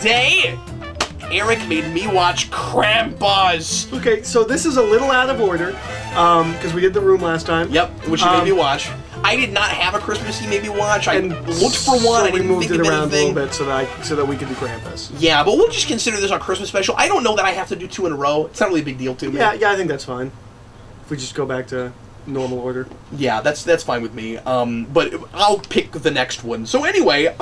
today, Eric made me watch Krampus. Okay, so this is a little out of order, because we did The Room last time. Yep, which you made me watch. I did not have a Christmas he made me watch. I looked for one. I didn't moved think it of around anything. a little bit so that we could do Krampus. Yeah, but we'll just consider this our Christmas special. I don't know that I have to do 2 in a row. It's not really a big deal to me. Yeah, I think that's fine. If we just go back to normal order. Yeah, that's fine with me. But I'll pick the next one. So anyway,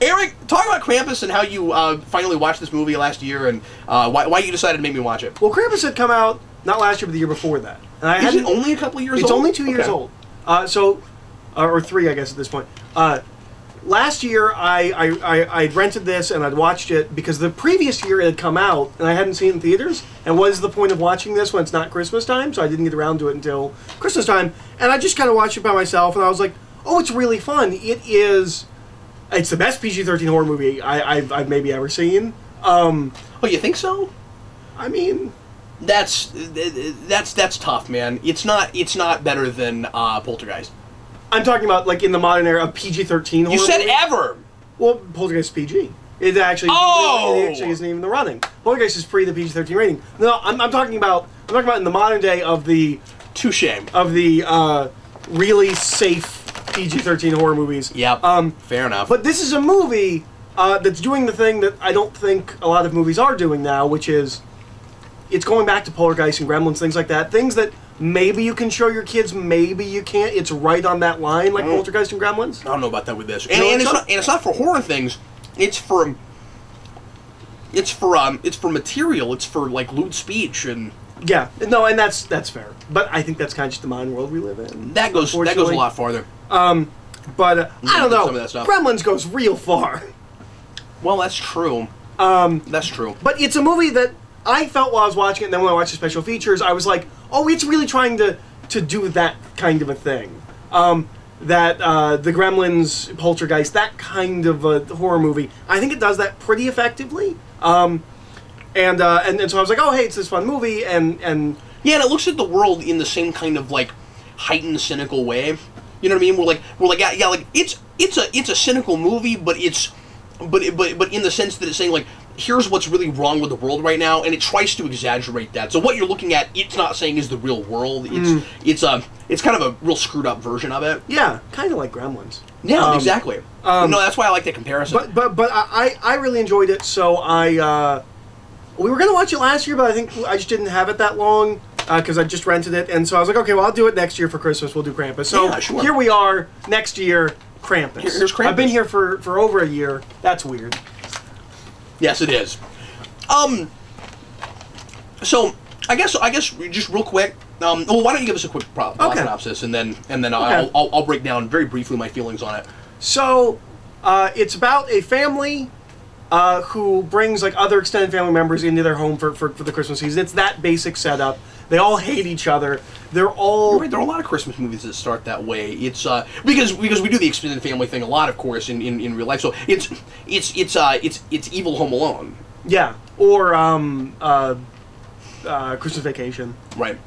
Eric, talk about Krampus and how you finally watched this movie last year and why you decided to make me watch it. Well, Krampus had come out not last year, but the year before that. And Is it only a couple years old? It's only 2 years old. Or 3, I guess, at this point. Last year, I rented this and I'd watched it because the previous year it had come out and I hadn't seen it in theaters. And what is the point of watching this when it's not Christmas time? So I didn't get around to it until Christmas time. And I just kind of watched it by myself and I was like, oh, it's really fun. It's the best PG-13 horror movie I've maybe ever seen. Oh, you think so? I mean, that's tough, man. It's not better than Poltergeist. I'm talking about like in the modern era of PG-13 horror. You said movie. ever. Well, Poltergeist is PG. It actually isn't even the running. Poltergeist is pre the PG-13 rating. No, I'm talking about in the modern day of the really safe PG-13 horror movies. Yep. Fair enough. But this is a movie that's doing the thing that I don't think a lot of movies are doing now, which is it's going back to Poltergeist and Gremlins, things like that. Things that maybe you can show your kids, maybe you can't. It's right on that line, like Poltergeist and Gremlins. I don't know about that with this. And it's not for horror things. It's for material. It's for like lewd speech and. Yeah, no, and that's fair. But I think that's kind of just the modern world we live in. That goes a lot farther. But I don't know. Some of that stuff. Gremlins goes real far. Well, that's true. That's true. But it's a movie that I felt while I was watching it, and then when I watched the special features, I was like, oh, it's really trying to do that kind of a thing. The Gremlins, Poltergeist, that kind of a horror movie, I think it does that pretty effectively. And so I was like, oh, hey, it's this fun movie, and yeah, and it looks at the world in the same kind of like heightened, cynical way. You know what I mean? We're like yeah, like it's a cynical movie, but but in the sense that it's saying like, here's what's really wrong with the world right now, and it tries to exaggerate that. So what you're looking at, it's not saying is the real world. It's kind of a real screwed up version of it. Yeah, kind of like Gremlins. Yeah, exactly. No, that's why I like that comparison. But I really enjoyed it. So we were gonna watch it last year, but I think I just didn't have it that long because I just rented it, and so I was like, okay, well, I'll do it next year for Christmas. We'll do Krampus. So yeah, sure. Here we are next year. Krampus. Here's Krampus. I've been here for over a year. That's weird. Yes, it is. So I guess just real quick. Well, why don't you give us a quick plot synopsis, and then I'll break down very briefly my feelings on it. So it's about a family who brings like other extended family members into their home for the Christmas season. It's that basic setup. They all hate each other. They're all... You're right, there are a lot of Christmas movies that start that way. It's because we do the extended family thing a lot, of course, in real life. So it's Evil Home Alone. Yeah, or Christmas Vacation. Right.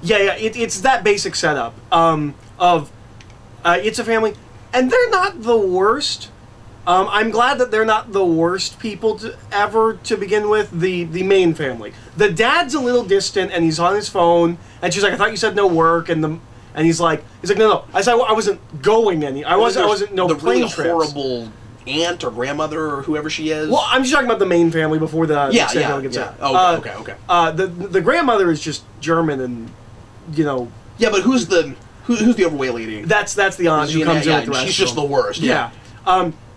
It's that basic setup of it's a family, and they're not the worst. I'm glad that they're not the worst people to begin with, the main family. The dad's a little distant, and he's on his phone, and she's like, I thought you said no work, and he's like, no. I said, I wasn't going any. I wasn't no plane trips. The really horrible aunt or grandmother or whoever she is. Well, I'm just talking about the main family before the extended family gets out. Oh, okay. The grandmother is just German, and Yeah, but who's the overweight lady? That's the aunt who comes in with the rest. She's just the worst. Yeah.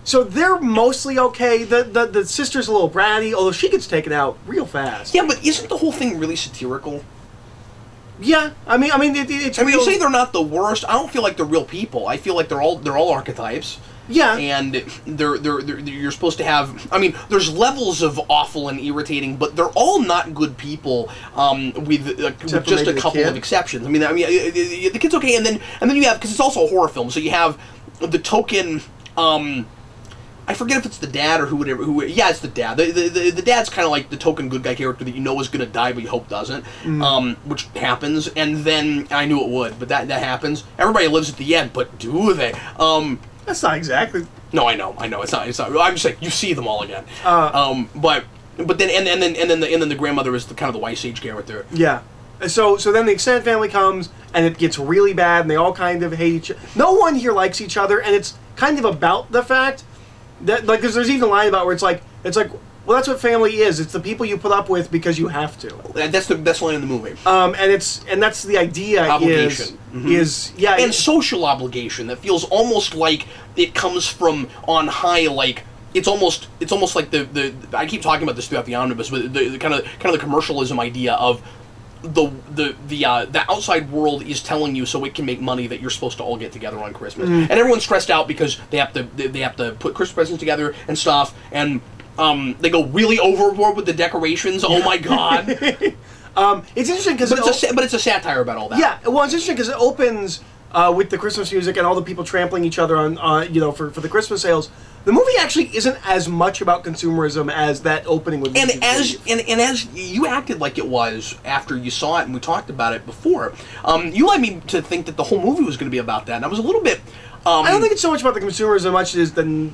So they're mostly okay. The sister's a little bratty, although she gets taken out real fast. Yeah, but isn't the whole thing really satirical? Yeah, I mean, it's. You say they're not the worst. I don't feel like they're real people. I feel like they're all archetypes. Yeah, and you're supposed to have. I mean, there's levels of awful and irritating, but they're all not good people. With just a couple of exceptions. I mean, the kid's okay, and then you have, because it's also a horror film, so you have the token. I forget if it's the dad or yeah, it's the dad. The dad's kind of like the token good guy character that you know is going to die, but you hope doesn't, which happens. And then, I knew it would, but that happens. Everybody lives at the end, but do they? That's not exactly. No, I know. It's not. I'm just saying you see them all again. But then the grandmother is the kind of the Weiss age character. Yeah. So then the extended family comes, and it gets really bad, and they all kind of hate each other. No one here likes each other, and it's kind of about the fact that, like, there's even a line about where it's like, well, that's what family is. It's the people you put up with because you have to. That's the best line in the movie. And that's the idea. Obligation. And social obligation that feels almost like it comes from on high. Like it's almost like the I keep talking about this throughout the Omnibus, but the kind of the commercialism idea of the outside world is telling you so it can make money that you're supposed to all get together on Christmas, and everyone's stressed out because they have to put Christmas presents together and stuff, and they go really overboard with the decorations. Oh my god! It's interesting because it's a satire about all that. Yeah, well, it's interesting because it opens with the Christmas music and all the people trampling each other on for the Christmas sales. The movie actually isn't as much about consumerism as that opening would. And as you acted like it was after you saw it, and we talked about it before, you led me to think that the whole movie was going to be about that, and I was a little bit. I don't think it's so much about the consumerism as much as the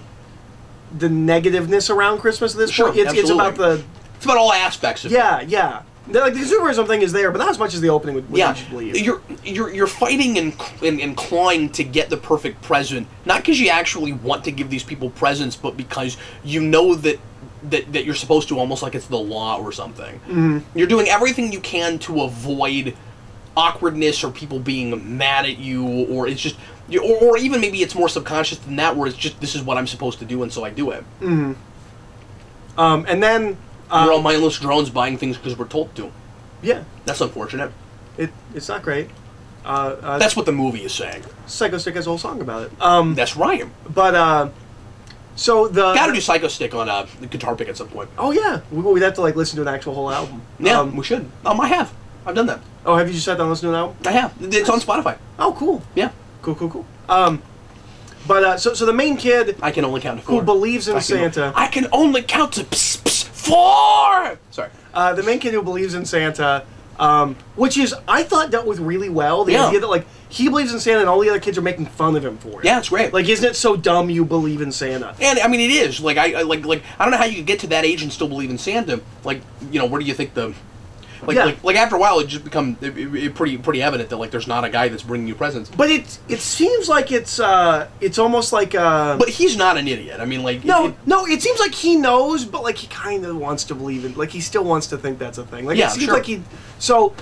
negativeness around Christmas at this point. It's about all aspects of it. Yeah. Like the consumerism thing is there, but not as much as the opening would lead you to believe. You're fighting and clawing to get the perfect present, not because you actually want to give these people presents, but because you know that you're supposed to, almost like it's the law or something. Mm-hmm. You're doing everything you can to avoid awkwardness or people being mad at you, or it's just, or even maybe it's more subconscious than that, where it's just, this is what I'm supposed to do, and so I do it. Mm-hmm. And then we're all mindless drones buying things because we're told to. Yeah, that's unfortunate. It's not great. That's what the movie is saying. Psycho Stick has a whole song about it. That's right. But so the gotta do Psycho Stick on the guitar pick at some point. Oh yeah, we'd have to like listen to an actual whole album. Yeah, we should. I've done that. Oh, have you just sat down and listened to an album? I have. It's on Spotify. Oh, cool. Yeah. Cool. But so the main kid, I can only count to 4. Who believes in Santa. I can only count to 4. Sorry. The main kid who believes in Santa, which is, I thought, dealt with really well. The idea that like he believes in Santa and all the other kids are making fun of him for it. Yeah, it's great. Like, isn't it so dumb you believe in Santa? And I mean, it is. Like I don't know how you could get to that age and still believe in Santa. Like, where do you think the like after a while it just become pretty evident that like there's not a guy that's bringing you presents. But it seems like it's almost like But he's not an idiot. I mean, like no, it seems like he knows, but like he kind of wants to believe in, like he still wants to think that's a thing. Like it seems like he so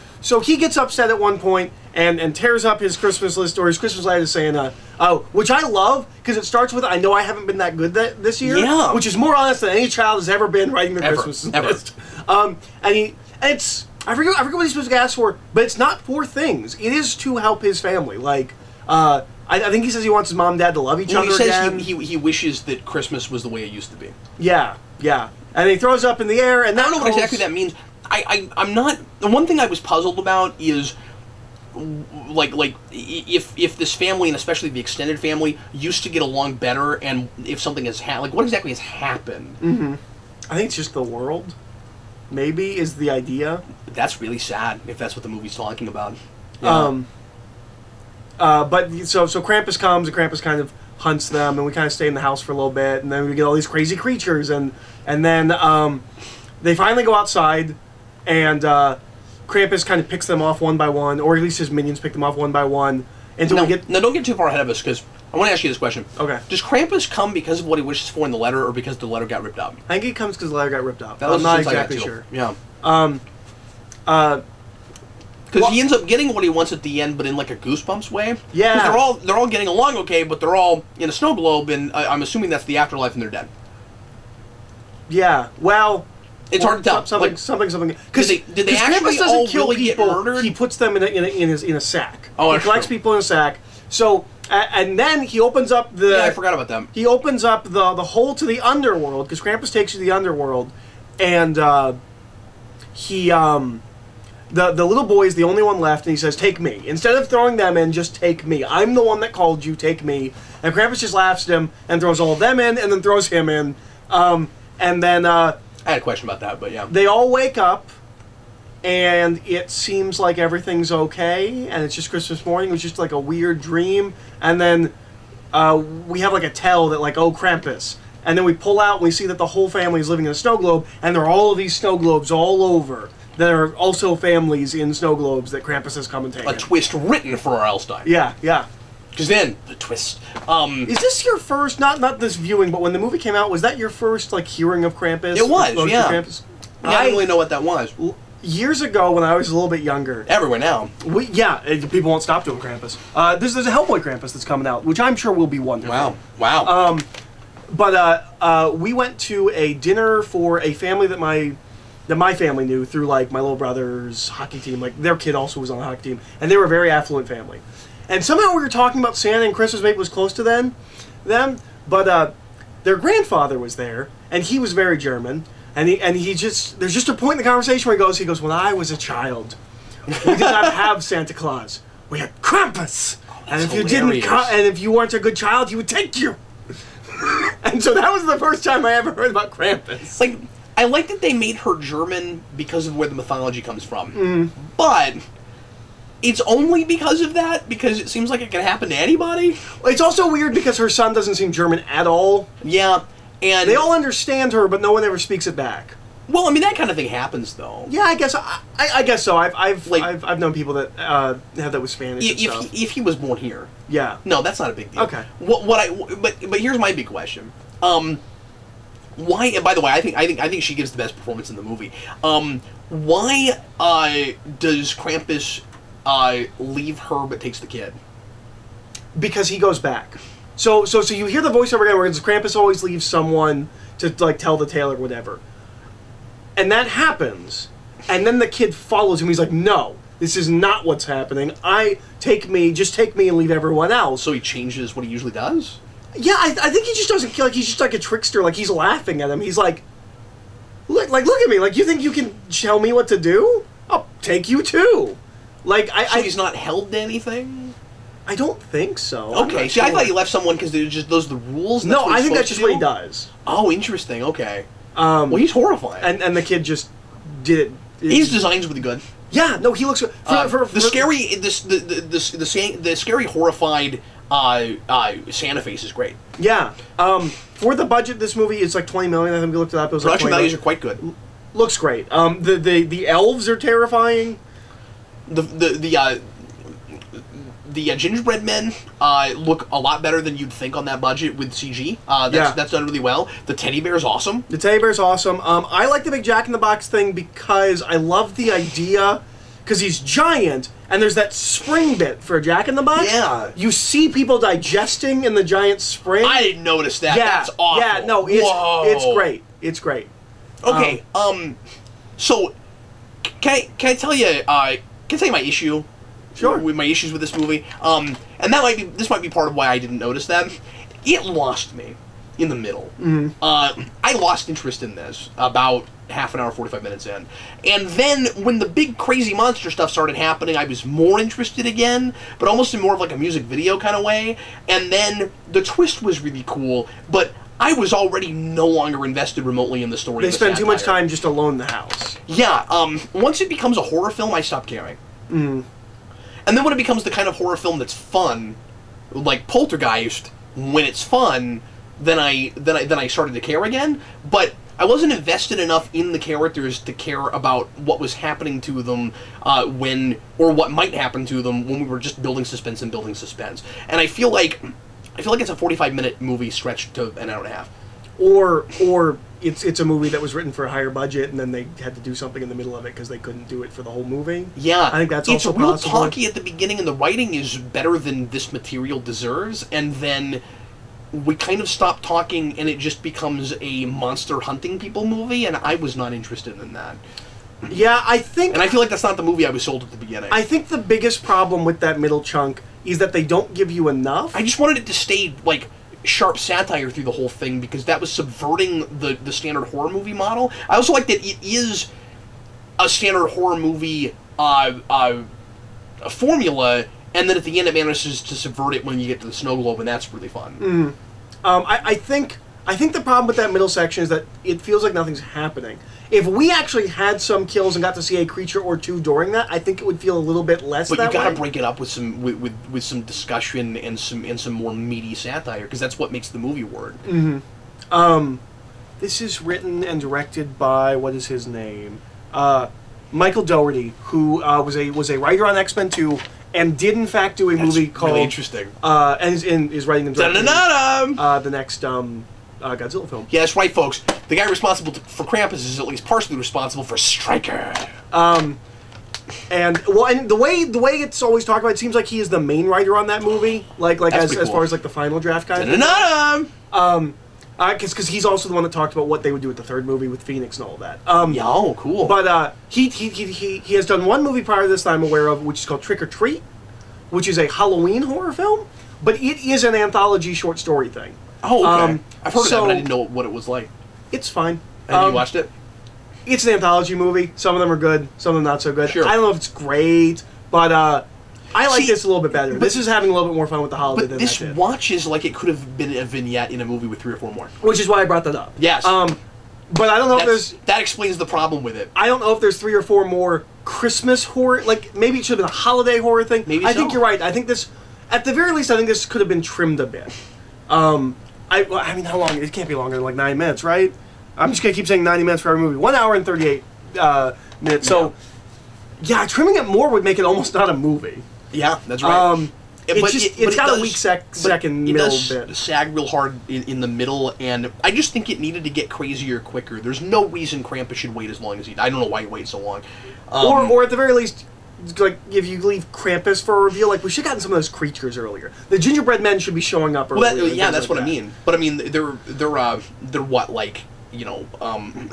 he gets upset at one point and tears up his Christmas list or his Christmas letter to Santa. Which I love because it starts with, I know I haven't been that good this year. Yeah. Which is more honest than any child has ever been writing their Christmas list. And it's I forget what he's supposed to ask for, but it's not for things. It is to help his family. Like, I think he says he wants his mom and dad to love each other again. He says he wishes that Christmas was the way it used to be. Yeah. And he throws up in the air, and I don't know what exactly that means. I'm not. The one thing I was puzzled about is, like if this family, and especially the extended family, used to get along better, and if something has what exactly has happened? Mm-hmm. I think it's just the world. Maybe is the idea. That's really sad if that's what the movie's talking about. Yeah. But so Krampus comes, and Krampus kind of hunts them, and we kind of stay in the house for a little bit, and then we get all these crazy creatures, and then they finally go outside, and Krampus kind of picks them off one by one, or at least his minions pick them off one by one. Until we get don't get too far ahead of us, because I want to ask you this question. Okay. Does Krampus come because of what he wishes for in the letter, or because the letter got ripped up? I think he comes because the letter got ripped up. I'm not exactly sure. Yeah. Because he ends up getting what he wants at the end, but in like a Goosebumps way. Yeah. They're all getting along okay, but they're all in a snow globe, and I'm assuming that's the afterlife, and they're dead. Yeah. Well. It's hard to tell. Something. Because did they actually all really get murdered? He puts them in a sack. Oh, he collects people in a sack. So, and then he opens up the... Yeah, I forgot about them. He opens up the hole to the underworld, because Krampus takes you to the underworld, and the little boy is the only one left, and he says, take me. Instead of throwing them in, just take me. I'm the one that called you, take me. And Krampus just laughs at him, and throws all of them in, and then throws him in. And then... I had a question about that, but yeah. They all wake up, and it seems like everything's okay, and it's just Christmas morning. It was just like a weird dream, and then we have like a tell that like, oh, Krampus. And then we pull out and we see that the whole family is living in a snow globe, and there are all of these snow globes all over that are also families in snow globes that Krampus has come and taken. A twist written for R.L. Stine. Yeah, yeah. Because then, the twist. Is this your first, not this viewing, but when the movie came out, was that your first, like, hearing of Krampus? It was, yeah. Krampus? I didn't really know what that was. Years ago, when I was a little bit younger... Everywhere now. People won't stop doing Krampus. There's a Hellboy Krampus that's coming out, which I'm sure will be wonderful. Wow. But we went to a dinner for a family that my family knew through, like, my little brother's hockey team. Like, their kid also was on the hockey team. And they were a very affluent family. And somehow we were talking about Santa and Christmas, maybe was close to them. But their grandfather was there, and he was very German. And he just, there's just a point in the conversation where he goes, when I was a child, we did not have Santa Claus. We had Krampus. And if you weren't a good child, he would take you. And so that was the first time I ever heard about Krampus. Like, I like that they made her German because of where the mythology comes from. But it's only because of that, because it seems like it can happen to anybody. It's also weird because her son doesn't seem German at all. Yeah, and they all understand her, but no one ever speaks it back. Well, I mean, that kind of thing happens, though. Yeah, I guess so. I've known people that have that with Spanish and stuff. If he was born here. Yeah. No, that's not a big deal. Okay. But here's my big question. Why? And by the way, I think she gives the best performance in the movie. Why does Krampus leave her but takes the kid? Because he goes back. So you hear the voiceover again where Krampus always leaves someone to like tell the tale or whatever. And that happens, and then the kid follows him. He's like, "No, this is not what's happening. Just take me and leave everyone else." So he changes what he usually does? Yeah, I think he just doesn't kill. Like, he's just like a trickster. Like, he's laughing at him. He's like, look at me. Like, you think you can tell me what to do? I'll take you too. Like, So he's not held to anything? I don't think so. Okay, see, I thought you left someone because those are the rules. No, I think that's just what he does. Oh, interesting. Okay. Well, he's horrifying. And the kid just did it. His design's really good. Yeah, no, he looks the scary horrified Santa face is great. Yeah. For the budget, this movie is like $20 million. I think we looked it up. It was production like values are quite good. Looks great. The elves are terrifying. The gingerbread men look a lot better than you'd think on that budget with CG. That's done really well. The teddy bear's awesome. The teddy bear's awesome. I like the big Jack-in-the-Box thing because I love the idea, because he's giant, and there's that spring bit for a Jack-in-the-Box. Yeah. You see people digesting in the giant spring. I didn't notice that. Yeah. That's awful. Yeah, no, it's great. It's great. Okay, so, can I tell you my issue? Sure. With my issues with this movie, and this might be part of why I didn't notice that. It lost me in the middle. I lost interest in this about half an hour, 45 minutes in, and then when the big crazy monster stuff started happening, I was more interested again, but almost in more of like a music video kind of way. And then the twist was really cool, but I was already no longer invested remotely in the story. They spend too much time just alone in the house. Yeah. Once it becomes a horror film, I stopped caring. And then when it becomes the kind of horror film that's fun, like Poltergeist, when it's fun, then I started to care again. But I wasn't invested enough in the characters to care about what was happening to them or what might happen to them when we were just building suspense and building suspense. And I feel like it's a 45-minute movie stretched to an hour and a half. Or it's a movie that was written for a higher budget, and then they had to do something in the middle of it because they couldn't do it for the whole movie. Yeah, I think that's also possible. It's real talky at the beginning, and the writing is better than this material deserves. And then we kind of stop talking, and it just becomes a monster hunting people movie, and I was not interested in that. Yeah, I think... And I feel like that's not the movie I was sold at the beginning. I think the biggest problem with that middle chunk is that they don't give you enough. I just wanted it to stay, like, sharp satire through the whole thing, because that was subverting the standard horror movie model. I also like that it is a standard horror movie formula, and then at the end it manages to subvert it when you get to the snow globe, and that's really fun. I think I think the problem with that middle section is that it feels like nothing's happening. If we actually had some kills and got to see a creature or two during that, I think it would feel a little bit less. But you got to break it up with some discussion and some more meaty satire, because that's what makes the movie work. Mm-hmm. This is written and directed by, what is his name? Michael Dougherty, who was a writer on X-Men 2, and did in fact do a movie called really interesting. And is writing and directing the next Godzilla film. Yeah, that's right, folks. The guy responsible for Krampus is at least partially responsible for Stryker. And the way it's always talked about, it seems like he is the main writer on that movie, as far as like the final draft kind of thing. Because he's also the one that talked about what they would do with the third movie with Phoenix and all of that. Oh, cool. But he has done one movie prior to this that I'm aware of, which is called Trick or Treat, which is a Halloween horror film, but it is an anthology short story thing. Oh, okay. I've heard of that, but I didn't know what it was like. It's fine. Have you watched it? It's an anthology movie. Some of them are good, some of them not so good. Sure. I don't know if it's great, but I like this a little bit better. This is having a little bit more fun with the holiday than this that did. watches like it could have been a vignette in a movie with 3 or 4 more. Which is why I brought that up. Yes. But I don't know if there's... That explains the problem with it. I don't know if there's 3 or 4 more Christmas horror... Like, maybe it should have been a holiday horror thing. Maybe I think you're right. I think this... At the very least, I think this could have been trimmed a bit. I mean, how long? It can't be longer than like 9 minutes, right? I'm just going to keep saying 90 minutes for every movie. 1 hour and 38 minutes. So, yeah, trimming it more would make it almost not a movie. Yeah, that's right. It's got a weak second middle bit. It does sag real hard in the middle, and I just think it needed to get crazier quicker. There's no reason Krampus should wait as long as he did. I don't know why he waited so long. Or at the very least, like, if you leave Krampus for a reveal, like, we should have gotten some of those creatures earlier. The gingerbread men should be showing up earlier. Well, yeah, that's what I mean. But I mean, they're what, like, you know,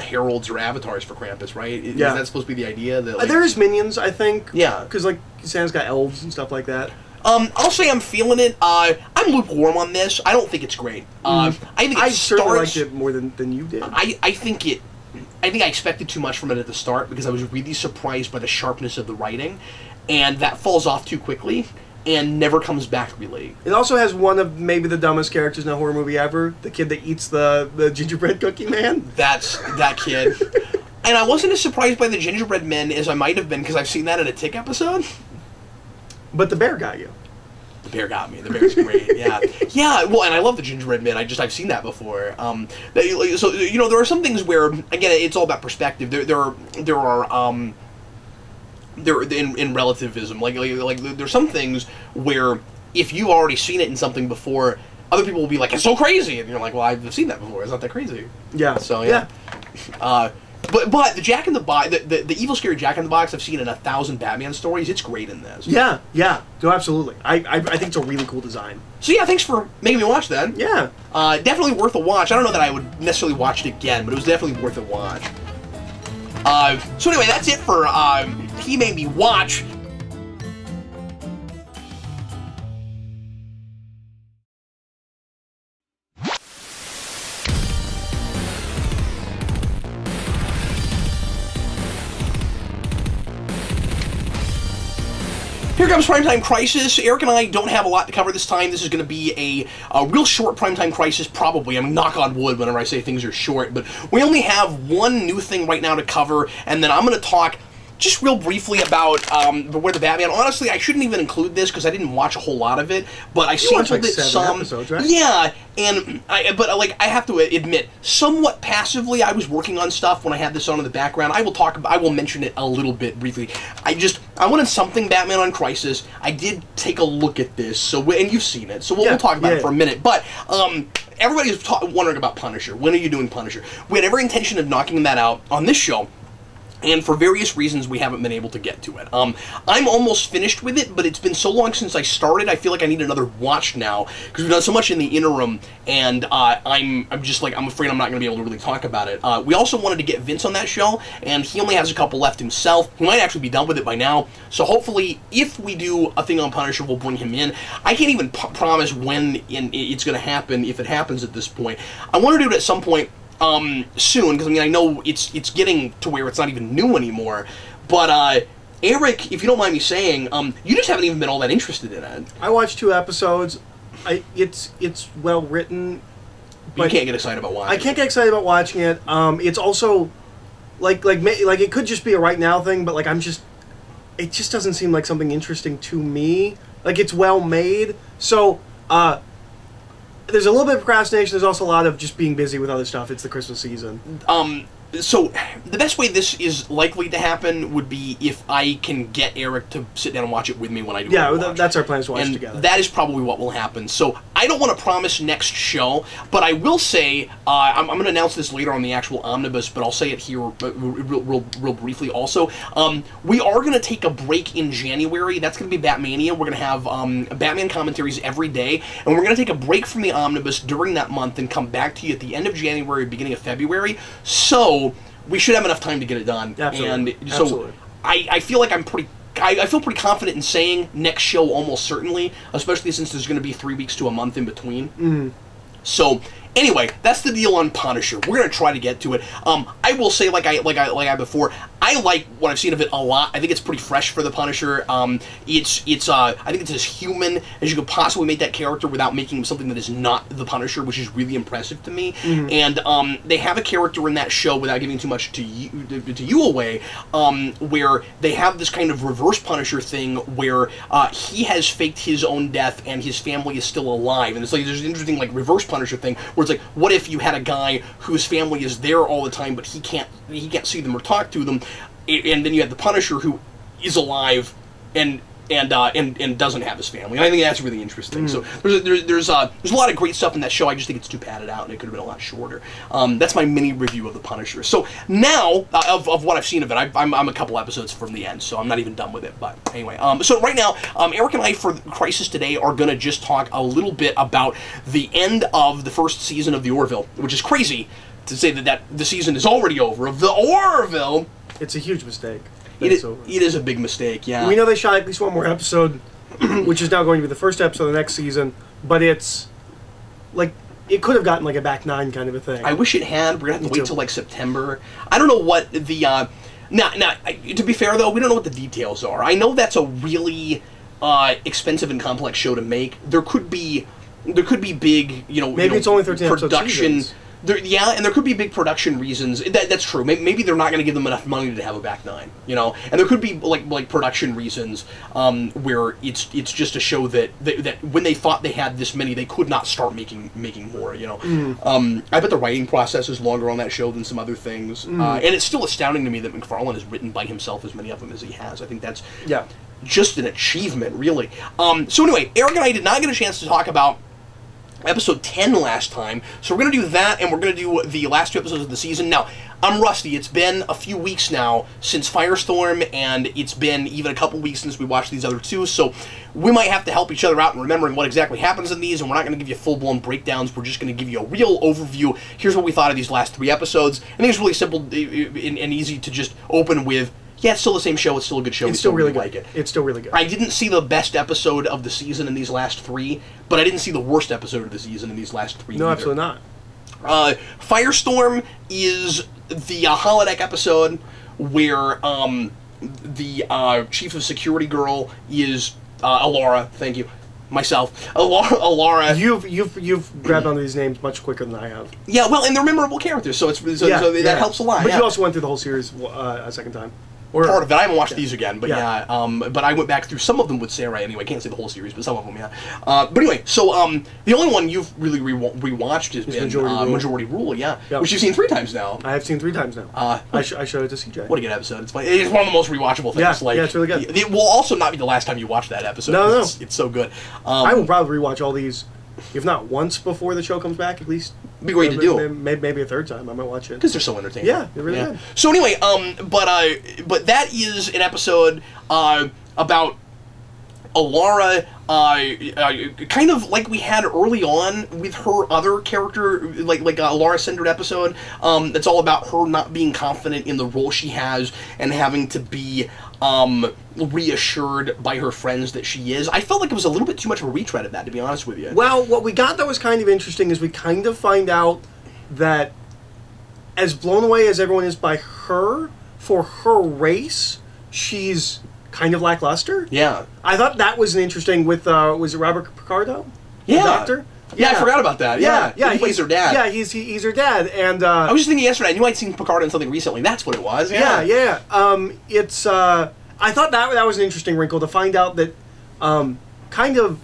heralds or avatars for Krampus, right? Is that supposed to be the idea? That, like, there's minions, I think. Yeah. Because, like, Santa's got elves and stuff like that. I'll say I'm feeling it. I'm lukewarm on this. I don't think it's great. I think I certainly liked it more than you did. I think I expected too much from it at the start because I was really surprised by the sharpness of the writing, and that falls off too quickly and never comes back really. It also has one of maybe the dumbest characters in a horror movie ever, the kid that eats the gingerbread cookie man. That's that kid. And I wasn't as surprised by the gingerbread men as I might have been because I've seen that in a Tick episode. But the bear got you. The bear got me. The bear's great. Yeah, yeah. Well, and I love the gingerbread man. I've seen that before. So you know, there are some things where, again, it's all about perspective. There are in relativism. Like there's some things where if you've already seen it in something before, other people will be like, "It's so crazy," and you're like, "Well, I've seen that before. It's not that crazy." Yeah. So yeah. But the Jack in the Box, the evil scary Jack in the Box, I've seen in 1,000 Batman stories. It's great in this. Yeah, no, absolutely. I think it's a really cool design. So yeah, thanks for making me watch that. Yeah, definitely worth a watch. I don't know that I would necessarily watch it again, but it was definitely worth a watch. So anyway, that's it for He Made Me Watch. Here comes Primetime Crisis. Eric and I don't have a lot to cover this time. This is going to be a real short Primetime Crisis, probably. I mean, knock on wood whenever I say things are short. But we only have one new thing right now to cover, and then I'm going to talk just real briefly about Where the Batman. Honestly, I shouldn't even include this because I didn't watch a whole lot of it, but I sampled it some. Episodes, right? Yeah, and I have to admit, somewhat passively, I was working on stuff when I had this on in the background. I will mention it a little bit briefly. I wanted something Batman on Crisis. I did take a look at this, and you've seen it, so we'll talk about it for a minute. But everybody's wondering about Punisher. When are you doing Punisher? We had every intention of knocking that out on this show. And for various reasons, we haven't been able to get to it. I'm almost finished with it, but it's been so long since I started, I feel like I need another watch now, because we've done so much in the interim, and I'm afraid I'm not going to be able to really talk about it. We also wanted to get Vince on that show, and he only has a couple left himself. He might actually be done with it by now, so hopefully, if we do a thing on Punisher, we'll bring him in. I can't even promise when it's going to happen, if it happens at this point. I want to do it at some point soon, because I mean, I know it's getting to where it's not even new anymore, but Eric, if you don't mind me saying, you just haven't even been all that interested in it. I watched 2 episodes. It's well written. But you can't get excited about watching. I can't get excited about watching it. It's also like it could just be a right now thing, but like it just doesn't seem like something interesting to me. Like it's well made, so there's a little bit of procrastination. There's also a lot of just being busy with other stuff. It's the Christmas season. So, the best way this is likely to happen would be if I can get Eric to sit down and watch it with me when I do. Yeah, that's our plan, to watch together. That is probably what will happen. So, I don't want to promise next show, but I will say, I'm going to announce this later on the actual Omnibus, but I'll say it here real briefly also. We are going to take a break in January. That's going to be Batmania. We're going to have Batman commentaries every day, and we're going to take a break from the Omnibus during that month and come back to you at the end of January, beginning of February. So, we should have enough time to get it done. Absolutely. And so Absolutely. I feel like I feel pretty confident in saying next show almost certainly, especially since there's going to be 3 weeks to a month in between. Mm-hmm. So anyway, that's the deal on Punisher. We're going to try to get to it. I will say, like I before, I like what I've seen of it a lot. I think it's pretty fresh for the Punisher. I think it's as human as you could possibly make that character without making him something that is not the Punisher, which is really impressive to me. Mm-hmm. And they have a character in that show, without giving too much to you away, where they have this kind of reverse Punisher thing where he has faked his own death and his family is still alive. And it's like there's an interesting like reverse Punisher thing where it's like, what if you had a guy whose family is there all the time, but he can't see them or talk to them, and then you have the Punisher who is alive and doesn't have his family. And I think that's really interesting. So there's a lot of great stuff in that show. I just think it's too padded out, and it could have been a lot shorter. That's my mini review of the Punisher. So now of what I've seen of it, I'm a couple episodes from the end, so I'm not even done with it. But anyway, so right now, Eric and I for Crisis Today are gonna just talk a little bit about the end of the first season of the Orville, which is crazy to say that the season is already over of the Orville. It's a huge mistake. It is a big mistake, yeah. We know they shot at least one more episode, which is now going to be the first episode of the next season, but it's, like, it could have gotten, like, a back nine kind of a thing. I wish it had. We're going to have to wait till, like, September. I don't know what the, to be fair, though, we don't know what the details are. I know that's a really expensive and complex show to make. There could be big, maybe it's only 13 production. And there could be big production reasons. That's true. Maybe they're not going to give them enough money to have a back nine, and there could be like production reasons where it's just a show that when they thought they had this many, they could not start making more. I bet the writing process is longer on that show than some other things, and it's still astounding to me that McFarlane has written by himself as many of them as he has. I think that's just an achievement, really. So anyway, Eric and I did not get a chance to talk about episode 10 last time, so we're going to do that, and we're going to do the last 2 episodes of the season. Now, I'm rusty. It's been a few weeks now since Firestorm, and it's been even a couple weeks since we watched these other 2, so we might have to help each other out in remembering what exactly happens in these, and we're not going to give you full-blown breakdowns. We're just going to give you a real overview. Here's what we thought of these last 3 episodes. I think it's really simple and easy to just open with, yeah, it's still the same show. It's still a good show. It's still really good. Like it. It's still really good. I didn't see the best episode of the season in these last 3, but I didn't see the worst episode of the season in these last 3 No, either. absolutely not. Firestorm is the holodeck episode where the chief of security girl is Alara. Thank you. Myself, Alara. You've grabbed onto these names much quicker than I have. Yeah, well, and they're memorable characters, so that helps a lot. But you also went through the whole series a second time. Part of it. I haven't watched these again, but but I went back through some of them with Sarah anyway. I can't say the whole series, but some of them, yeah. But anyway, so the only one you've really rewatched has been Majority Rule, which you've seen 3 times now. I have seen 3 times now. I showed it to CJ. What a good episode! It's one of the most rewatchable things. Yeah, it's really good. It will also not be the last time you watch that episode. No. It's so good. I will probably rewatch all these, if not once before the show comes back, at least. Be great to do. Maybe a 3rd time. I might watch it because they're so entertaining. Yeah, they're really good. So anyway, but that is an episode about Alara, kind of like we had early on with her other character, like a Alara-centered episode. That's all about her not being confident in the role she has and having to be reassured by her friends that she is. I felt like it was a little bit too much of a retread of that, to be honest with you. Well, what we got that was kind of interesting is we kind of find out that as blown away as everyone is by her, for her race, she's kind of lackluster. Yeah. I thought that was an interesting with, was it Robert Picardo? Yeah. The doctor? Yeah, I forgot about that. Yeah, he plays her dad. Yeah, he's her dad, and I was just thinking yesterday. I knew I'd seen Picard in something recently. That's what it was. Yeah. It's I thought that was an interesting wrinkle to find out that kind of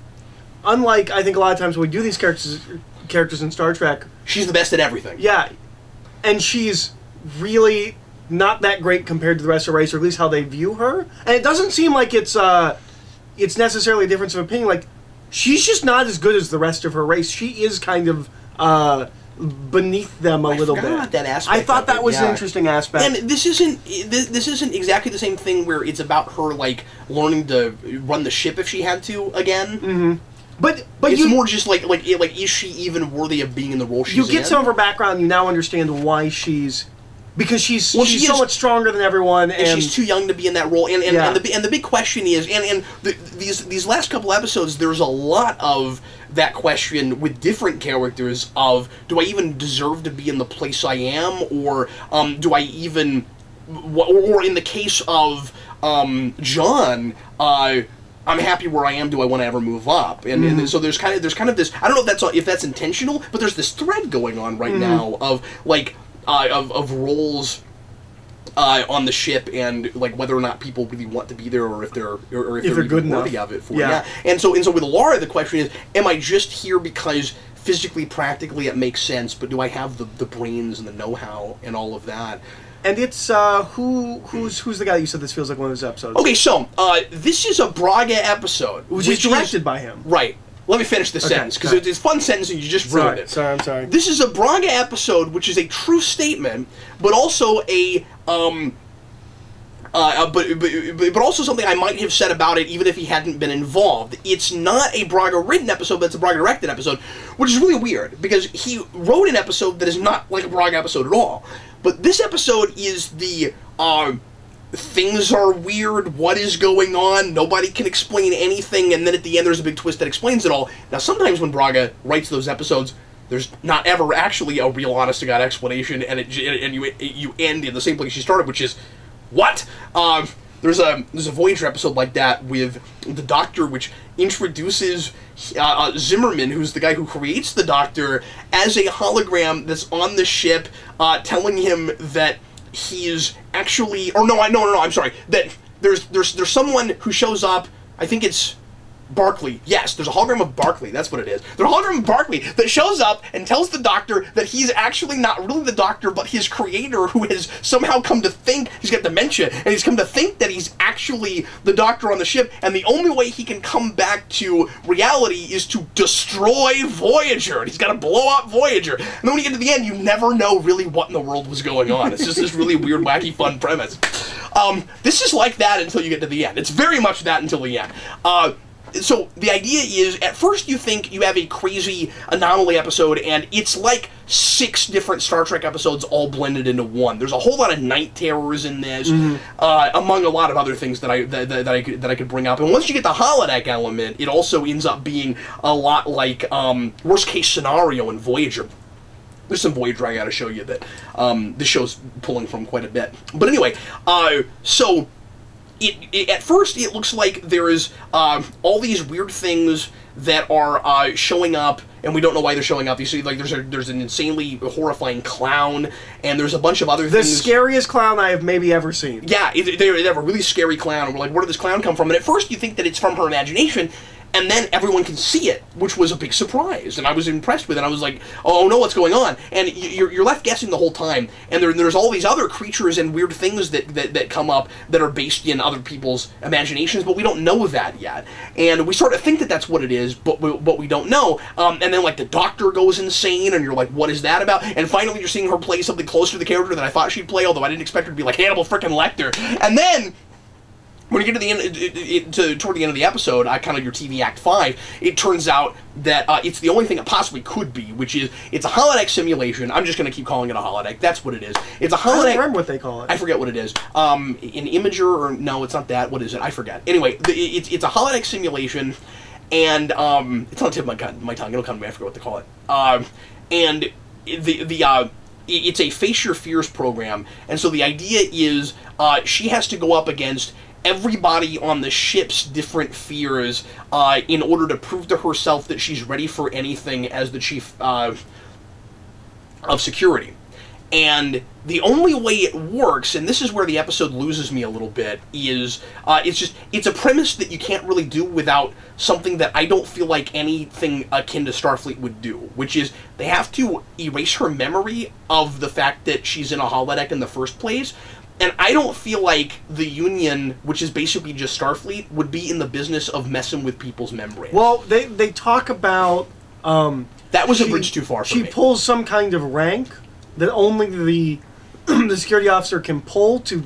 unlike I think a lot of times when we do these characters in Star Trek, she's the best at everything. Yeah, and she's really not that great compared to the rest of the race, or at least how they view her. And it doesn't seem like it's necessarily a difference of opinion. Like, she's just not as good as the rest of her race. She is kind of beneath them a little bit. About that aspect. I thought that was an interesting aspect. And this isn't exactly the same thing where it's about her like learning to run the ship if she had to again. Mm-hmm. But it's more just like is she even worthy of being in the role she's in? You get some of her background. You now understand why she's. Because she's so much stronger than everyone, and she's too young to be in that role. And the big question is, these last couple episodes, there's a lot of that question with different characters of, do I even deserve to be in the place I am, or do I even, or in the case of John, I'm happy where I am. Do I want to ever move up? And so there's kind of this. I don't know if that's intentional, but there's this thread going on right now of like. Of roles on the ship, and like whether or not people really want to be there, or if they're good enough worthy of it. And so with Laura, the question is: am I just here because physically, practically, it makes sense, but do I have the brains and the know-how and all of that? And it's who's the guy you said this feels like one of his episodes? Okay, so this is a Braga episode, which is directed by him, right? Let me finish the sentence, because it's a fun sentence and you just ruined it. Sorry, I'm sorry. This is a Braga episode, which is a true statement, but also but also something I might have said about it even if he hadn't been involved. It's not a Braga written episode, but it's a Braga directed episode, which is really weird, because he wrote an episode that is not like a Braga episode at all. But this episode is the... things are weird, what is going on, nobody can explain anything, and then at the end there's a big twist that explains it all. Now sometimes when Braga writes those episodes, there's not ever actually a real honest-to-God explanation, and you end in the same place you started, which is, what? There's a Voyager episode like that with the Doctor, which introduces Zimmerman, who's the guy who creates the Doctor, as a hologram that's on the ship, telling him that he's actually, or no, I'm sorry, that there's someone who shows up, I think it's Barclay. Yes, there's a hologram of Barclay. That's what it is. There's a hologram of Barclay that shows up and tells the Doctor that he's actually not really the Doctor, but his creator, who has somehow come to think, he's got dementia, and he's come to think that he's actually the Doctor on the ship, and the only way he can come back to reality is to destroy Voyager, and he's got to blow up Voyager. And then when you get to the end, you never know really what in the world was going on. It's just this really weird, wacky, fun premise. This is like that until you get to the end. It's very much that until the end. So the idea is, at first you think you have a crazy anomaly episode, and it's like 6 different Star Trek episodes all blended into one. There's a whole lot of night terrors in this, among a lot of other things that I could bring up. And once you get the holodeck element, it also ends up being a lot like worst case scenario in Voyager. There's some Voyager I got to show you that this show's pulling from quite a bit. But anyway, so. At first, it looks like there is all these weird things that are showing up, and we don't know why they're showing up. You see, like there's an insanely horrifying clown, and there's a bunch of other things. The scariest clown I have maybe ever seen. Yeah, they have a really scary clown, and we're like, where did this clown come from? And at first, you think that it's from her imagination, and then everyone can see it, which was a big surprise, and I was impressed with it. I was like, oh no, what's going on? And you're left guessing the whole time, and there's all these other creatures and weird things that come up that are based in other people's imaginations, but we don't know that yet. And we sort of think that that's what it is, but we don't know. And then like the Doctor goes insane, and you're like, what is that about? And finally you're seeing her play something closer to the character that I thought she'd play, although I didn't expect her to be like Hannibal frickin' Lecter. And then when you get to the end, toward the end of the episode, kind of your TV Act 5, it turns out that it's the only thing it possibly could be, which is, it's a holodeck simulation. I'm just going to keep calling it a holodeck. That's what it is. It's a holodeck. I don't remember what they call it. I forget what it is. An imager, or no, it's not that. What is it? I forget. Anyway, it's a holodeck simulation, and it's on the tip of my tongue. It'll come to me. I forget what they call it. And it's a Face Your Fears program, and so the idea is she has to go up against everybody on the ship's different fears in order to prove to herself that she's ready for anything as the chief of security. And the only way it works, and this is where the episode loses me a little bit, is it's a premise that you can't really do without something that I don't feel like anything akin to Starfleet would do, which is they have to erase her memory of the fact that she's in a holodeck in the first place. And I don't feel like the Union, which is basically just Starfleet, would be in the business of messing with people's memories. Well, they talk about... that was a bridge too far for me. She pulls some kind of rank that only the security officer can pull to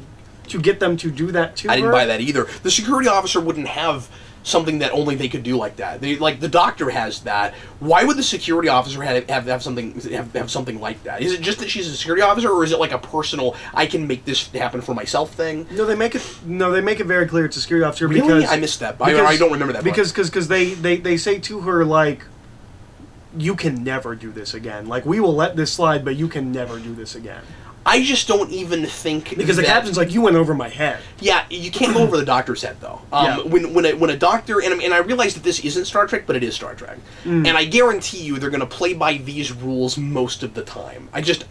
get them to do that to her. I didn't buy that either. The security officer wouldn't have something that only they could do like that. Like the doctor has that. Why would the security officer have something like that? Is it just that she's a security officer, or is it like a personal I can make this happen for myself thing? No, they make it very clear it's a security officer. Really? Because I missed that. I don't remember that. Because they say to her, like, you can never do this again. Like, we will let this slide, but you can never do this again. I just don't even think because the captain's like, you went over my head. Yeah, you can't go over the doctor's head though. When a doctor and I realize that this isn't Star Trek, but it is Star Trek, and I guarantee you they're going to play by these rules most of the time. I just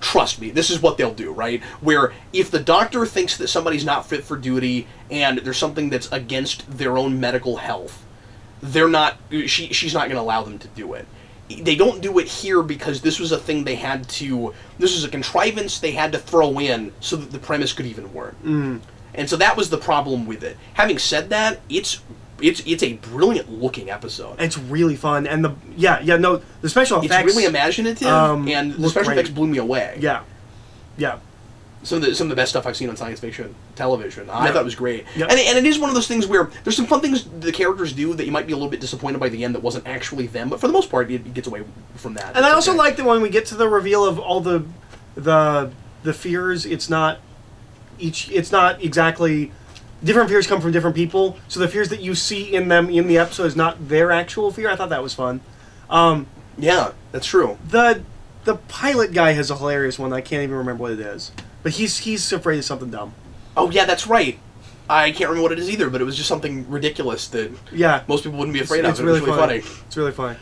trust me, this is what they'll do, right? Where if the doctor thinks that somebody's not fit for duty and there's something that's against their own medical health, she's not going to allow them to do it. They don't do it here because this was a thing they had to... This was a contrivance they had to throw in so that the premise could even work. And so that was the problem with it. Having said that, it's a brilliant-looking episode. It's really fun. And the special effects... It's really imaginative, and the special effects blew me away. Yeah. Some of the best stuff I've seen on science fiction television. I thought it was great. Yep. And it is one of those things where there's some fun things the characters do that you might be a little bit disappointed by the end that wasn't actually them, but for the most part, it gets away from that. And I also like that when we get to the reveal of all the fears, it's not exactly... Different fears come from different people, so the fears that you see in them in the episode is not their actual fear. I thought that was fun. Yeah, that's true. The pilot guy has a hilarious one. I can't even remember what it is. But he's afraid of something dumb. Oh, yeah, that's right. I can't remember what it is either, but it was just something ridiculous that most people wouldn't be afraid of. It's really funny. It's really funny.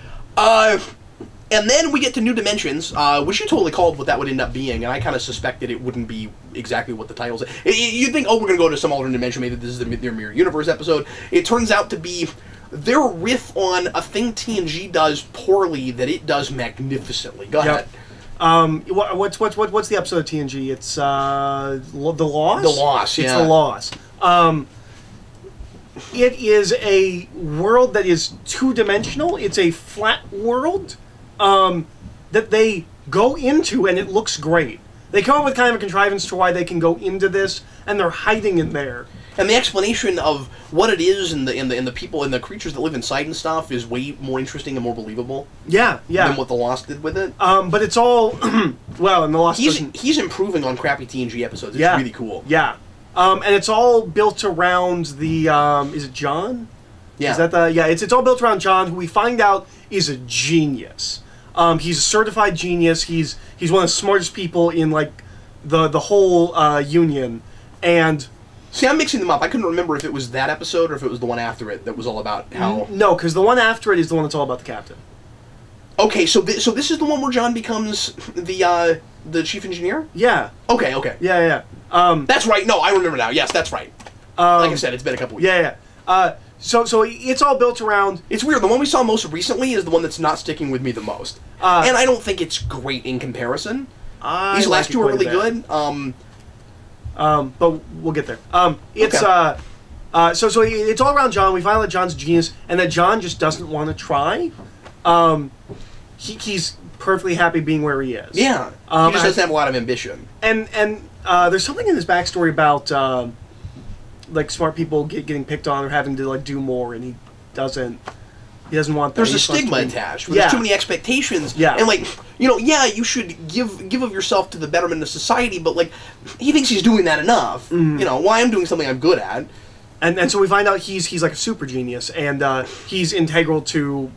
And then we get to New Dimensions, which you totally called what that would end up being, and I kind of suspected it wouldn't be exactly what the title said. You'd think, oh, we're going to go to some alternate dimension, maybe this is their Mirror Universe episode. It turns out to be their riff on a thing TNG does poorly that it does magnificently. Go ahead. What's the episode of TNG? It's The Loss? The Loss, yeah. It's The Loss. It is a world that is two-dimensional. It's a flat world that they go into, and it looks great. They come up with kind of a contrivance to why they can go into this, and they're hiding in there. And the explanation of what it is and the people and the creatures that live inside and stuff is way more interesting and more believable. Yeah. Than what The Lost did with it. But it's all well, and The Lost he's improving on crappy TNG episodes. It's really cool. Yeah. And it's all built around the is it John? Yeah. Is that it's all built around John, who we find out is a genius. He's a certified genius. He's one of the smartest people in like the whole Union. And see, I'm mixing them up. I couldn't remember if it was that episode or if it was the one after it that was all about how... No, because the one after it is the one that's all about the captain. Okay, so this is the one where John becomes the chief engineer? Yeah. Okay. Yeah. That's right. No, I remember now. Yes, that's right. Like I said, it's been a couple weeks. Yeah. So it's all built around... It's weird. The one we saw most recently is the one that's not sticking with me the most. And I don't think it's great in comparison. These last two are really good. But we'll get there. So it's all around John. We find out that John's a genius, and that John just doesn't want to try. He's perfectly happy being where he is. Yeah. He just doesn't have a lot of ambition. And there's something in his backstory about like smart people getting picked on or having to like do more, and he doesn't want that. There's a stigma attached. There's too many expectations. Yeah. And like, you should give of yourself to the betterment of society, but like, he thinks he's doing that enough. Well, I'm doing something I'm good at. And so we find out he's like a super genius, and he's integral to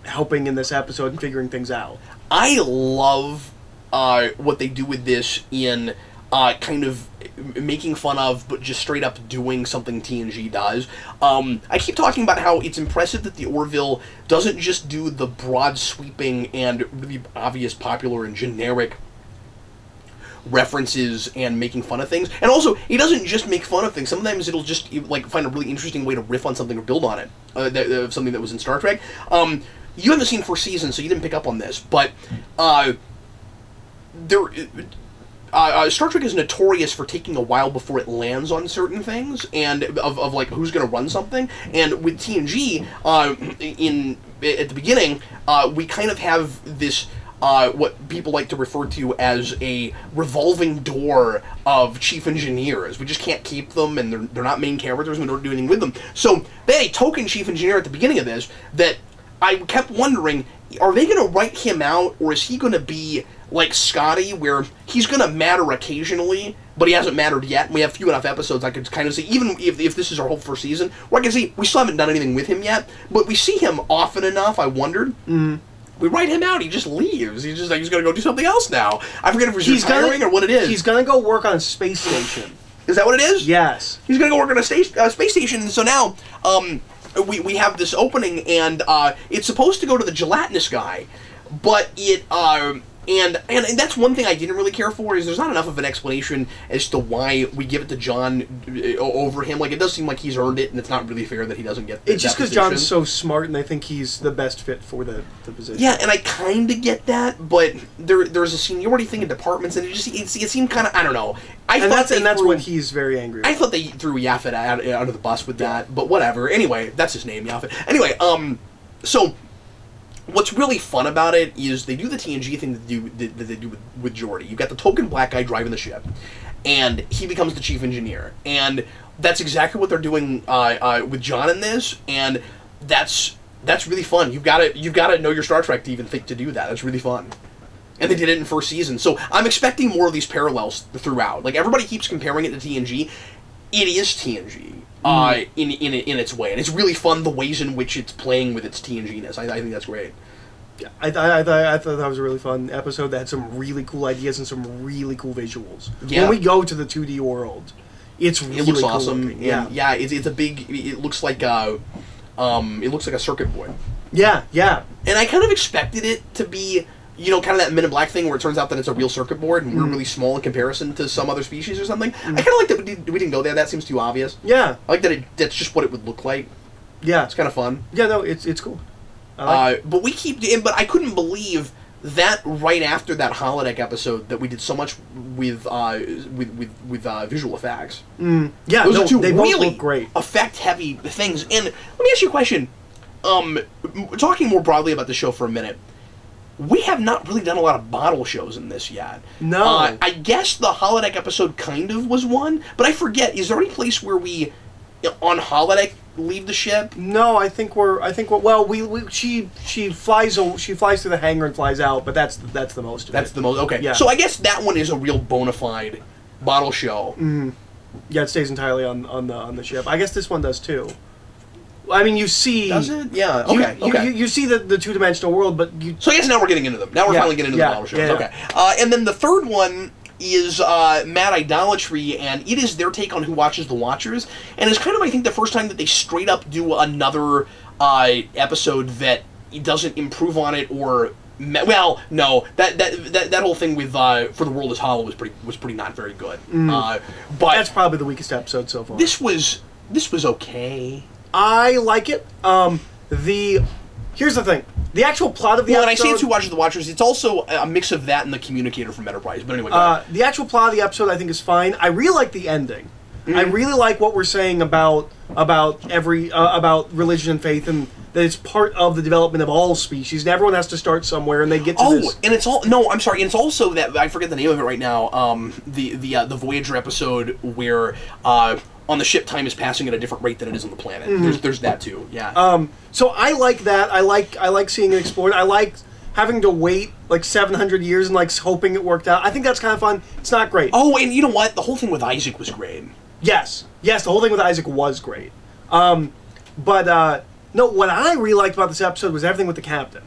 helping in this episode and figuring things out. I love what they do with this in kind of making fun of, but just straight up doing something TNG does. I keep talking about how it's impressive that the Orville doesn't just do the broad sweeping and really obvious, popular, and generic references and making fun of things. And also, he doesn't just make fun of things. Sometimes it'll just like find a really interesting way to riff on something or build on it. Something that was in Star Trek. You haven't seen 4 seasons, so you didn't pick up on this, but Star Trek is notorious for taking a while before it lands on certain things, and of like who's going to run something. And with TNG, at the beginning, we kind of have this what people like to refer to as a revolving door of chief engineers. We just can't keep them, and they're not main characters, and we don't do anything with them. So they had a token chief engineer at the beginning of this that I kept wondering, are they going to write him out, or is he going to be like Scotty, where he's going to matter occasionally, but he hasn't mattered yet? We have few enough episodes I could kind of see, even if this is our whole first season, where I can see we still haven't done anything with him yet, but we see him often enough, I wondered. We write him out, he just leaves. He's just like, he's going to go do something else now. I forget if he's retiring or what it is. He's going to go work on a space station. Is that what it is? Yes. He's going to go work on a space station, so now, we have this opening, and it's supposed to go to the gelatinous guy, but it and that's one thing I didn't really care for, is there's not enough of an explanation as to why we give it to John over him. Like, it does seem like he's earned it, and it's not really fair that he doesn't get it's just because John's so smart, and they think he's the best fit for the position. Yeah, and I kind of get that, but there's a seniority thing in departments, and it seemed kind of, I don't know. That's what he's very angry about. I thought they threw Yaphet out of the bus with that, but whatever. Anyway, that's his name, Yaphet. Anyway, so what's really fun about it is they do the TNG thing that they do with Geordi. You've got the token black guy driving the ship, and he becomes the chief engineer. And that's exactly what they're doing with John in this, and that's really fun. You've got to know your Star Trek to even think to do that. That's really fun. And they did it in first season. So I'm expecting more of these parallels throughout. Like, everybody keeps comparing it to TNG. It is TNG. In its way, and it's really fun the ways in which it's playing with its TNG-ness. I think that's great. Yeah, I thought that was a really fun episode that had some really cool ideas and some really cool visuals. Yeah. When we go to the 2D world, it looks cool awesome. Looking. Yeah, it's a big. It looks like a circuit board. Yeah. And I kind of expected it to be, kind of that Men in Black thing where it turns out that it's a real circuit board and we're really small in comparison to some other species or something. I kind of like that we didn't go there. That seems too obvious. Yeah. I like that that's just what it would look like. Yeah. It's kind of fun. Yeah, no, it's cool. But I couldn't believe that right after that holodeck episode that we did so much with visual effects. Yeah, those are two they really both look great, effect-heavy things. And let me ask you a question. Talking more broadly about the show for a minute, we have not really done a lot of bottle shows in this yet. No. I guess the holodeck episode kind of was one, but I forget. Is there any place where we, on holodeck, leave the ship? No, she flies through the hangar and flies out, but that's the most of it. That's the most. Okay. Yeah. So I guess that one is a real bona fide bottle show. Yeah, it stays entirely on the ship. I guess this one does too. I mean, you see... Does it? Yeah, okay. You see the two-dimensional world, but you... So I guess now we're getting into them. Now we're finally getting into the bottle shows. Yeah. Okay. And then the third one is Mad Idolatry, and it is their take on Who Watches the Watchers, and it's kind of, I think, the first time that they straight up do another episode that doesn't improve on it or... Well, no, that whole thing with For the World is Hollow was pretty not very good. But that's probably the weakest episode so far. This was okay. I like it. Here's the thing. The actual plot of the episode... Well, when I say it's Who Watches the Watchers, it's also a mix of that and the Communicator from Enterprise. But anyway, the actual plot of the episode I think is fine. I really like the ending. I really like what we're saying about religion and faith, and that it's part of the development of all species, and everyone has to start somewhere, and they get to this. And it's all... No, I'm sorry. And it's also that... I forget the name of it right now. The Voyager episode where... on the ship, time is passing at a different rate than it is on the planet. There's that too. Yeah. So I like that. I like seeing it explored. I like having to wait like 700 years and like hoping it worked out. I think that's kind of fun. It's not great. Oh, and you know what? The whole thing with Isaac was great. Yes. The whole thing with Isaac was great. No, what I really liked about this episode was everything with the captain.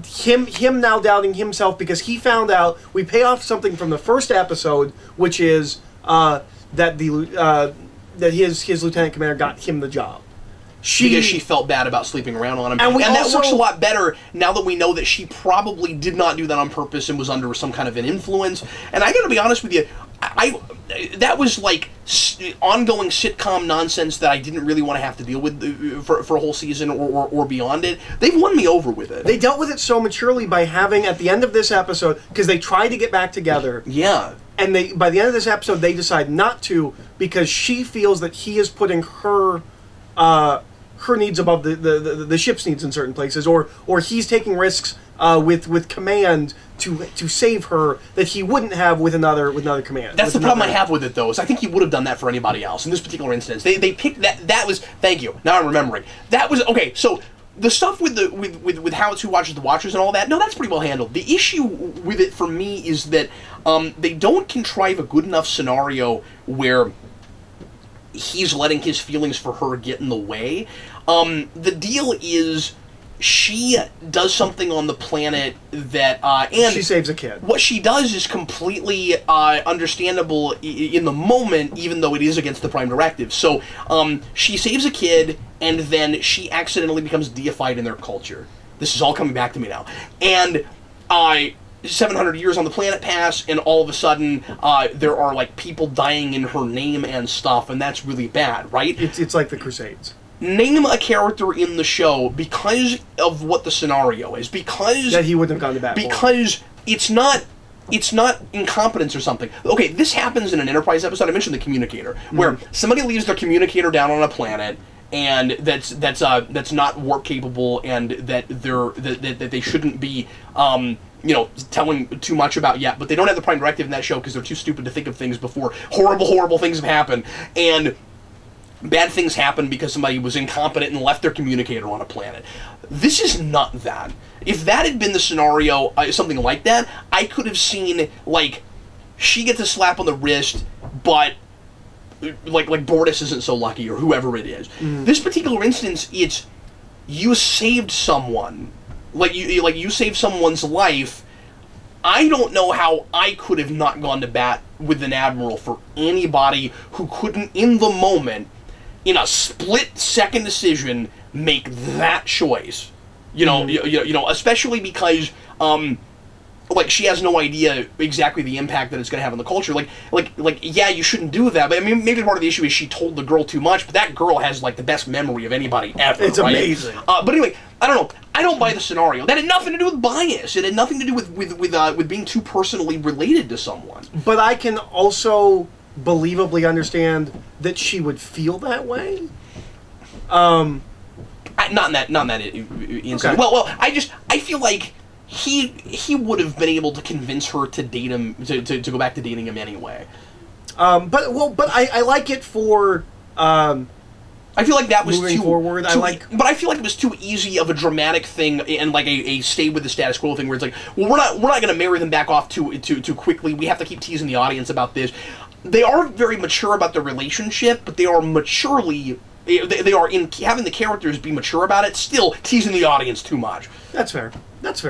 Him now doubting himself because he found out we pay off something from the first episode, which is that his lieutenant commander got him the job. Because she felt bad about sleeping around on him. And that works a lot better now that we know that she probably did not do that on purpose and was under some kind of an influence. And I gotta be honest with you, that was like ongoing sitcom nonsense that I didn't really want to have to deal with for a whole season or beyond it. They've won me over with it. They dealt with it so maturely by having, at the end of this episode, because they tried to get back together. Yeah. And by the end of this episode, they decide not to because she feels that he is putting her needs above the ship's needs in certain places, or he's taking risks with command to save her that he wouldn't have with another command. That's the problem I have with it, though, is I think he would have done that for anybody else. In this particular instance, they picked that was, thank you, now I'm remembering. That was, okay, so the stuff with how it's who watches the Watchers and all that, no, that's pretty well handled. The issue with it for me is that they don't contrive a good enough scenario where he's letting his feelings for her get in the way. The deal is she does something on the planet that and she saves a kid. What she does is completely understandable in the moment, even though it is against the Prime Directive. So she saves a kid, and then she accidentally becomes deified in their culture. This is all coming back to me now. And 700 years on the planet pass, and all of a sudden there are like people dying in her name and stuff, and that's really bad, right? It's like the Crusades. Name a character in the show because of what the scenario is, because that he wouldn't have gone to bat because it's not incompetence or something. Okay, this happens in an Enterprise episode. I mentioned the communicator, where somebody leaves their communicator down on a planet, and that's not warp capable, and that they shouldn't be telling too much about yet. But they don't have the Prime Directive in that show because they're too stupid to think of things before horrible things have happened. And bad things happen because somebody was incompetent and left their communicator on a planet. This is not that. If that had been the scenario, something like that, I could have seen, like, she gets a slap on the wrist, but like Bortus isn't so lucky, or whoever it is. This particular instance, it's you saved someone. Like you saved someone's life. I don't know how I could have not gone to bat with an admiral for anybody who couldn't, in the moment, in a split-second decision, make that choice. Especially because, like, she has no idea exactly the impact that it's going to have on the culture. Like, yeah, you shouldn't do that, but I mean, maybe part of the issue is she told the girl too much, but that girl has, like, the best memory of anybody ever, It's right? amazing. But anyway, I don't know. I don't buy the scenario. That had nothing to do with bias. It had nothing to do with being too personally related to someone. But I can also believably understand that she would feel that way. Not in that instance. Okay. Well, I feel like he would have been able to convince her to date him, to go back to dating him anyway. But I like it for. I feel like that was moving forward. But I feel like it was too easy of a dramatic thing and like a stay with the status quo thing where it's like, well, we're not going to marry them back off too quickly. We have to keep teasing the audience about this. They are very mature about their relationship, but they are maturely. They are in having the characters be mature about it, still teasing the audience too much. That's fair. That's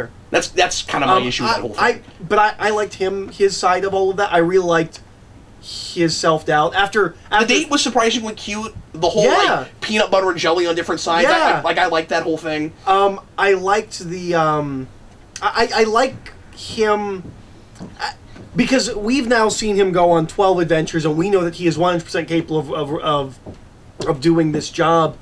kind of my issue with that whole thing. I liked his side of all of that. I really liked his self-doubt. After the date was surprisingly cute. The whole like peanut butter and jelly on different sides. Yeah. I liked that whole thing. I liked the I like him because we've now seen him go on 12 adventures, and we know that he is 100% capable of doing this job.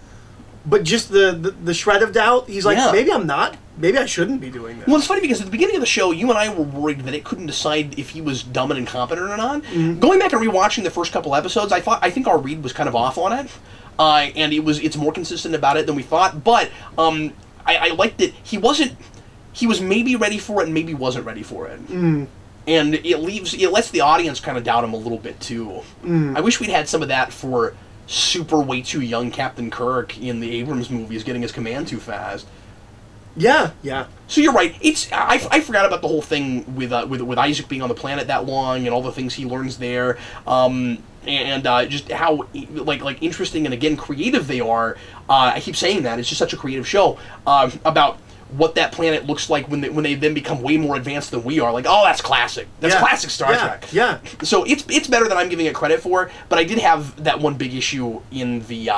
But just the shred of doubt, he's like, maybe I'm not. Maybe I shouldn't be doing this. Well, it's funny because at the beginning of the show, you and I were worried that it couldn't decide if he was dumb and incompetent or not. Going back and rewatching the first couple episodes, I think our read was kind of off on it, and it's more consistent about it than we thought. But I liked that he was maybe ready for it and maybe wasn't ready for it. And it lets the audience kind of doubt him a little bit too. I wish we'd had some of that for super way too young Captain Kirk in the Abrams movies getting his command too fast. Yeah. So you're right. I forgot about the whole thing with Isaac being on the planet that long and all the things he learns there, and just how like interesting and again creative they are. I keep saying that it's just such a creative show about what that planet looks like when they then become way more advanced than we are. Like, oh, that's classic. That's classic Star Trek. Yeah. So it's better than I'm giving it credit for, but I did have that one big issue in the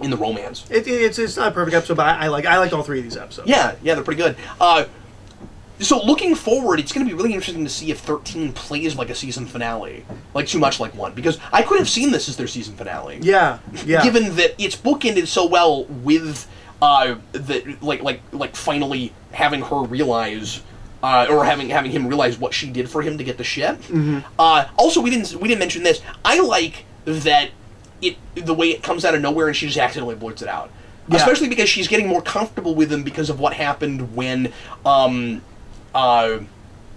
romance. It's not a perfect episode, but I liked all 3 of these episodes. Yeah, they're pretty good. So looking forward, it's going to be really interesting to see if 13 plays like a season finale, like too much like 1, because I could have seen this as their season finale. Yeah. Given that it's bookended so well with finally having her realize, or having him realize what she did for him to get the ship. Mm-hmm. Also, we didn't mention this. I like that the way it comes out of nowhere and she just accidentally blurts it out. Yeah. Especially because she's getting more comfortable with him because of what happened when the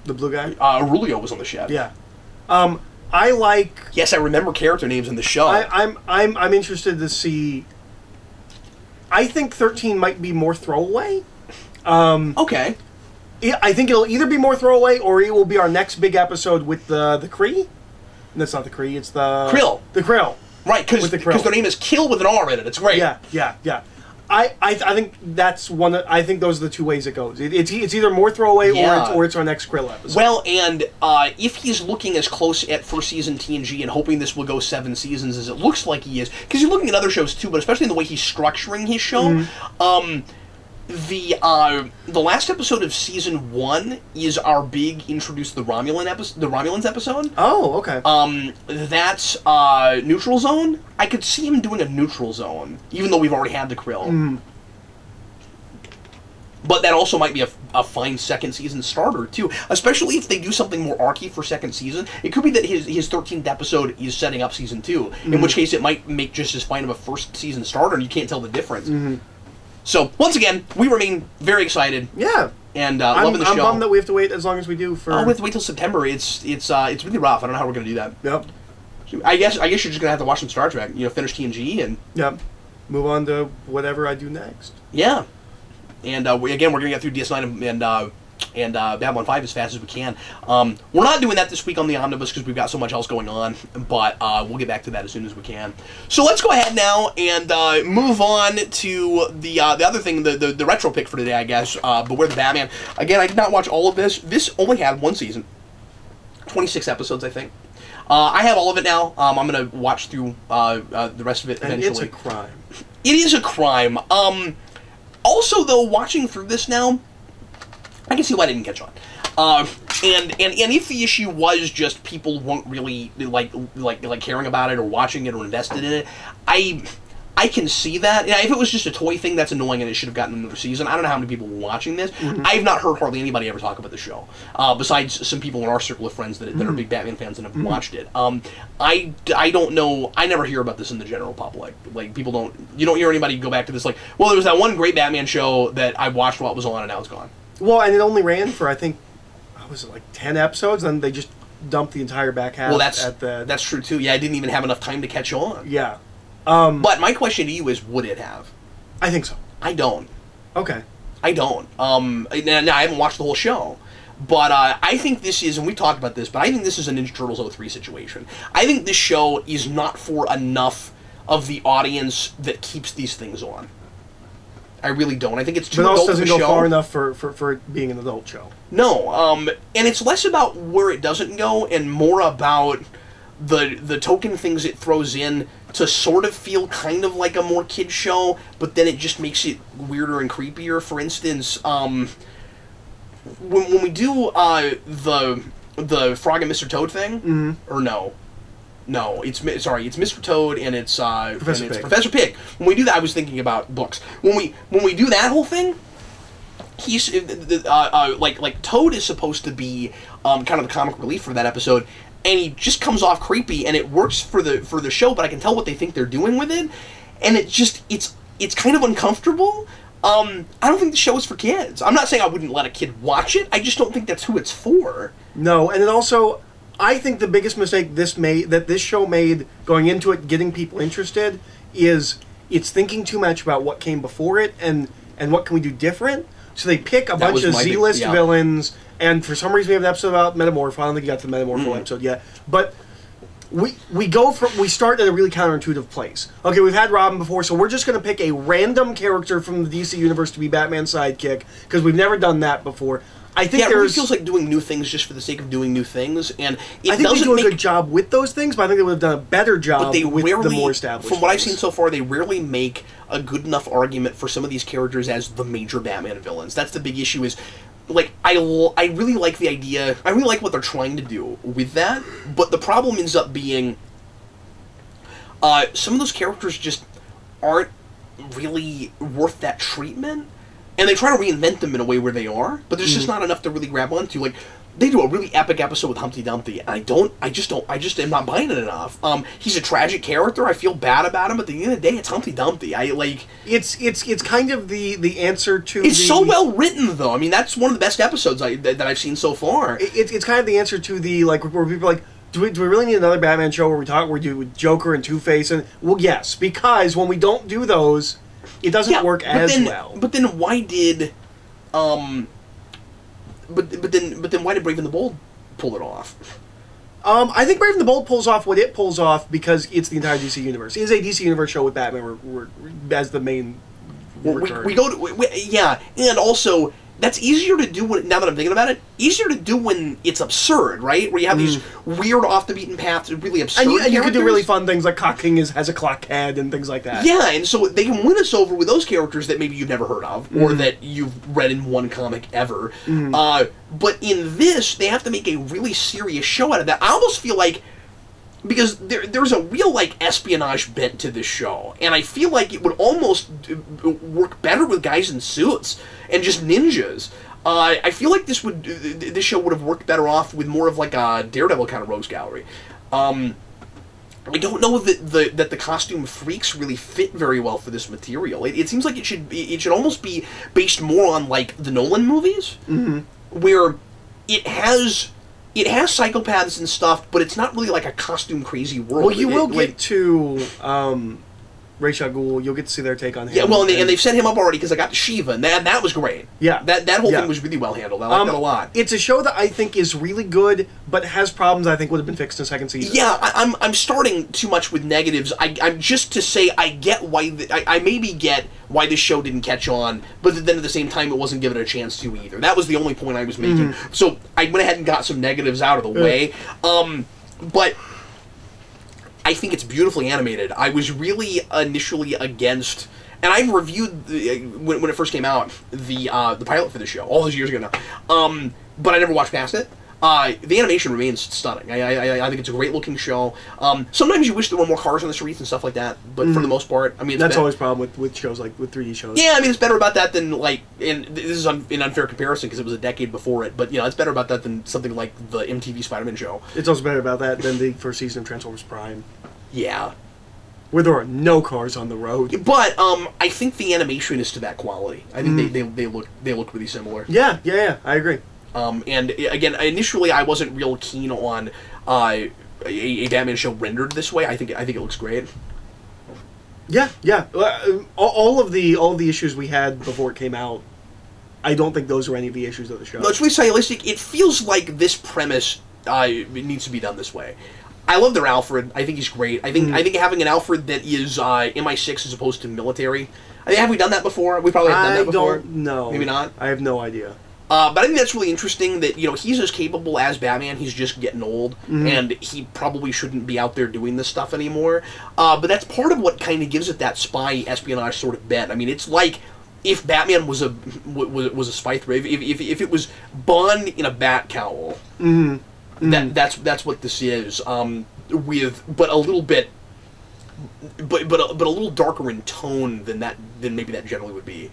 blue guy? Aurelio was on the ship. Yeah. I like... Yes, I remember character names in the show. I'm interested to see... I think 13 might be more throwaway. Okay. I think it'll either be more throwaway or it will be our next big episode with the Kree. That's not the Kree, it's the... Krill. The Krill. Right, because their name is Kill with an R in it. It's great. Yeah. I think that's one. I think those are the 2 ways it goes. It's either more throwaway or it's our next Krill episode. Well, and if he's looking as close at first season TNG and hoping this will go 7 seasons as it looks like he is, because he's looking at other shows too, but especially in the way he's structuring his show. The last episode of season 1 is our big introduce the Romulans episode. Oh, okay. That's Neutral Zone. I could see him doing a Neutral Zone, even though we've already had the Krill. But that also might be a fine second season starter too, especially if they do something more archy for second season. It could be that his 13th episode is setting up season 2, in which case it might make just as fine of a first season starter, and you can't tell the difference. So, once again, we remain very excited. Yeah. And loving the show. I'm bummed that we have to wait as long as we do for... Oh, we have to wait till September. It's really rough. I don't know how we're going to do that. Yep. I guess you're just going to have to watch some Star Trek. Finish TNG and... Yep. Move on to whatever I do next. Yeah. And, we're going to get through DS9 and Babylon 5 as fast as we can. We're not doing that this week on the Omnibus because we've got so much else going on, but we'll get back to that as soon as we can. So let's go ahead now and move on to the other thing, the retro pick for today, I guess, Beware the Batman. Again, I did not watch all of this. This only had 1 season. 26 episodes, I think. I have all of it now. I'm going to watch through the rest of it eventually. And it's a crime. It is a crime. Also, though, watching through this now, I can see why I didn't catch on. And if the issue was just people weren't really like caring about it or watching it or invested in it, I can see that. Yeah, if it was just a toy thing, that's annoying and it should have gotten another season. I don't know how many people were watching this. I've not heard hardly anybody ever talk about the show, besides some people in our circle of friends that are big Batman fans and have watched it. I don't know. I never hear about this in the general public. Like, people don't... You don't hear anybody go back to this like, well, there was that one great Batman show that I watched while it was on and now it's gone. Well, and it only ran for, I think, was it like 10 episodes, and they just dumped the entire back half. Well, that's true too. Yeah, I didn't even have enough time to catch on. Yeah. But my question to you is, would it have? I think so. I don't. Okay. I don't. Now, I haven't watched the whole show, but I think this is, and we talked about this, but I think this is a Ninja Turtles 03 situation. I think this show is not for enough of the audience that keeps these things on. I really don't. I think it's too adult of a show. But it also doesn't go far enough for it being an adult show. No. And it's less about where it doesn't go and more about the token things it throws in to sort of feel kind of like a more kid show, but then it just makes it weirder and creepier. For instance, when we do the Frog and Mr. Toad thing, or no, it's Mr. Toad and it's Professor Pig. When we do that, I was thinking about books. When we do that whole thing, he's like Toad is supposed to be kind of the comic relief for that episode, and he just comes off creepy, and it works for the show. But I can tell what they think they're doing with it, and it's kind of uncomfortable. I don't think the show is for kids. I'm not saying I wouldn't let a kid watch it. I just don't think that's who it's for. No, and it also, I think the biggest mistake this show made going into it, getting people interested, is it's thinking too much about what came before it and what can we do different. So they pick a bunch of Z-list villains, and for some reason we have an episode about Metamorpho. I don't think you got to the Metamorpho episode yet, but we start at a really counterintuitive place. Okay, we've had Robin before, so we're just going to pick a random character from the DC universe to be Batman's sidekick because we've never done that before. I think it really feels like doing new things just for the sake of doing new things, and I think they do a good job with those things, but I think they would have done a better job with the more established. From what I've seen so far, they rarely make a good enough argument for some of these characters as the major Batman villains. That's the big issue. Is like I really like the idea. I really like what they're trying to do with that, but the problem ends up being some of those characters just aren't really worth that treatment. And they try to reinvent them in a way where they are, but there's just not enough to really grab onto. Like, they do a really epic episode with Humpty Dumpty, and I just am not buying it enough. He's a tragic character. I feel bad about him, but at the end of the day, it's Humpty Dumpty. It's kind of the answer to. It's so well written, though. I mean, that's one of the best episodes that I've seen so far. It's kind of the answer to the where people are like. Do we really need another Batman show where we do Joker and Two-Face? And well, yes, because when we don't do those, it doesn't work as well. But then why did, but then why did Brave and the Bold pull it off? I think Brave and the Bold pulls off what it pulls off because it's the entire DC universe. It is a DC universe show with Batman as the main. We go to yeah, and also. That's easier to do now that I'm thinking about it. Easier to do when it's absurd, right? Where you have these weird, off-the-beaten-path, really absurd and you can do really fun things like Cock King has a clock head and things like that. Yeah, and so they can win us over with those characters that maybe you've never heard of or that you've read in one comic ever. But in this, they have to make a really serious show out of that. I almost feel like because there's a real like espionage bent to this show, and I feel like it would almost work better with guys in suits and just ninjas. I feel like this show would have worked better off with more of like a Daredevil kind of rogues gallery. I don't know that the costume freaks really fit very well for this material. It seems like it should almost be based more on like the Nolan movies, where it has psychopaths and stuff, but it's not really like a costume crazy world. Well, you will get to Ra's al Ghul. You'll get to see their take on him. Yeah, well, and they've set him up already because I got to Shiva, and that was great. Yeah, that whole thing was really well handled. I like that a lot. It's a show that I think is really good, but has problems I think would have been fixed in the second season. Yeah, I'm starting too much with negatives. I'm just to say I get why I maybe get why this show didn't catch on, but then at the same time it wasn't given a chance to either. That was the only point I was making. So I went ahead and got some negatives out of the way. But I think it's beautifully animated. I was really initially against, and I've reviewed when it first came out the pilot for the show all those years ago now. But I never watched past it. The animation remains stunning. I think it's a great looking show. Sometimes you wish there were more cars on the streets and stuff like that, but for the most part, I mean, that's always a problem with shows like with 3D shows. Yeah, I mean, it's better about that than like, and this is an unfair comparison because it was a decade before it, but you know, it's better about that than something like the MTV Spider-Man show. It's also better about that than the first season of Transformers Prime. Yeah. Where there are no cars on the road. But I think the animation is to that quality. I think they look really similar. Yeah, I agree. And again, initially I wasn't real keen on a Batman show rendered this way. I think it looks great. Yeah. All of the issues we had before it came out, I don't think those are any of the issues of the show. No, it's really stylistic. It feels like this premise needs to be done this way. I love their Alfred. I think he's great. I think having an Alfred that is MI6 as opposed to military. Have we done that before? We probably have done that before. I don't know. Maybe not. I have no idea. But I think that's really interesting that, you know, he's as capable as Batman, he's just getting old, and he probably shouldn't be out there doing this stuff anymore. But that's part of what kind of gives it that spy espionage sort of bent. I mean, it's like if Batman was a spy threat, if it was Bond in a bat cowl, that's what this is. But a little bit, but a little darker in tone than maybe that generally would be.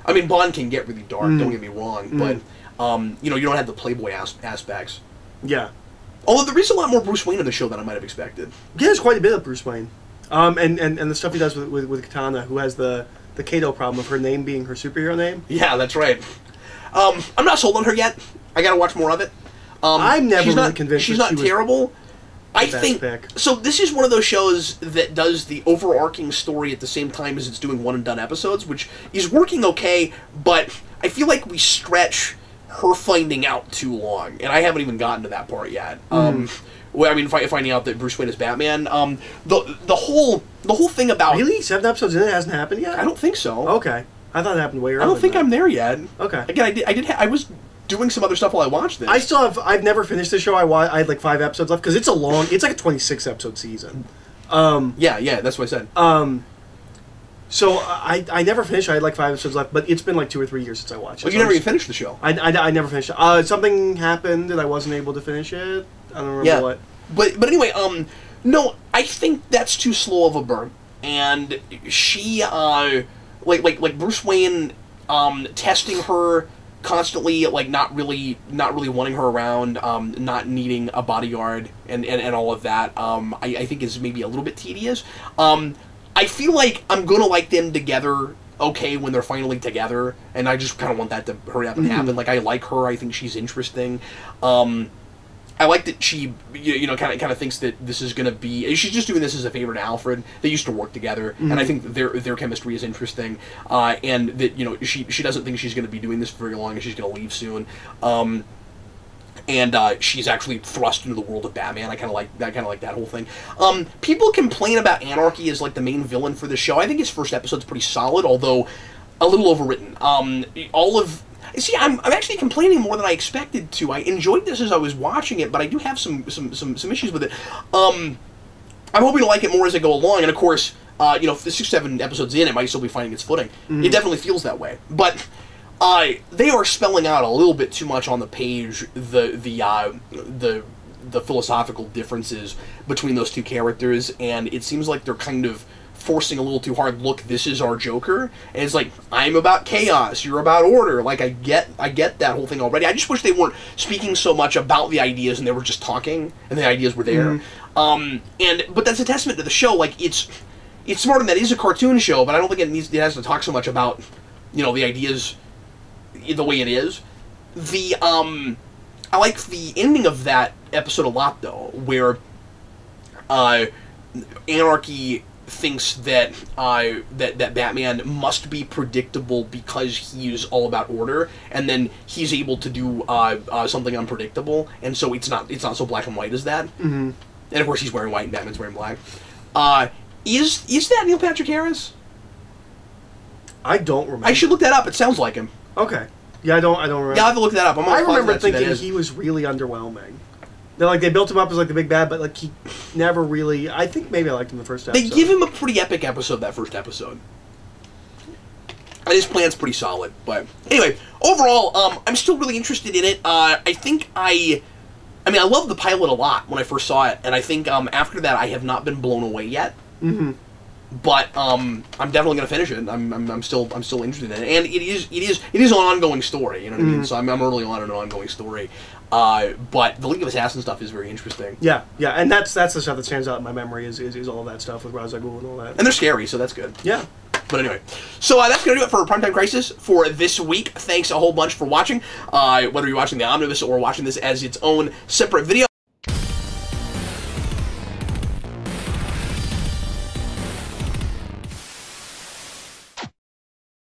I mean, Bond can get really dark, don't get me wrong, but, you know, you don't have the Playboy aspects. Yeah. Although there is a lot more Bruce Wayne in the show than I might have expected. Yeah, there's quite a bit of Bruce Wayne. And the stuff he does with Katana, who has the Kato problem of her name being her superhero name. Yeah, that's right. I'm not sold on her yet. I gotta watch more of it. I'm never really convinced she's not terrible. I think so. This is one of those shows that does the overarching story at the same time as it's doing one and done episodes, which is working okay. But I feel like we stretch her finding out too long, and I haven't even gotten to that part yet. Well, I mean, finding out that Bruce Wayne is Batman. The whole thing about really 7 episodes in, it hasn't happened yet. I don't think so. Okay, I thought it happened way earlier. I don't think I'm there yet. Okay. Again, I was doing some other stuff while I watched this. I still have. I've never finished the show. I had like 5 episodes left because it's a long. It's like a 26 episode season. Yeah, that's what I said. So I never finished. I had like 5 episodes left, but it's been like 2 or 3 years since I watched it. Well, you never even finished the show. I never finished it. Something happened and I wasn't able to finish it. I don't remember what. But anyway, no, I think that's too slow of a burn. And she, like Bruce Wayne, testing her constantly, like not really wanting her around, not needing a bodyguard, and all of that. I think is maybe a little bit tedious. I feel like I'm gonna like them together. Okay, when they're finally together, and I just kind of want that to hurry up and happen. Like, I like her. I think she's interesting. I like that she, kind of thinks that this is going to be. She's just doing this as a favor to Alfred. They used to work together, and I think their chemistry is interesting. And that she doesn't think she's going to be doing this for very long, and she's going to leave soon. And she's actually thrust into the world of Batman. I kind of like that whole thing. People complain about Anarchy as like the main villain for the show. I think his first episode's pretty solid, although a little overwritten. See, I'm actually complaining more than I expected to. I enjoyed this as I was watching it, but I do have some issues with it. I'm hoping to like it more as I go along, and of course, if the 6-7 episodes in, it might still be finding its footing. It definitely feels that way, but they are spelling out a little bit too much on the page the philosophical differences between those two characters, and it seems like they're kind of forcing a little too hard. Look, this is our Joker, and it's like, I'm about chaos, you're about order. Like, I get that whole thing already. I just wish they weren't speaking so much about the ideas and they were just talking and the ideas were there. But that's a testament to the show. Like, it's smart, and that is a cartoon show, but I don't think it has to talk so much about the ideas the way it is. I like the ending of that episode a lot, though, where Anarchy thinks that that Batman must be predictable because he's all about order, and then he's able to do something unpredictable, and so it's not so black and white as that. And of course, he's wearing white and Batman's wearing black. Is that Neil Patrick Harris? I don't remember. I should look that up. It sounds like him. Okay. Yeah, I don't remember. Yeah, I have to look that up. I remember thinking he was really underwhelming. They built him up as like the big bad, but like he never really. I think maybe I liked him the first episode. They give him a pretty epic episode, that first episode, and his plan's pretty solid. But anyway, overall, I'm still really interested in it. I love the pilot a lot when I first saw it, and I think after that I have not been blown away yet. But I'm definitely going to finish it. I'm still interested in it, and it is an ongoing story. You know what I mean? So I'm early on in an ongoing story. But the League of Assassins stuff is very interesting. Yeah, and that's the stuff that stands out in my memory is all of that stuff with Ra's al Ghul and all that. And they're scary, so that's good. Yeah. But anyway, so that's going to do it for Primetime Crisis for this week. Thanks a whole bunch for watching, whether you're watching the Omnibus or watching this as its own separate video.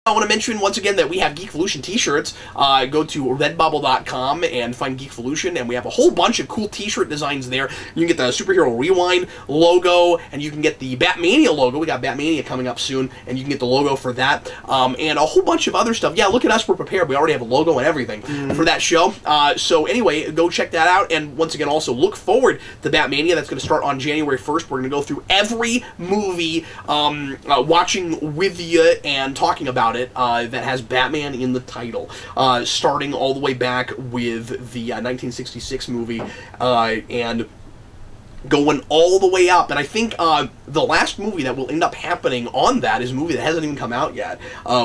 I want to mention once again that we have Geekvolution t-shirts. Go to redbubble.com and find Geekvolution, and we have a whole bunch of cool t-shirt designs there. You can get the Superhero Rewind logo, and you can get the Batmania logo. We got Batmania coming up soon, and you can get the logo for that, and a whole bunch of other stuff. Yeah, look at us, we're prepared. We already have a logo and everything for that show. So anyway, go check that out, and once again, also look forward to Batmania. That's going to start on January 1st. We're going to go through every movie, watching with you and talking about it. That has Batman in the title, starting all the way back with the 1966 movie, and going all the way up. And I think the last movie that will end up happening on that is a movie that hasn't even come out yet,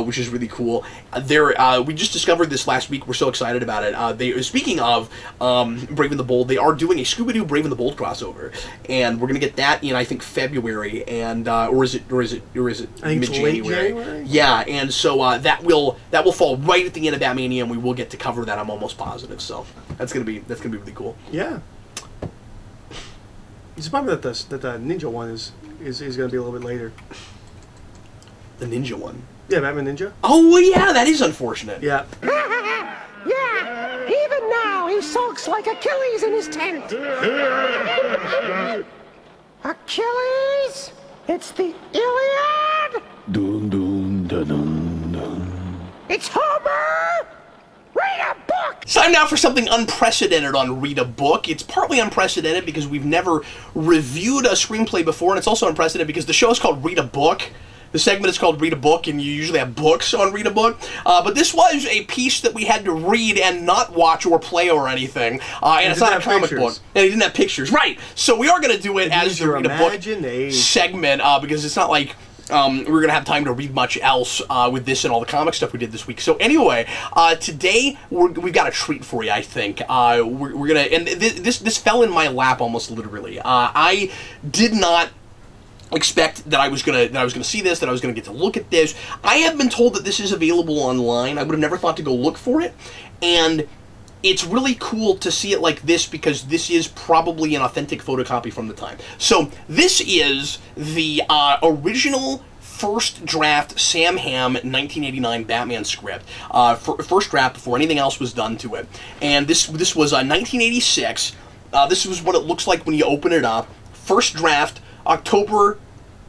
which is really cool. We just discovered this last week. We're so excited about it. Speaking of Brave and the Bold, they are doing a Scooby-Doo Brave and the Bold crossover, and we're gonna get that in, I think, February, and or is it mid-January? Yeah, and so that will fall right at the end of Batmania, and we will get to cover that. I'm almost positive. So that's gonna be really cool. Yeah. It's probably that the Ninja one is going to be a little bit later. The Ninja one? Yeah, Batman Ninja. Oh, well, yeah, that is unfortunate. Yeah. Yeah. looks like Achilles in his tent. Achilles? It's the Iliad? Dun, dun, dun, dun, dun. It's Homer! Read a book! It's time now for something unprecedented on Read a Book. It's partly unprecedented because we've never reviewed a screenplay before, and it's also unprecedented because the show is called Read a Book. The segment is called Read a Book, and you usually have books on Read a Book. But this was a piece that we had to read and not watch or play or anything. And it's not a comic book. And it didn't have pictures. Right! So we are going to do it as the Read a Book segment, because it's not like we're going to have time to read much else with this and all the comic stuff we did this week. So anyway, today we've got a treat for you, I think. We're going to... And this fell in my lap almost literally. I did not expect that I was gonna see this, that I was gonna get to look at this. I have been told that this is available online. I would have never thought to go look for it, and it's really cool to see it like this because this is probably an authentic photocopy from the time. So this is the original first draft Sam Hamm 1989 Batman script, first draft before anything else was done to it, and this was 1986. This was what it looks like when you open it up. First draft, October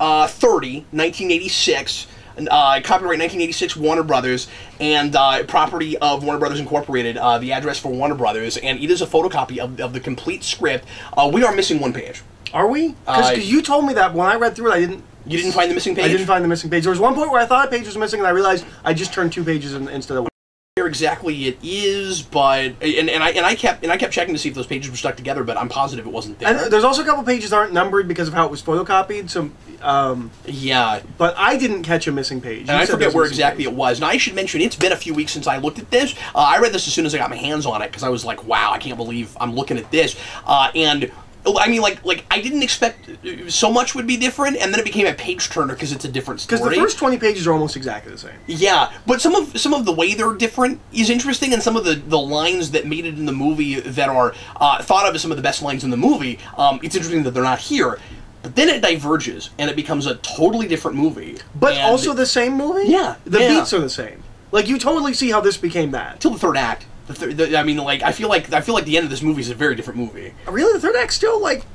30, 1986, copyright 1986 Warner Brothers, and property of Warner Brothers Incorporated, the address for Warner Brothers, and it is a photocopy of the complete script. We are missing one page. Are we? Because you told me that when I read through it, I didn't... You didn't find the missing page? I didn't find the missing page. There was one point where I thought a page was missing, and I realized I just turned 2 pages instead of one. Where exactly it is, but I kept checking to see if those pages were stuck together, but I'm positive it wasn't there. And there's also a couple pages aren't numbered because of how it was photocopied. So yeah, but I didn't catch a missing page. And I forget where exactly it was. Now I should mention it's been a few weeks since I looked at this. I read this as soon as I got my hands on it because I was like, wow, I can't believe I'm looking at this. And I mean, like I didn't expect so much would be different, and then it became a page turner because it's a different story. Because the first 20 pages are almost exactly the same. Yeah, but some of the way they're different is interesting, and some of the lines that made it in the movie that are thought of as some of the best lines in the movie, it's interesting that they're not here. But then it diverges, and it becomes a totally different movie. But also the same movie? Yeah. The beats are the same. Like, you totally see how this became that. Till the third act. I mean, like, I feel like the end of this movie is a very different movie. Really, the third act still like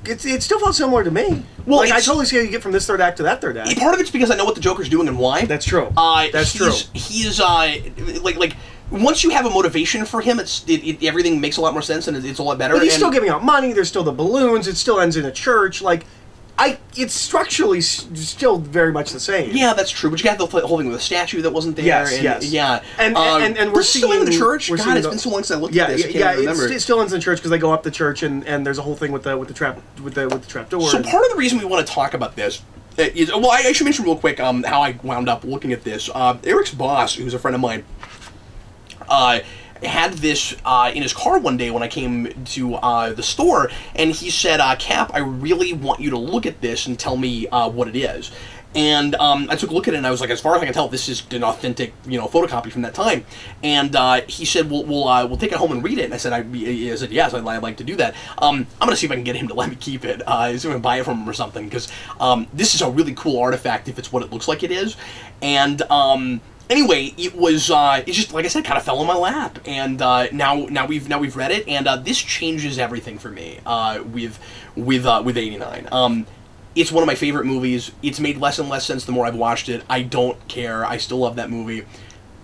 it still felt similar to me. Well, like, I totally see how you get from this third act to that third act. Part of it's because I know what the Joker's doing and why. That's true. That's true. He's like once you have a motivation for him, everything makes a lot more sense and it's a lot better. But he's still giving out money. There's still the balloons. It still ends in a church. Like. It's structurally still very much the same. Yeah, that's true. But you got the whole thing with the statue that wasn't there. Yes. Yeah. And we're still in the church. God, it's been so long since I looked at this. I can't remember. It still ends in the church because they go up the church and there's a whole thing with the trap door. So part of the reason we want to talk about this is I should mention real quick how I wound up looking at this. Eric's boss, who's a friend of mine, had this in his car one day when I came to the store, and he said, Cap, I really want you to look at this and tell me what it is. And I took a look at it, and I was like, as far as I can tell, this is an authentic, photocopy from that time. And he said, we'll take it home and read it. And I said, yes, I'd like to do that. I'm going to see if I can get him to let me keep it. He's going to buy it from him or something, because this is a really cool artifact if it's what it looks like it is. And anyway, it was it's just, like I said, kind of fell in my lap, and now we've read it, and this changes everything for me with 89. It's one of my favorite movies. It's made less and less sense the more I've watched it. I don't care. I still love that movie.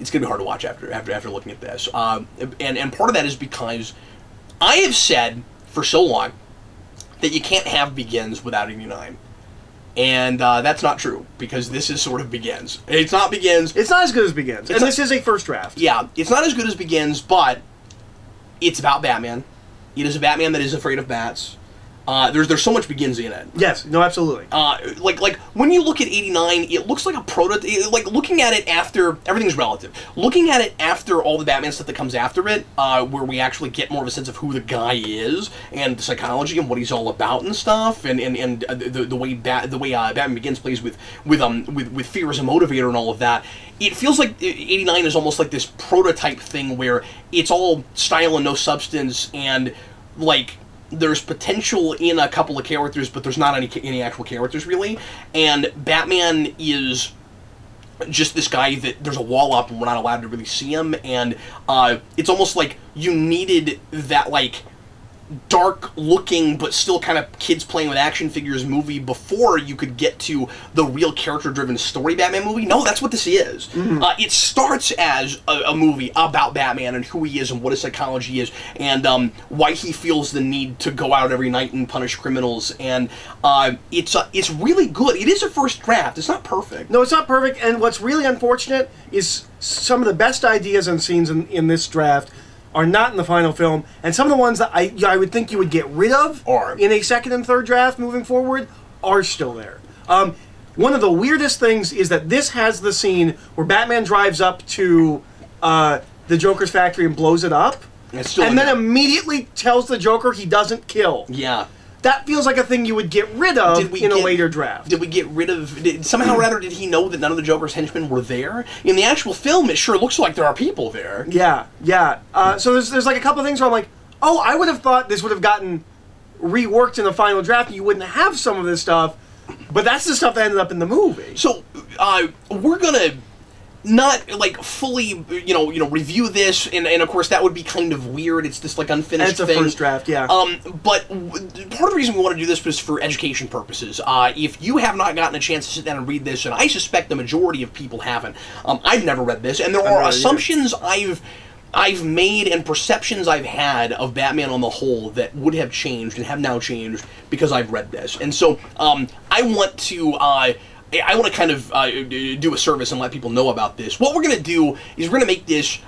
It's gonna be hard to watch after looking at this, and part of that is because I have said for so long that you can't have Begins without 89. And that's not true, because this is sort of Begins. It's not Begins. It's not as good as Begins. And this is a first draft. Yeah, it's not as good as Begins, but it's about Batman. It is a Batman that is afraid of bats. There's so much Begins in it. Yes, no, absolutely. Like when you look at 89, it looks like a prototype. Like looking at it after, everything's relative. Looking at it after all the Batman stuff that comes after it, where we actually get more of a sense of who the guy is and the psychology and what he's all about and stuff, and the way Batman Begins plays with fear as a motivator and all of that. It feels like 89 is almost like this prototype thing where it's all style and no substance, and like there's potential in a couple of characters, but there's not any actual characters really. And Batman is just this guy that there's a wall up and we're not allowed to really see him, and it's almost like you needed that, like, dark-looking but still kind of kids playing with action figures movie before you could get to the real character-driven story Batman movie. No, that's what this is. It starts as a movie about Batman and who he is and what his psychology is and why he feels the need to go out every night and punish criminals, and it's really good. It is a first draft. It's not perfect. No, it's not perfect, and what's really unfortunate is some of the best ideas and scenes in this draft are not in the final film, and some of the ones that I would think you would get rid of in a second and third draft moving forward are still there. One of the weirdest things is that this has the scene where Batman drives up to the Joker's factory and blows it up, and then immediately tells the Joker he doesn't kill. Yeah. That feels like a thing you would get rid of in a later draft. Did we get rid of... somehow or other, did he know that none of the Joker's henchmen were there? In the actual film, it sure looks like there are people there. Yeah, yeah. So there's like a couple of things where I'm like, oh, I would have thought this would have gotten reworked in the final draft and you wouldn't have some of this stuff, but that's the stuff that ended up in the movie. So, we're gonna not, like, fully, review this, and of course that would be kind of weird. It's this, like, unfinished thing. It's a first draft, yeah. But part of the reason we want to do this was for education purposes. If you have not gotten a chance to sit down and read this, and I suspect the majority of people haven't, I've never read this, and there are assumptions I've made and perceptions I've had of Batman on the whole that would have changed and have now changed because I've read this. And so, I want to kind of do a service and let people know about this. What we're going to do is we're going to make this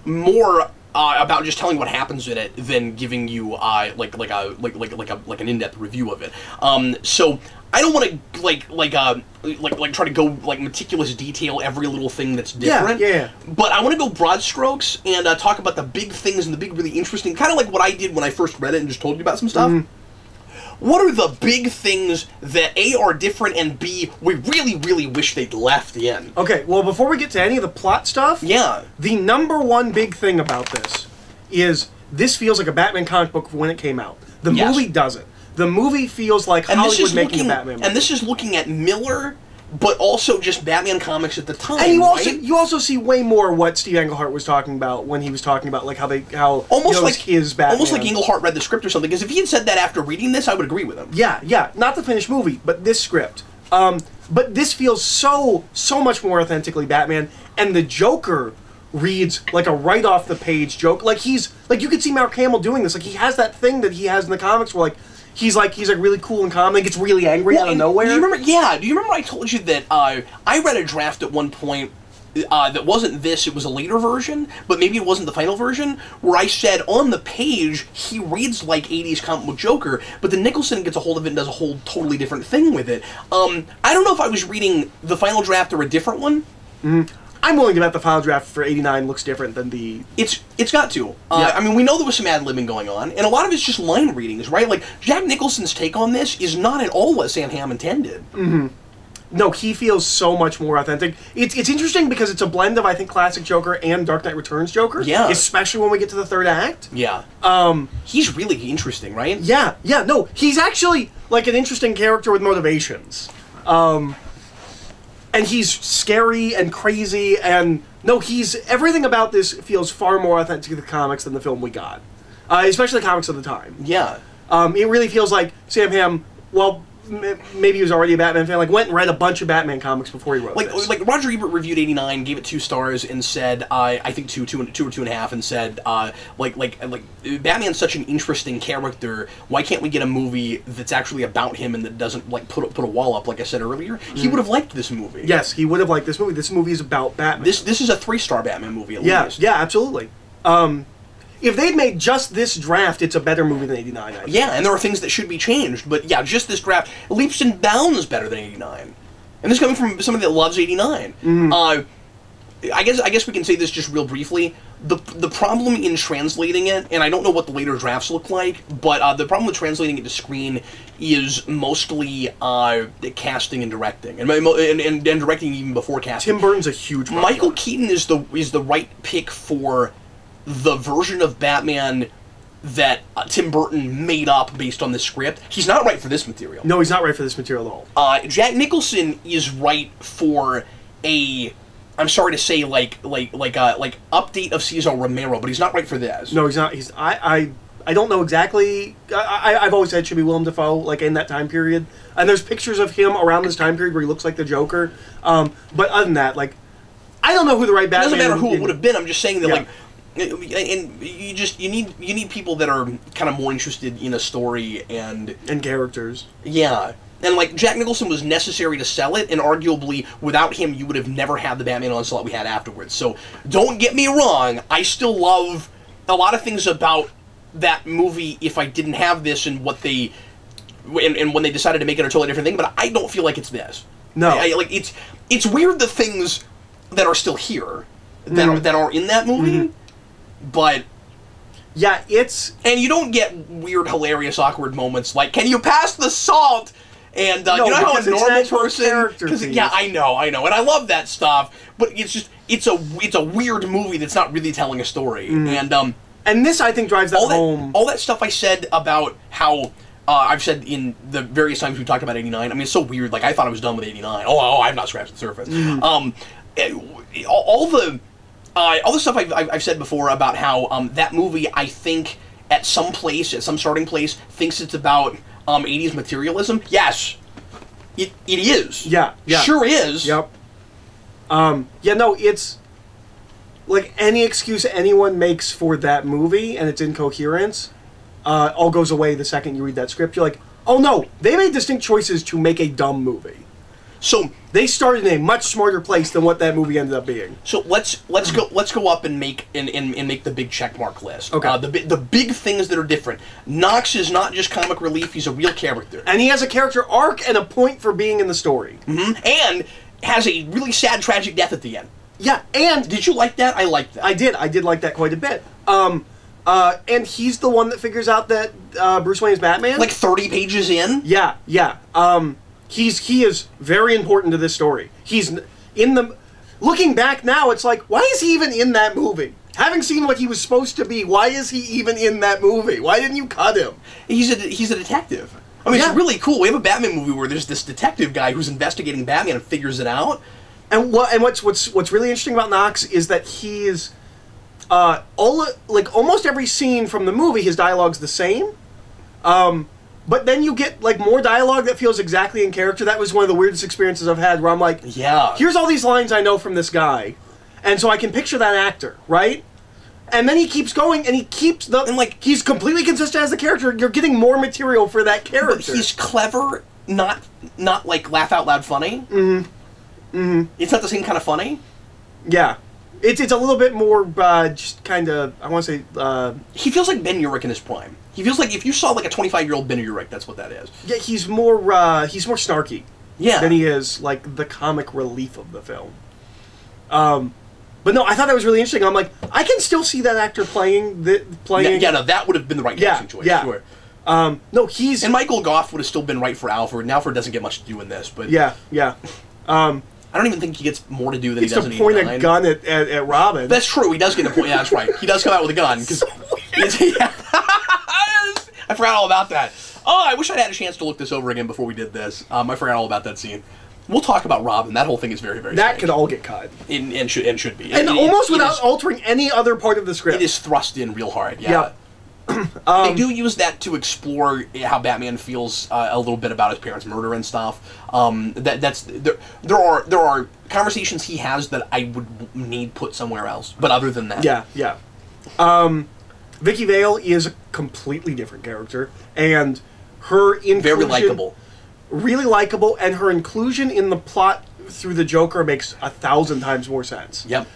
more about just telling what happens in it than giving you like an in-depth review of it. So I don't want to try to go like meticulous detail every little thing that's different. Yeah. But I want to go broad strokes and talk about the big things and the big really interesting, kind of like what I did when I first read it and just told you about some stuff. What are the big things that A, are different, and B, we really, really wish they'd left in? Okay, well, before we get to any of the plot stuff, the number one big thing about this is this feels like a Batman comic book when it came out. The movie doesn't. The movie feels like Hollywood making a Batman movie. And this is looking at Miller, but also just Batman comics at the time. And you also see way more what Steve Englehart was talking about when he was talking about like how almost like his Batman. Almost like Englehart read the script or something. Because if he had said that after reading this, I would agree with him. Yeah, not the finished movie, but this script. But this feels so much more authentically Batman, and the Joker reads like a right off the page joke. Like you could see Mark Hamill doing this. Like he has that thing that he has in the comics where he's really cool and calm and gets really angry out of nowhere. Do you remember I told you that I read a draft at one point that wasn't this, it was a later version, but maybe it wasn't the final version, where I said on the page he reads like 80s comic book Joker, but then Nicholson gets a hold of it and does a whole totally different thing with it. I don't know if I was reading the final draft or a different one. I'm willing to bet the final draft for '89 looks different than the... It's got to. I mean, we know there was some ad-libbing going on, and a lot of it's just line readings, right? Like, Jack Nicholson's take on this is not at all what Sam Hamm intended. No, he feels so much more authentic. It's interesting because it's a blend of, I think, classic Joker and Dark Knight Returns Joker. Yeah. Especially when we get to the third act. Yeah. He's really interesting, right? Yeah, no, he's actually, like, an interesting character with motivations. And he's scary and crazy, and no, everything about this feels far more authentic to the comics than the film we got. Especially the comics of the time. Yeah. It really feels like Sam Hamm, well, maybe he was already a Batman fan, went and read a bunch of Batman comics before he wrote this. Like, Roger Ebert reviewed 89, gave it 2 stars, and said, I think 2 or 2.5, and said, Batman's such an interesting character, why can't we get a movie that's actually about him and that doesn't, put a wall up, like I said earlier? He would have liked this movie. Yes, he would have liked this movie. This movie is about Batman. This is a 3-star Batman movie, at least. Yeah, absolutely. If they'd made just this draft, it's a better movie than 89. Yeah, and there are things that should be changed, but yeah, just this draft, leaps and bounds better than 89. And this is coming from somebody that loves 89. I guess we can say this just real briefly. The problem in translating it, and I don't know what the later drafts look like, but the problem with translating it to screen is mostly casting and directing, and directing even before casting. Tim Burton's a huge problem. Michael Keaton is the right pick for the version of Batman that Tim Burton made up based on the script. He's not right for this material. No, he's not right for this material at all. Jack Nicholson is right for I'm sorry to say, like update of Cesar Romero, but he's not right for this. No, he's not. I don't know exactly. I've always said it should be Willem Dafoe, like in that time period. And there's pictures of him around this time period where he looks like the Joker. But other than that, like, I don't know who the right Batman. It doesn't matter who it would have been. I'm just saying that, yeah. like, and you need people that are kind of more interested in a story and characters. Yeah. And, like, Jack Nicholson was necessary to sell it, and arguably, without him, you would have never had the Batman onslaught we had afterwards. So, don't get me wrong, I still love a lot of things about that movie if I didn't have this and what they... And when they decided to make it a totally different thing, but I don't feel like it's this. No. Like, it's weird the things that are still here, that are in that movie, but... Yeah, it's... And you don't get weird, hilarious, awkward moments like, can you pass the salt? And no, you know how a normal person... Yeah, I know, and I love that stuff, but it's just, it's a weird movie that's not really telling a story. And this, I think, drives that home. All that stuff I said about how... I've said in the various times we've talked about 89, I mean, it's so weird, like, I thought I was done with 89. Oh, I've not scratched the surface. All the stuff I've said before about how that movie, I think, at some starting place, thinks it's about 80s materialism. Yes, it is. Yeah. Sure is. Yep. Yeah, no, it's... Like, any excuse anyone makes for that movie and its incoherence all goes away the second you read that script. You're like, oh no, they made distinct choices to make a dumb movie. So they started in a much smarter place than what that movie ended up being. So let's go up and make the big checkmark list. Okay. The big things that are different. Knox is not just comic relief; he's a real character, and he has a character arc and a point for being in the story. And has a really sad, tragic death at the end. Yeah, and did you like that? I liked that. I did like that quite a bit. And he's the one that figures out that Bruce Wayne is Batman. Like 30 pages in. Yeah. He is very important to this story. He's in the... Looking back now, it's like, why is he even in that movie? Having seen what he was supposed to be, why is he even in that movie? Why didn't you cut him? He's a detective. I mean, it's really cool. We have a Batman movie where there's this detective guy who's investigating Batman and figures it out. And what's really interesting about Knox is that he is... almost every scene from the movie, his dialogue's the same. But then you get, like, more dialogue that feels exactly in character. That was one of the weirdest experiences I've had, where I'm like, yeah, here's all these lines I know from this guy. And so I can picture that actor, right? And then he keeps going, and he keeps the... And, like, he's completely consistent as the character. You're getting more material for that character. But he's clever, not like, laugh-out-loud funny. It's not the same kind of funny. Yeah. It's a little bit more, just kind of, I want to say... he feels like Ben Urich in his prime. He feels like if you saw, like, a 25-year-old Ben Urich, that's what that is. Yeah, he's more snarky. Yeah. Than he is, like, the comic relief of the film. But no, I thought that was really interesting. I'm like, I can still see that actor playing... Yeah, no, that would have been the right casting choice. Yeah. Sure. No, he's... And Michael Gough would have still been right for Alfred, and Alfred doesn't get much to do in this, but... Yeah. I don't even think he gets more to do than he does in 89. He gets to point a gun at Robin. That's true. He does get to point. Yeah, that's right. He does come out with a gun. So I forgot all about that. Oh, I wish I'd had a chance to look this over again before we did this. I forgot all about that scene. We'll talk about Robin. That whole thing is very, very That strange. could all get cut. And should be. And almost without altering any other part of the script. It is thrust in real hard, yeah. They do use that to explore how Batman feels a little bit about his parents' murder and stuff. There are conversations he has that I would need put somewhere else. But other than that, yeah. Vicky Vale is a completely different character, and her inclusion very likable, really likable, and her inclusion in the plot through the Joker makes 1,000 times more sense. Yep.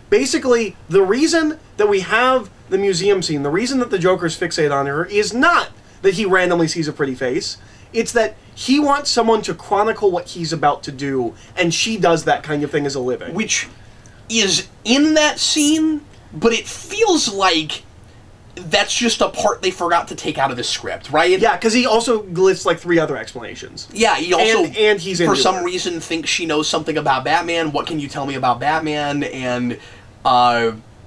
Basically, the reason that we have the museum scene, the reason that the Joker's fixated on her, is not that he randomly sees a pretty face. It's that he wants someone to chronicle what he's about to do, and she does that kind of thing as a living. Which is in that scene, but it feels like that's just a part they forgot to take out of the script, right? Yeah, because he also lists like 3 other explanations. Yeah, he also, and he's for some reason, thinks she knows something about Batman. What can you tell me about Batman? And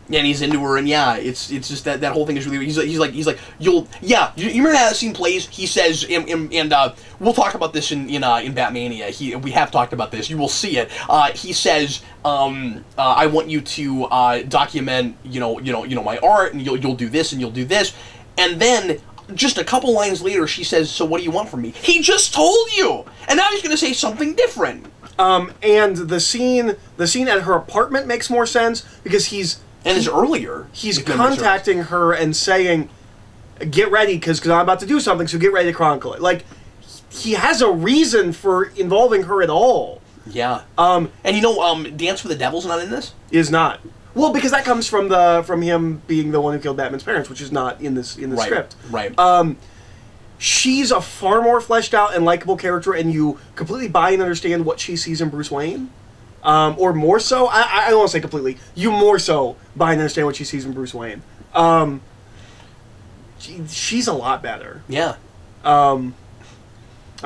And he's into her, and yeah, it's just that whole thing is really. He's like you remember how that scene plays? He says, and we'll talk about this in Batmania. We have talked about this. You will see it. He says, I want you to document my art, and you'll do this and you'll do this, and then just a couple lines later, she says, "So what do you want from me?" He just told you, and now he's going to say something different. And the scene at her apartment makes more sense because it's earlier. He's contacting her and saying, "Get ready, because I'm about to do something, so get ready to chronicle it." Like, he has a reason for involving her at all. Yeah. And Dance with the Devil's not in this? Is not. Well, because that comes from him being the one who killed Batman's parents, which is not in the script. Right. She's a far more fleshed out and likable character, and you completely buy and understand what she sees in Bruce Wayne. Or more so, I don't want to say completely. You more so buy and understand what she sees in Bruce Wayne. She's a lot better. Yeah. I'm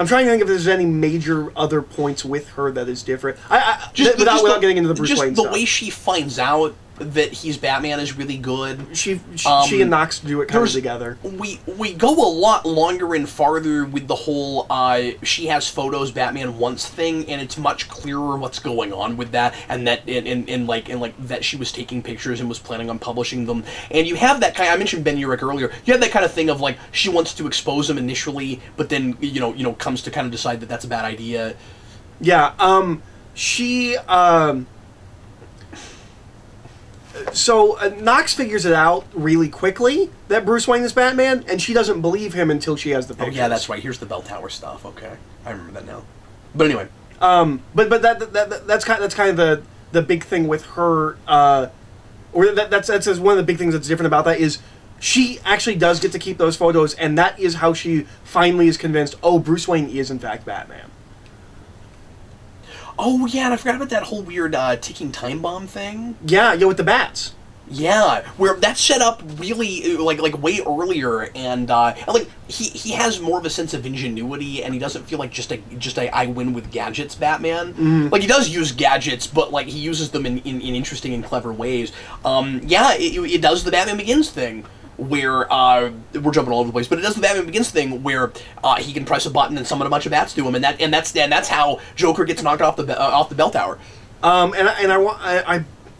trying to think if there's any major other points with her that is different. Without getting into the Bruce Wayne stuff. The way she finds out that he's Batman is really good. She and Knox do it kind of together. We go a lot longer and farther with the whole she has photos Batman wants thing, and it's much clearer what's going on with that, and that and that she was taking pictures and was planning on publishing them. And you have that kind. I mentioned Ben Urich earlier. You have that kind of thing of like she wants to expose him initially, but then comes to kind of decide that that's a bad idea. Yeah. So Knox figures it out really quickly that Bruce Wayne is Batman, and she doesn't believe him until she has the pictures. Oh yeah, that's right. Here's the bell tower stuff. Okay, I remember that now. But anyway, but that's kind of the big thing with her, or that's one of the big things that's different about that is she actually does get to keep those photos, and that is how she finally is convinced. Oh, Bruce Wayne is in fact Batman. Oh, yeah, and I forgot about that whole weird ticking time bomb thing. Yeah, with the bats. Yeah, where that's set up really, like way earlier, and he has more of a sense of ingenuity, and he doesn't feel like just a I win with gadgets Batman. Mm-hmm. Like, he does use gadgets, but, like, he uses them in interesting and clever ways. Yeah, it does the Batman Begins thing, where, we're jumping all over the place, but it does the Batman Begins thing where he can press a button and summon a bunch of bats to him, and that's how Joker gets knocked off the bell tower.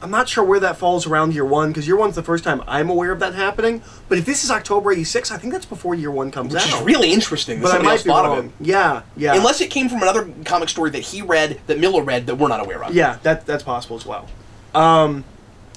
I'm not sure where that falls around year one, because year one's the first time I'm aware of that happening, but if this is October 86, I think that's before year one comes out. Which is really interesting. But I might be wrong. Yeah. Unless it came from another comic story that he read, that Miller read, that we're not aware of. Yeah, that's possible as well. Do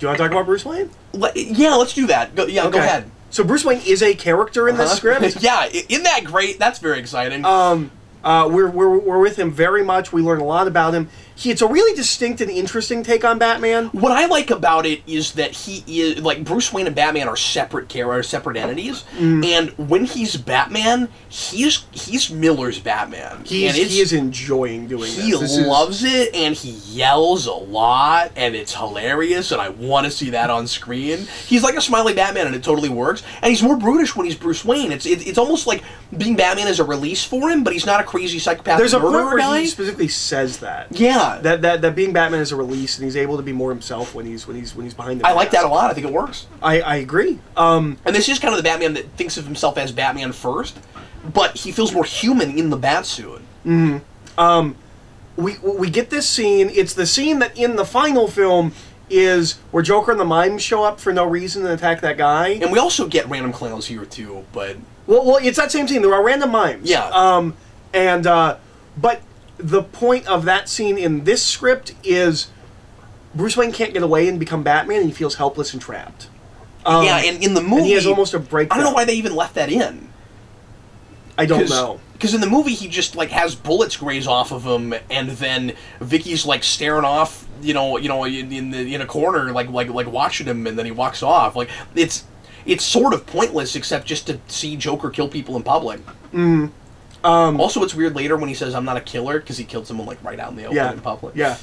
you want to talk about Bruce Wayne? Yeah, let's do that. Go ahead. So Bruce Wayne is a character in this script. Yeah, isn't that great? That's very exciting. We're with him very much. We learn a lot about him. It's a really distinct and interesting take on Batman. What I like about it is that he is, like, Bruce Wayne and Batman are separate entities, and when he's Batman, he's Miller's Batman. He is enjoying doing this. He loves it, and he yells a lot, and it's hilarious, and I want to see that on screen. He's like a smiley Batman, and it totally works, and he's more brutish when he's Bruce Wayne. It's almost like being Batman is a release for him, but he's not a crazy psychopath. There's a point where he specifically says that. Yeah. That being Batman is a release, and he's able to be more himself when he's behind the mask. I like that a lot. I think it works. I agree. And this is kind of the Batman that thinks of himself as Batman first, but he feels more human in the Batsuit. Mm-hmm. We get this scene. It's the scene that in the final film is where Joker and the Mimes show up for no reason and attack that guy. And we also get random clowns here too, but well, it's that same scene. There are random mimes. Yeah. But the point of that scene in this script is Bruce Wayne can't get away and become Batman, and he feels helpless and trapped. Yeah, and in the movie, and he has almost a breakdown. I don't know why they even left that in. I don't know. Because in the movie, he just like has bullets graze off of him, and then Vicky's like staring off, in a corner, like watching him, and then he walks off. Like it's sort of pointless, except just to see Joker kill people in public. Mm. Also, it's weird later when he says, "I'm not a killer," because he killed someone like right out in the open in public. Yeah.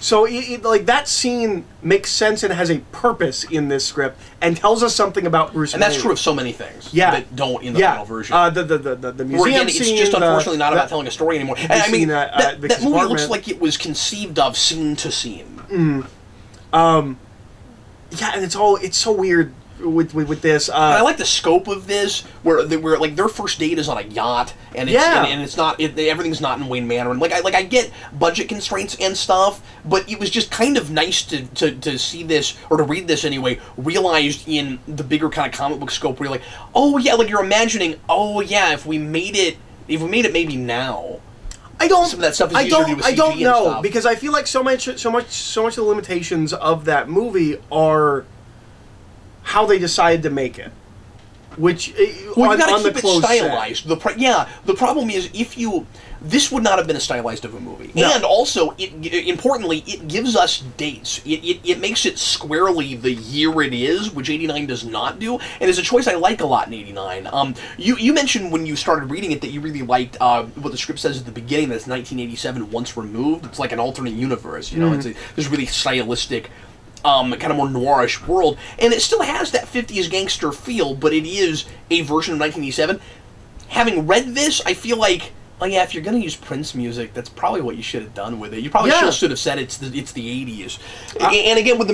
So like that scene makes sense and has a purpose in this script and tells us something about Bruce Wayne. And that's true of so many things. Yeah. That don't in the final version. The museum Where again, scene, it's just unfortunately not about telling a story anymore. And I mean, that movie looks like it was conceived of scene to scene. Mm. Yeah, and it's so weird with this. I like the scope of this, where like their first date is on a yacht, and it's not everything's not in Wayne Manor, and I get budget constraints and stuff, but it was just kind of nice to see this, or to read this anyway, realized in the bigger kind of comic book scope, where you're like, oh yeah, like you're imagining, oh yeah, if we made it maybe now. Some of that stuff is easier to do with CG I don't know, and stuff. because I feel like so much of the limitations of that movie are how they decided to make it, which you gotta keep it stylized. The problem is this would not have been a stylized of a movie, and also importantly, it gives us dates. It makes it squarely the year it is, which '89 does not do, and is a choice I like a lot in '89. You mentioned when you started reading it that you really liked what the script says at the beginning, that it's 1987 once removed. It's like an alternate universe, you know. It's this really stylistic, kind of more noirish world, and it still has that 50s gangster feel, but it is a version of 1987. Having read this, I feel like, oh yeah, if you're gonna use Prince music, that's probably what you should have done with it. You probably should have said it's the 80s. And again, with the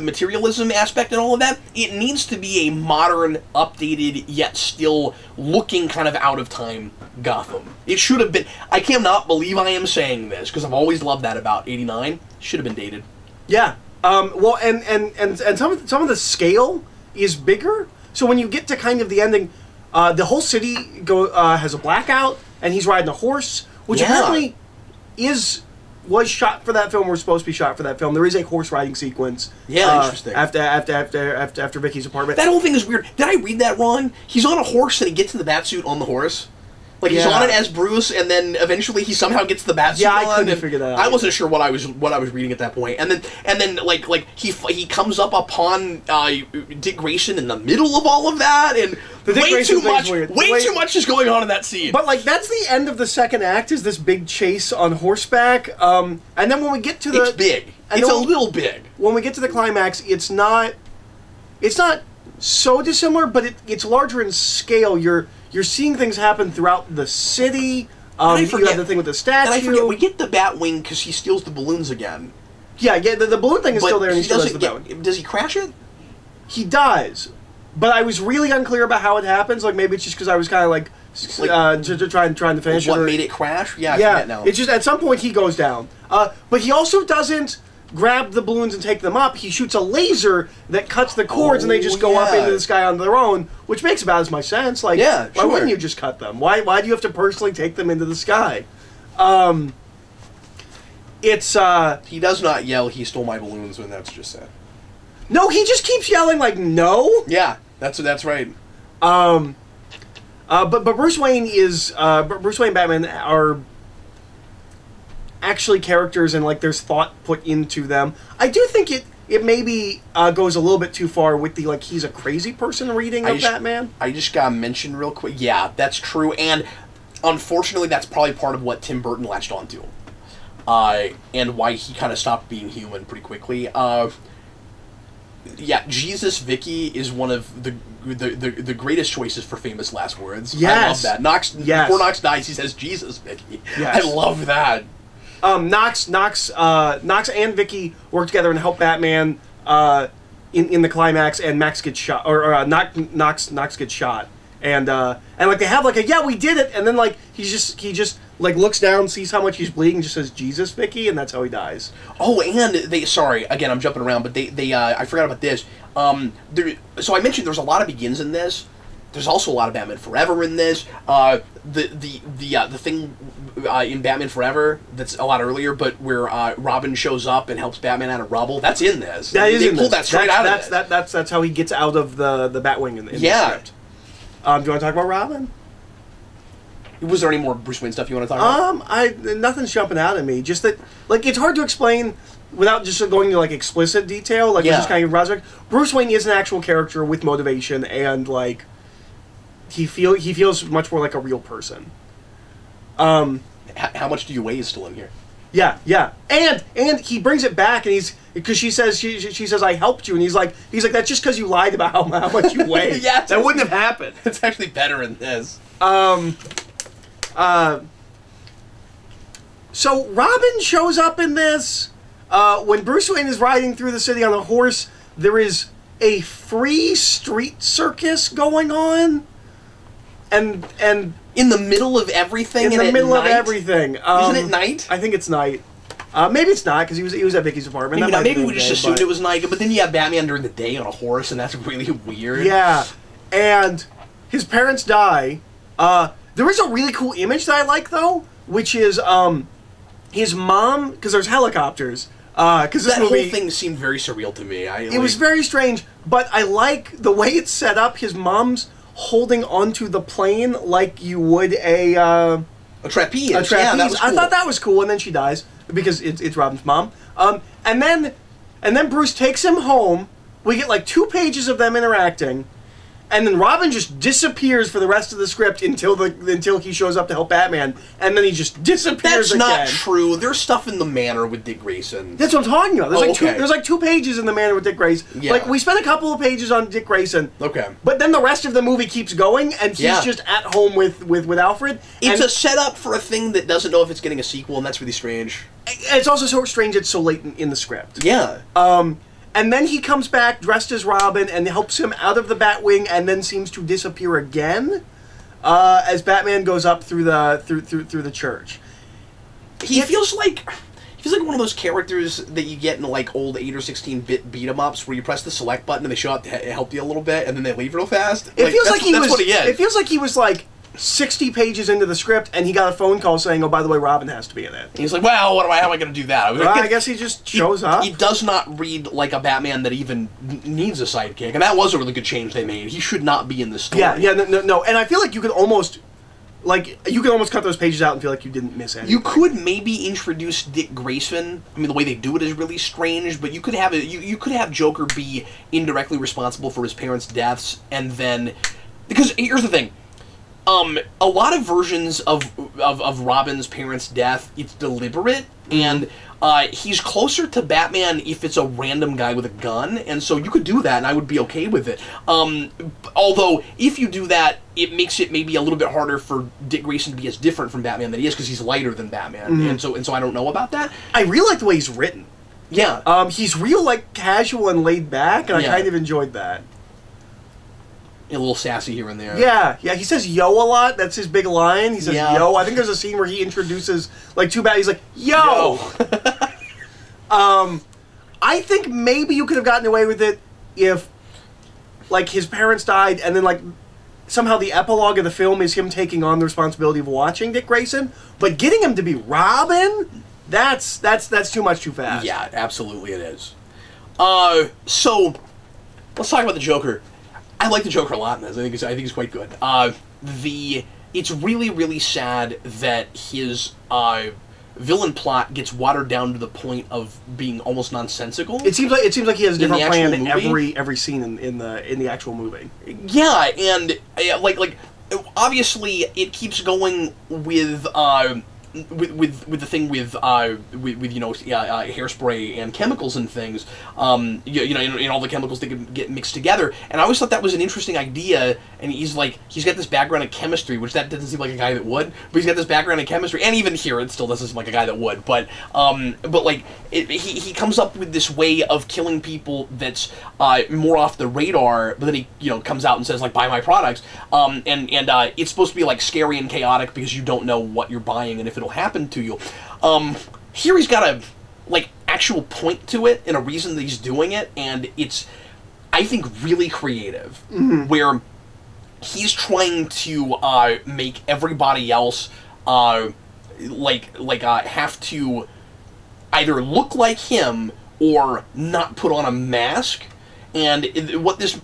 materialism aspect and all of that, it needs to be a modern, updated, yet still looking kind of out of time Gotham. It should have been. I cannot believe I am saying this, because I've always loved that about &89. Should have been dated. Yeah. Well, and some of the scale is bigger. So when you get to kind of the ending, the whole city has a blackout, and he's riding a horse, which apparently was shot for that film. Or supposed to be shot for that film. There is a horse riding sequence. Yeah, interesting. After Vicky's apartment. That whole thing is weird. Did I read that wrong? He's on a horse and he gets in the batsuit on the horse. Like he's on it as Bruce, and then eventually he somehow gets the batsuit on. Yeah, I couldn't figure that out. I wasn't sure what I was reading at that point. And then like he comes up upon Dick Grayson in the middle of all of that, and way too much is going on in that scene. But like that's the end of the second act, is this big chase on horseback. And then when we get to it's big. It's a little big. When we get to the climax, it's not so dissimilar, but it's larger in scale. You're seeing things happen throughout the city. You have the thing with the statue. And I forget, we get the Batwing because he steals the balloons again. Yeah, the balloon thing is still there, and he still has the Batwing. Does he crash it? He does. But I was really unclear about how it happens. Like, maybe it's just because I was kind of like trying to finish what it. What made it crash? Yeah, I forget now. It's just at some point he goes down. But he also doesn't grab the balloons and take them up. He shoots a laser that cuts the cords, and they just go up into the sky on their own, which makes about as much sense. Like, why wouldn't you just cut them? Why do you have to personally take them into the sky? He does not yell, "He stole my balloons," when that's just said. No, he just keeps yelling like, "No." Yeah, that's right. But Bruce Wayne and Batman are actually characters, and like there's thought put into them. I do think it maybe goes a little bit too far with the like he's a crazy person reading of Batman. I just gotta mention real quick. Yeah, that's true, and unfortunately, that's probably part of what Tim Burton latched onto, and why he kind of stopped being human pretty quickly. Yeah, Jesus Vicky is one of the greatest choices for famous last words. Yes. I love that. Before Knox dies, he says Jesus Vicky. Yes. I love that. Knox and Vicky work together and help Batman in the climax, and Max gets shot, or Knox gets shot, and like they have like we did it, and then like he just like looks down, sees how much he's bleeding, just says Jesus Vicky, and that's how he dies. Oh, and sorry again, I'm jumping around, but they I forgot about this. So I mentioned there's a lot of begins in this. There's also a lot of Batman Forever in this. The thing in Batman Forever that's a lot earlier, but where Robin shows up and helps Batman out of rubble. That's in this. They pulled that straight out of this. That's how he gets out of the Batwing in the script. Do you want to talk about Robin? Was there any more Bruce Wayne stuff you want to talk about? Nothing's jumping out at me. Just that, like, it's hard to explain without just going into like explicit detail. Like, just kind of Bruce Wayne is an actual character with motivation, and like he feels much more like a real person. How much do you weigh is still in here? Yeah, and he brings it back, and because she says I helped you, and he's like that's just because you lied about how much you weigh. Yeah, that wouldn't have happened. It's actually better in this. So Robin shows up in this when Bruce Wayne is riding through the city on a horse. there is a free street circus going on, and in the middle of everything. In the middle of everything. Isn't it night? I think it's night. Maybe it's not, because he was at Vicky's apartment. Maybe not. Maybe we just assumed it was night, but then you have Batman during the day on a horse, and that's really weird. Yeah, and his parents die. There is a really cool image that I like, though, which is his mom, because there's helicopters. Because that whole thing seemed very surreal to me. It was very strange, but I like the way it's set up. His mom's holding onto the plane like you would a trapeze. A trapeze. Yeah, that was cool. I thought that was cool, and then she dies because it's Robin's mom. And then Bruce takes him home. We get like 2 pages of them interacting, and then Robin just disappears for the rest of the script until he shows up to help Batman, and then he just disappears again. That's not true. There's stuff in the Manor with Dick Grayson. That's what I'm talking about. There's like 2 pages in the Manor with Dick Grayson. Yeah. Like, we spent a couple of pages on Dick Grayson. Okay. But then the rest of the movie keeps going, and he's just at home with Alfred. It's a setup for a thing that doesn't know if it's getting a sequel, and that's really strange. It's also so strange it's so late in the script. Yeah. And then he comes back dressed as Robin and helps him out of the Batwing, and then seems to disappear again as Batman goes up through the church. He feels like one of those characters that you get in like old 8 or 16-bit beat 'em ups where you press the select button and they show up to help you a little bit and then they leave real fast. It feels like that's what he is. It feels like he was like 60 pages into the script, and he got a phone call saying, "Oh, by the way, Robin has to be in it." And he's like, "Well, how am I going to do that?" I guess he just shows up. He does not read like a Batman that even needs a sidekick, and that was a really good change they made. He should not be in this story. No, and I feel like you could almost cut those pages out and feel like you didn't miss anything. You could maybe introduce Dick Grayson. I mean, the way they do it is really strange, but you could have you could have Joker be indirectly responsible for his parents' deaths, and then because here's the thing. A lot of versions of Robin's parents' death, it's deliberate, and he's closer to Batman if it's a random guy with a gun, and so you could do that, and I would be okay with it. Although, if you do that, it makes it maybe a little bit harder for Dick Grayson to be as different from Batman than he is, because he's lighter than Batman, and so I don't know about that. I really like the way he's written. Yeah. He's real, like, casual and laid back, and I kind of enjoyed that. A little sassy here and there. Yeah. He says "yo" a lot. That's his big line. He says "yo." I think there's a scene where he introduces like 2 bad. He's like "yo." I think maybe you could have gotten away with it if, like, his parents died, and then like somehow the epilogue of the film is him taking on the responsibility of watching Dick Grayson. But getting him to be Robin, that's too much too fast. Yeah, absolutely it is. So let's talk about the Joker. I like the Joker a lot in this. I think he's quite good. It's really, really sad that his villain plot gets watered down to the point of being almost nonsensical. It seems like he has a different plan in every scene in the actual movie. Yeah, and like obviously it keeps going with the thing with hairspray and chemicals and things, and all the chemicals that can get mixed together. And I always thought that was an interesting idea. And he's got this background in chemistry, which that doesn't seem like a guy that would. But he's got this background in chemistry, and even here it still doesn't seem like a guy that would. But like he comes up with this way of killing people that's more off the radar. But then he comes out and says like, buy my products. And it's supposed to be like scary and chaotic because you don't know what you're buying and if it'll happen to you. Here he's got a actual point to it and a reason that he's doing it, and it's, I think, really creative. Where he's trying to make everybody else have to either look like him or not put on a mask. And what this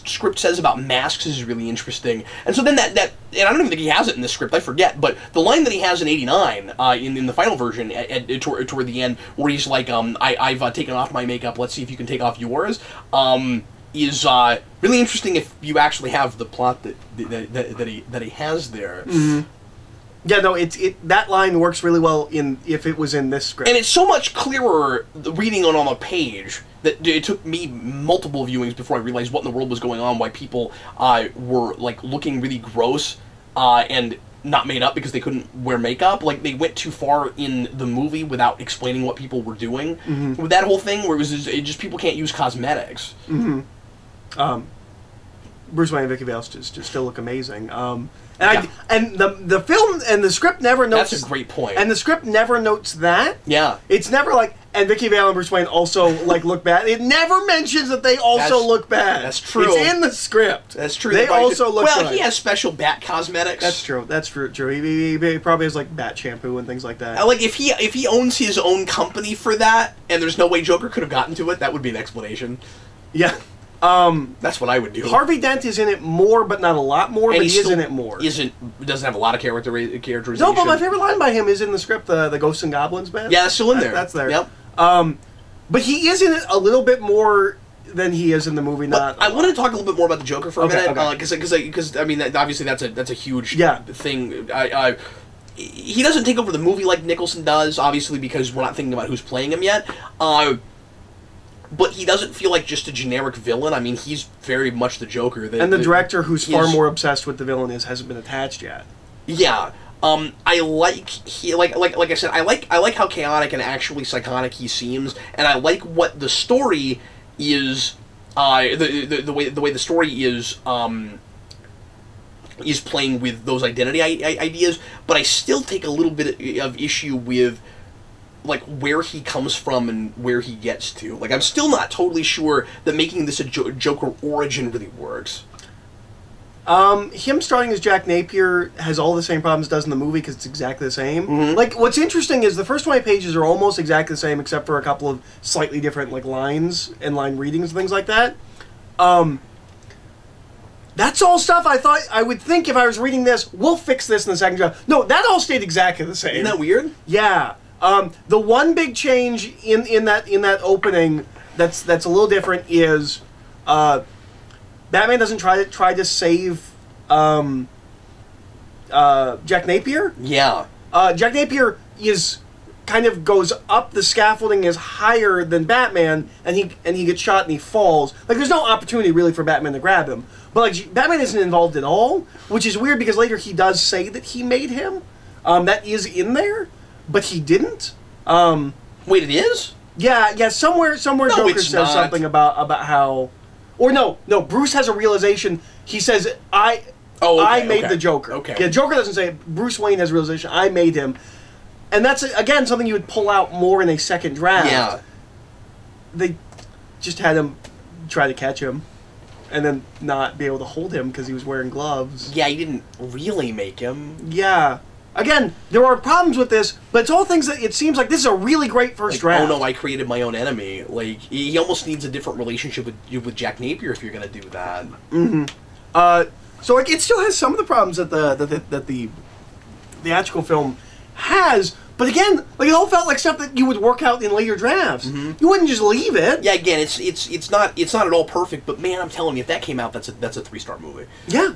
script says about masks is really interesting. And so then and I don't even think he has it in this script, I forget, but the line that he has in '89, in the final version, toward the end, where he's like, I've taken off my makeup, let's see if you can take off yours, is really interesting if you actually have the plot that he has there. Yeah, no, that line works really well if it was in this script. And it's so much clearer reading it on a page that it took me multiple viewings before I realized what in the world was going on, why people were looking really gross, and not made up because they couldn't wear makeup. Like, they went too far in the movie without explaining what people were doing. With that whole thing where it just people can't use cosmetics. Bruce Wayne and Vicky Vale just still look amazing. And the film and the script never notes... That's a great point. And the script never notes that. Yeah. It's never like, and Vicky Vale and Bruce Wayne also, like, look bad. It never mentions that they also look bad. That's true. It's in the script. That's true. They also look well, good. he has special bat cosmetics. That's true. That's true. He probably has, like, bat shampoo and things like that. Like, if he owns his own company for that, and there's no way Joker could have gotten to it, that would be an explanation. Yeah. That's what I would do. Harvey Dent is in it more, but not a lot more, but he is in it more. Doesn't have a lot of characterization. No, but my favorite line by him is in the script, the Ghosts and Goblins band. Yeah, that's still in there. That's there. Yep. But he is in it a little bit more than he is in the movie. Not. I want to talk a little bit more about the Joker for a minute, okay. because I mean, obviously that's a huge thing. He doesn't take over the movie like Nicholson does, obviously, because we're not thinking about who's playing him yet. But he doesn't feel like just a generic villain. I mean, he's very much the Joker. And the director, who's far more obsessed with the villain, hasn't been attached yet. Yeah. I like I said, I like how chaotic and actually psychotic he seems, and I like what the story is. The way the story is playing with those identity ideas. But I still take a little bit of issue with, like, where he comes from and where he gets to. Like, I'm still not totally sure that making this a Joker origin really works. Him starting as Jack Napier has all the same problems it does in the movie because it's exactly the same. Like, what's interesting is the first 20 pages are almost exactly the same except for a couple of slightly different, like, lines and line readings and things like that. That's all stuff I would think if I was reading this, we'll fix this in the second draft. No, that all stayed exactly the same. Isn't that weird? Yeah. The one big change in that opening that's a little different is Batman doesn't try to save Jack Napier. Yeah. Jack Napier kind of goes up the scaffolding is higher than Batman, and he gets shot and he falls. Like, there's no opportunity really for Batman to grab him. But, like, Batman isn't involved at all, which is weird because later he does say that he made him. That is in there. But he didn't. Wait, it is? Yeah. Somewhere Joker says something about how, or no. Bruce has a realization. He says, "I made the Joker." Okay. Yeah, Joker doesn't say it. Bruce Wayne has a realization. I made him, and that's again something you would pull out more in a second draft. Yeah. They just had him try to catch him, and then not be able to hold him because he was wearing gloves. Yeah, he didn't really make him. Yeah. Again, there are problems with this, but it's all things that it seems like this is a really great first draft. Oh no, I created my own enemy. Like, he almost needs a different relationship with Jack Napier if you're gonna do that. So like, it still has some of the problems that the theatrical film has. But again, like, it all felt like stuff that you would work out in later drafts. You wouldn't just leave it. Yeah, again, it's not at all perfect, but man, I'm telling you, if that came out, that's a 3-star movie. Yeah.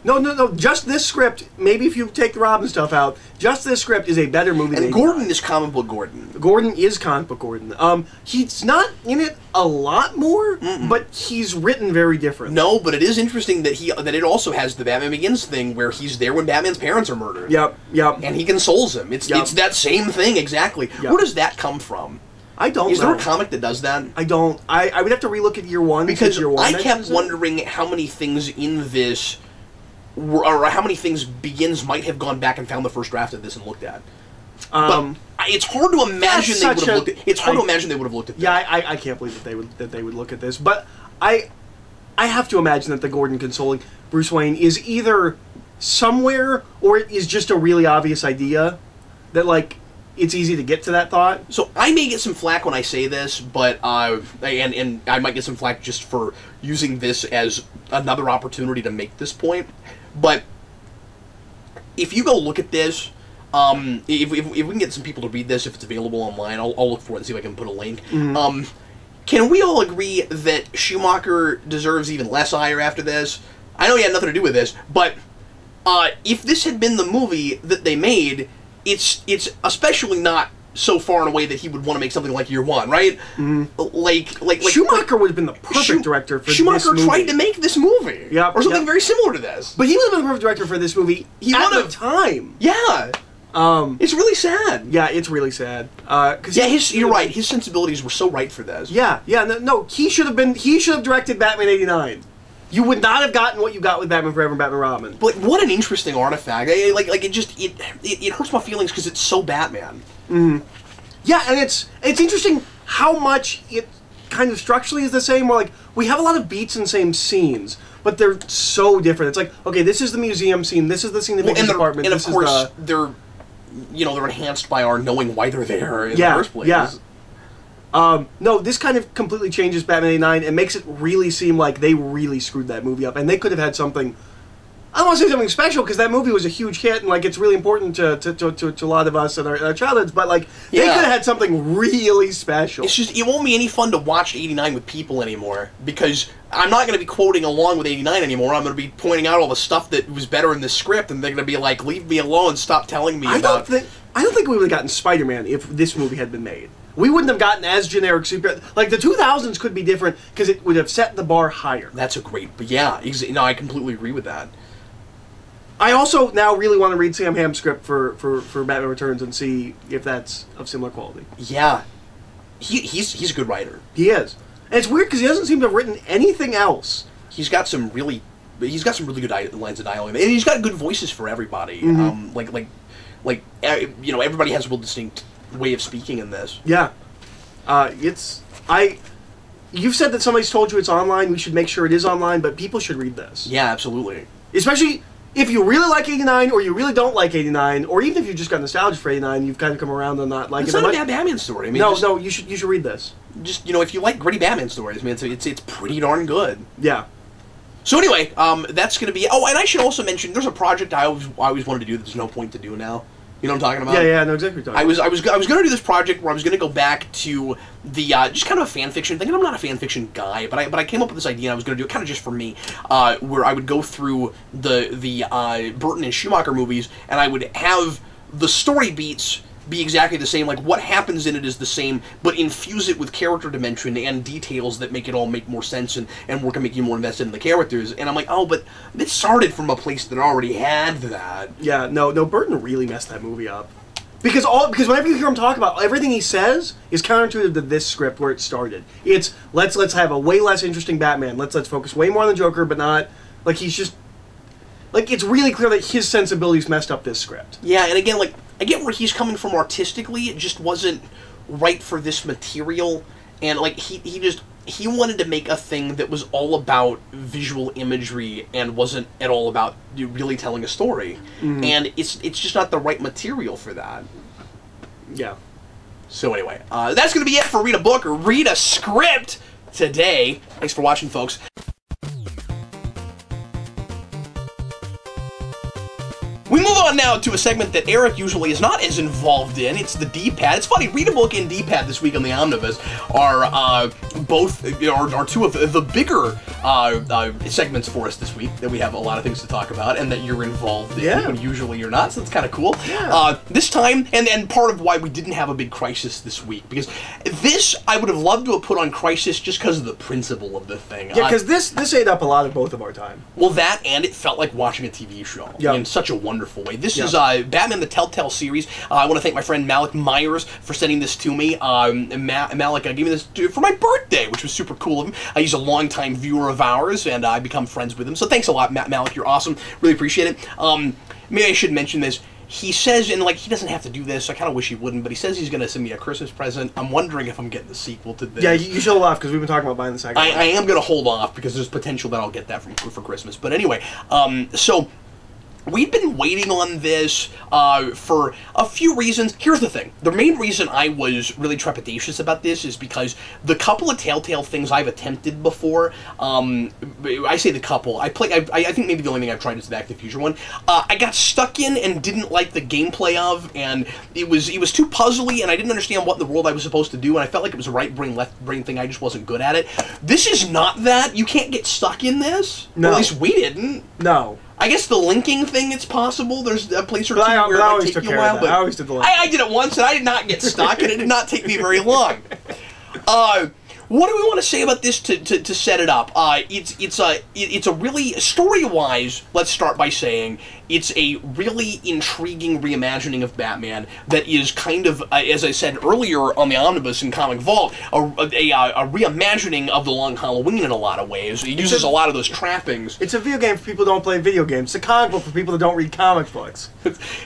No. Just this script, maybe if you take the Robin stuff out, just this script is a better movie. And Gordon is comic book Gordon. Gordon is comic book Gordon. He's not in it a lot more, but he's written very different. No, but it is interesting that it also has the Batman Begins thing where he's there when Batman's parents are murdered. Yep. And he consoles him. It's that same thing exactly. Yep. Where does that come from? I don't know. Is there a comic that does that? I don't. I would have to relook at year one. Because year one I kept wondering how many things in this, or how many things Begins might have gone back and found the first draft of this and looked at. But it's hard to imagine they would have looked at. It's hard to imagine they would have looked at this. Yeah, I can't believe that they would look at this. But I have to imagine that the Gordon consoling Bruce Wayne is either somewhere or it is just a really obvious idea that, like, it's easy to get to that thought. So I may get some flack when I say this, but and I might get some flack just for using this as another opportunity to make this point. But if you go look at this, if we can get some people to read this, if it's available online, I'll look for it and see if I can put a link. Can we all agree that Schumacher deserves even less ire after this? I know he had nothing to do with this, but if this had been the movie that they made, it's especially not so far and away that he would want to make something like Year One, right? Like Schumacher would have been the perfect director for this movie. Schumacher tried to make this movie, or something very similar to this. But he would have been the perfect director for this movie at the time. Yeah. It's really sad. Yeah, it's really sad. You're right. His sensibilities were so right for this. Yeah. No, he should have directed Batman '89. You would not have gotten what you got with Batman Forever and Batman Robin. But what an interesting artifact. It hurts my feelings because it's so Batman. Yeah, and it's interesting how much it kind of structurally is the same. Where, like, we have a lot of beats and same scenes, but they're so different. It's like, okay, this is the museum scene, this is the scene of Vicky's apartment, and of course they're enhanced by our knowing why they're there in the first place. Yeah. No, this kind of completely changes Batman '89 and makes it really seem like they really screwed that movie up, and they could have had something. I don't want to say something special because that movie was a huge hit and like it's really important to a lot of us and our childhoods. But like they could have had something really special. It's just it won't be any fun to watch '89 with people anymore because I'm not going to be quoting along with '89 anymore. I'm going to be pointing out all the stuff that was better in the script, and they're going to be like, "Leave me alone! Stop telling me about." I don't think we would have gotten Spider-Man if this movie had been made. We wouldn't have gotten as generic super... Like, the 2000s could be different because it would have set the bar higher. That's a great... But yeah, no, I completely agree with that. I also now really want to read Sam Hamm's script for Batman Returns and see if that's of similar quality. Yeah. He's a good writer. He is. And it's weird because he doesn't seem to have written anything else. He's got some really good lines of dialogue. And he's got good voices for everybody. Everybody has a real distinct way of speaking in this. Yeah. You've said that somebody's told you it's online. We should make sure it is online, but people should read this. Yeah, absolutely. Especially if you really like '89, or you really don't like '89, or even if you just got nostalgia for '89, you've kind of come around on not liking it. It's not a bad Batman story. I mean, no, you should read this. Just if you like gritty Batman stories, man, it's pretty darn good. Yeah. So anyway, that's going to be... Oh, and I should also mention, there's a project I always wanted to do that there's no point to do now. You know what I'm talking about? Yeah, I know exactly what you're talking about. I was going to do this project where I was going to go back to the, just kind of a fan fiction thing, and I'm not a fan fiction guy, but I came up with this idea, and I was going to do it kind of just for me, where I would go through the Burton and Schumacher movies, and I would have the story beats be exactly the same, like what happens in it is the same, but infuse it with character dimension and details that make it all make more sense and work and make you more invested in the characters. And I'm like, oh, but it started from a place that already had that. Yeah, no, Burton really messed that movie up. Because whenever you hear him talk about everything he says is counterintuitive to this script where it started. It's let's have a way less interesting Batman. Let's focus way more on the Joker, but not like he's just like it's really clear that his sensibilities messed up this script. Yeah, and again, like I get where he's coming from artistically. It just wasn't right for this material, and like he wanted to make a thing that was all about visual imagery and wasn't at all about really telling a story. And it's just not the right material for that. Yeah. So anyway, that's going to be it for Read a Book or Read a Script today. Thanks for watching, folks. We move on now to a segment that Eric usually is not as involved in. It's the D-Pad. It's funny, Read a Book and D-Pad this week on the Omnibus are two of the bigger segments for us this week that we have a lot of things to talk about and that you're involved in. Yeah. When usually you're not, so it's kind of cool. Yeah. This time, and part of why we didn't have a big Crisis this week, because this I would have loved to have put on Crisis just because of the principle of the thing. Yeah, because this ate up a lot of both of our time. Well, that and it felt like watching a TV show in such a wonderful way. This is Batman the Telltale series. I want to thank my friend Malik Myers for sending this to me. Malik gave me this for my birthday, which was super cool of him. He's a longtime viewer of ours, and I've become friends with him. So thanks a lot, Malik. You're awesome. Really appreciate it. Maybe I should mention this. He says, and like he doesn't have to do this, I kind of wish he wouldn't, but he says he's going to send me a Christmas present. I'm wondering if I'm getting the sequel to this. Yeah, you should hold off because we've been talking about buying the second one. I am going to hold off because there's potential that I'll get that for Christmas. But anyway, so we've been waiting on this for a few reasons. Here's the thing. The main reason I was really trepidatious about this is because the couple of Telltale things I've attempted before, I say the couple, I think maybe the only thing I've tried is the Back to the Future one, I got stuck in and didn't like the gameplay of, and it was too puzzly, and I didn't understand what in the world I was supposed to do, and I felt like it was a right brain, left brain thing, I just wasn't good at it. This is not that. You can't get stuck in this. No. Or at least we didn't. No. I guess the linking thing, it's possible. There's a place or two where it might take you a while. But I always did the linking. I did it once, and I did not get stuck, and it did not take me very long. What do we want to say about this to set it up? It's a really, story-wise, let's start by saying it's a really intriguing reimagining of Batman that is kind of, as I said earlier on the Omnibus and Comic Vault, a reimagining of the Long Halloween in a lot of ways. It uses a lot of those trappings. It's a video game for people who don't play video games. It's a comic book for people that don't read comic books.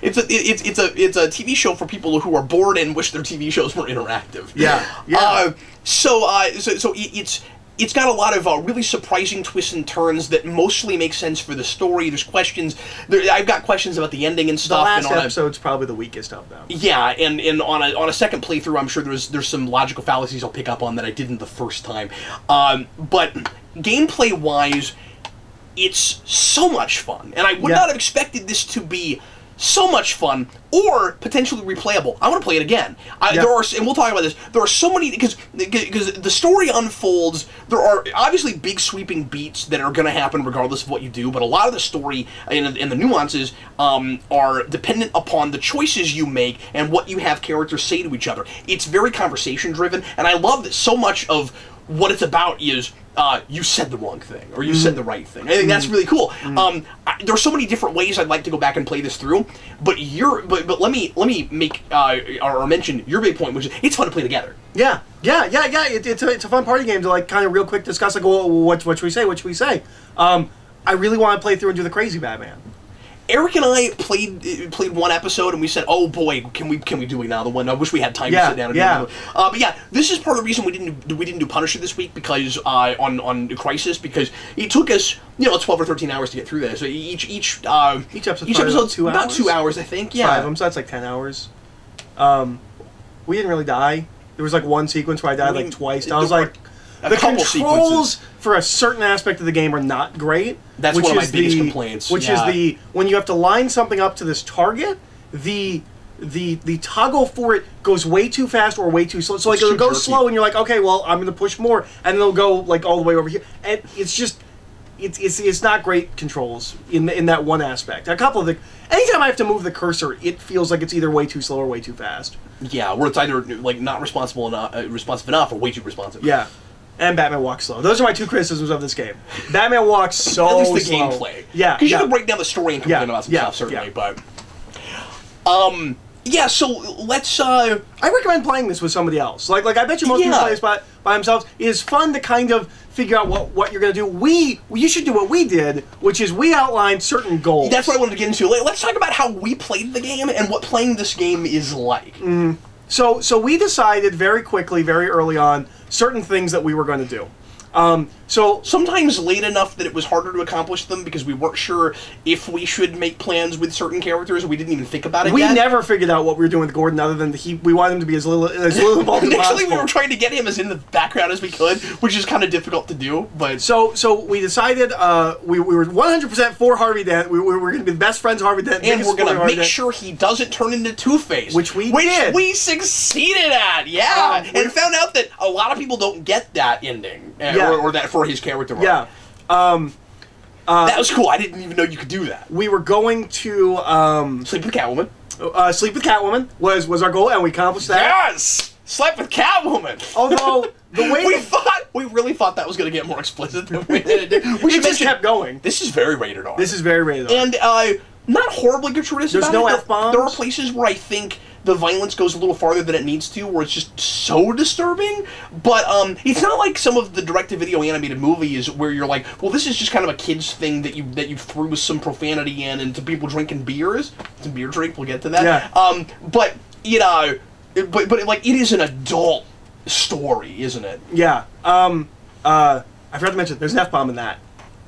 It's a TV show for people who are bored and wish their TV shows were interactive. Yeah, yeah. So it's got a lot of really surprising twists and turns that mostly make sense for the story. There's questions. I've got questions about the ending and stuff. The last episode's probably the weakest of them. Yeah, and on a second playthrough, I'm sure there's some logical fallacies I'll pick up on that I didn't the first time. But gameplay-wise, it's so much fun, and I would not have expected this to be so much fun, or potentially replayable. I want to play it again. There are, and we'll talk about this. There are so many because the story unfolds. There are obviously big sweeping beats that are going to happen regardless of what you do. But a lot of the story and the nuances are dependent upon the choices you make and what you have characters say to each other. It's very conversation driven, and I love that so much of what it's about is you said the wrong thing, or you said the right thing. I think that's really cool. There are so many different ways I'd like to go back and play this through, but let me make or mention your big point, which is it's fun to play together. Yeah. It's a fun party game to like kind of real quick discuss like, well, what should we say? What should we say? I really want to play through and do the Crazy Batman. Eric and I played one episode, and we said, "Oh boy, can we do another one?" I wish we had time to sit down and do another one. But yeah, this is part of the reason we didn't do Punisher this week, because on Crisis, because it took us 12 or 13 hours to get through this. So each episode's 2 hours? About 2 hours, I think. Yeah, 5 of them, so that's like 10 hours. We didn't really die. There was like one sequence where I died like twice. I was like, the controls for a certain aspect of the game are not great. That's one of my biggest complaints. Which is when you have to line something up to this target, the toggle for it goes way too fast or way too slow. So like it'll go slow, and you're like, okay, well I'm going to push more, and then it'll go like all the way over here, and it's just it's not great controls in that one aspect. A couple of anytime I have to move the cursor, it feels like it's either way too slow or way too fast. Yeah, where it's either like not responsive enough, or way too responsive. Yeah. And Batman walks slow. Those are my two criticisms of this game. Batman walks so slow. At least the gameplay. Yeah. Because you can break down the story and complain about some stuff, certainly, but... yeah, so let's... I recommend playing this with somebody else. Like I bet you most people play this by themselves. It is fun to kind of figure out what you're going to do. You should do what we did, which is we outlined certain goals. That's what I wanted to get into. Let's talk about how we played the game and what playing this game is like. So we decided very quickly, very early on, certain things that we were going to do. So sometimes late enough that it was harder to accomplish them because we weren't sure if we should make plans with certain characters. We didn't even think about it we yet. never figured out what we were doing with Gordon, other than we wanted him to be as little involved as possible. Actually, we were trying to get him as in the background as we could, which is kind of difficult to do. But so we decided we were 100% for Harvey Dent. We were going to be the best friends of Harvey Dent, and we're going to make sure he doesn't turn into Two-Face, which we did. We succeeded at, and found out that a lot of people don't get that ending, or that for his character. Yeah. That was cool. I didn't even know you could do that. We were going to sleep with Catwoman. Sleep with Catwoman was our goal, and we accomplished that. Yes, slept with Catwoman. Although the way we really thought that was going to get more explicit than we did. We just kept going. This is very rated R. This is very rated R. And not horribly gratuitous. There's no F-bombs. There are places where I think the violence goes a little farther than it needs to, where it's just so disturbing. But it's not like some of the direct-to-video animated movies where you're like, well, this is just kind of a kid's thing that you threw some profanity in and to people drinking beers. It's a beer drink. We'll get to that. Yeah. But like it is an adult story, isn't it? Yeah. I forgot to mention there's an F-bomb in that.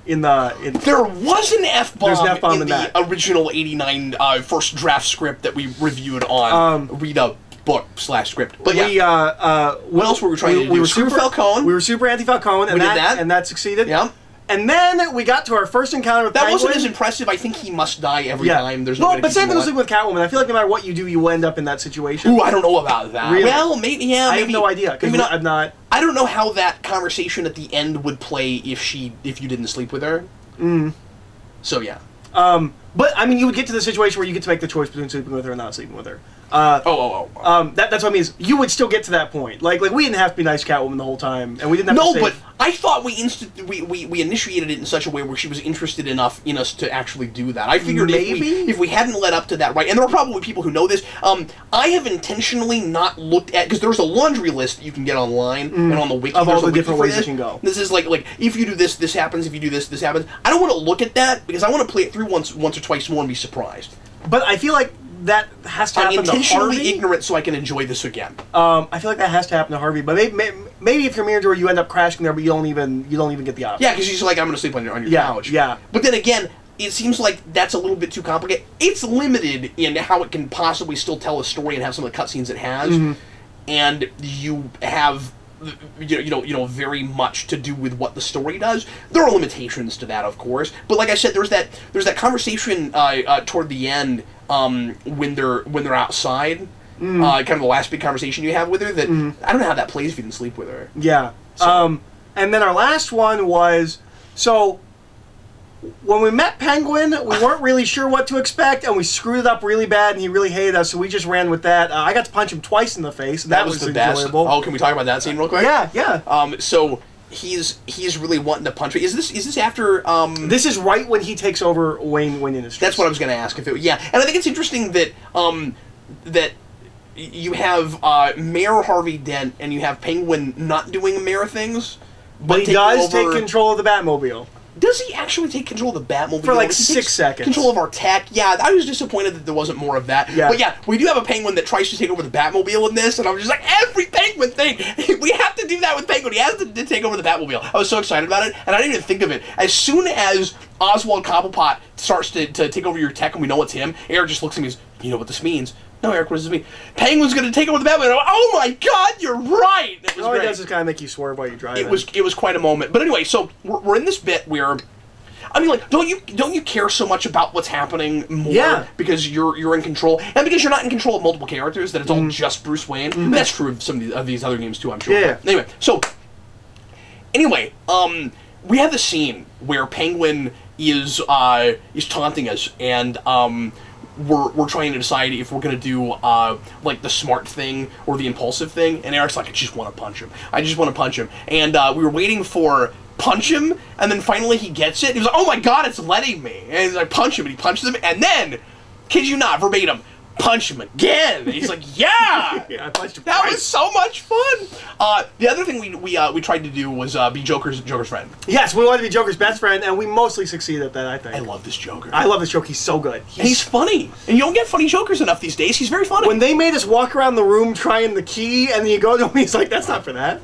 There was an F-bomb in the original '89 first draft script that we reviewed on Rita book/script. But what else were we trying to do? We were super Falcone. We were super anti-Falcone, and that succeeded. Yeah. And then we got to our first encounter with Penguin. That wasn't as impressive. I think he must die every time. There's no way to but same thing with Catwoman. I feel like no matter what you do, you will end up in that situation. Ooh, I don't know about that. Really? Well, maybe, yeah. I have no idea. I'm not. I don't know how that conversation at the end would play if you didn't sleep with her. Mm. So yeah. But I mean, you would get to the situation where you get to make the choice between sleeping with her and not sleeping with her. That's what I mean. Is you would still get to that point. Like we didn't have to be nice Catwoman the whole time, and we didn't have to save... but I thought we initiated it in such a way where she was interested enough in us to actually do that. I figured if we hadn't led up to that, right? And there are probably people who know this. I have intentionally not looked at, because there's a laundry list that you can get online and on the wiki of all the different ways you can go. This is like if you do this, this happens. If you do this, this happens. I don't want to look at that because I want to play it through once or twice more and be surprised. But I feel like that has to happen to Harvey. I'm intentionally ignorant so I can enjoy this again. I feel like that has to happen to Harvey, but maybe if you're married to her, you end up crashing there, but you don't even get the option. Yeah, because she's like, I'm going to sleep on your couch. Yeah. But then again, it seems like that's a little bit too complicated. It's limited in how it can possibly still tell a story and have some of the cutscenes it has, and you have very much to do with what the story does. There are limitations to that, of course, but like I said, there's that conversation toward the end when they're outside, kind of the last big conversation you have with her. That I don't know how that plays if you didn't sleep with her. Yeah. So. And then our last one was when we met Penguin, we weren't really sure what to expect, and we screwed it up really bad, and he really hated us, so we just ran with that. I got to punch him twice in the face, and that was the best. enjoyable. Oh, can we talk about that scene real quick? Yeah. So he's really wanting to punch me. Is this after? This is right when he takes over Wayne Industries. That's what I was going to ask. And I think it's interesting that that you have Mayor Harvey Dent and you have Penguin not doing mayor things, but he does take control of the Batmobile. Does he actually take control of the Batmobile? For like 6 seconds. Control of our tech. Yeah, I was disappointed that there wasn't more of that. Yeah. But yeah, we do have a Penguin that tries to take over the Batmobile in this, and I'm just like, every Penguin thing! We have to do that with Penguin. He has to take over the Batmobile. I was so excited about it, and I didn't even think of it. As soon as Oswald Cobblepot starts to take over your tech and we know it's him, Eric just looks at me and goes, you know what this means? No, Eric, what does this mean? Penguin's going to take over the Batmobile. Oh my god, you're right! It was all great. It does is kind of make you swerve while you're driving. It was quite a moment. But anyway, so we're in this bit where... I mean, like, don't you care so much about what's happening more because you're in control, and because you're not in control of multiple characters, that it's all just Bruce Wayne? And that's true of some of these other games too, I'm sure. Yeah. Anyway, we have the scene where Penguin is taunting us, and we're trying to decide if we're gonna do like the smart thing or the impulsive thing, and Eric's like, I just want to punch him. And we were waiting for punch him, and then finally he gets it. He was like, oh my god, it's letting me. And he's like, punch him, and he punches him, and then, kid you not, verbatim, punch him again. And he's like, yeah! Yeah, I punched him that twice. was so much fun! The other thing we tried to do was be Joker's friend. Yes, we wanted to be Joker's best friend, and we mostly succeeded at that, I think. I love this Joker. I love this Joker. He's so good. He's funny. And you don't get funny Jokers enough these days. He's very funny. When they made us walk around the room trying the key, and then you go to him, he's like, that's not for that.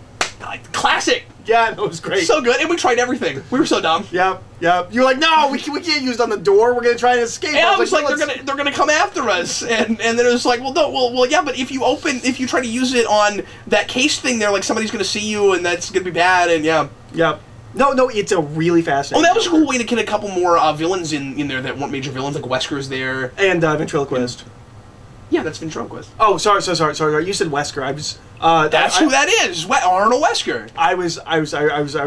Classic! Yeah, that was great. So good, and we tried everything. We were so dumb. Yep. You're like, no, we can't use it on the door. We're gonna try and escape. And I was like, they're gonna come after us, and then it was like, well, yeah, but if you try to use it on that case thing, there, like somebody's gonna see you, and that's gonna be bad, and yeah. Yep. No, it's a really fascinating. Oh, that was a cool way to get a couple more villains in there that weren't major villains, like Wesker's there. And Ventriloquist. Yeah, that's Ventriloquist. Oh, sorry. You said Wesker. I was. That's who that is. Arnold Wesker. I was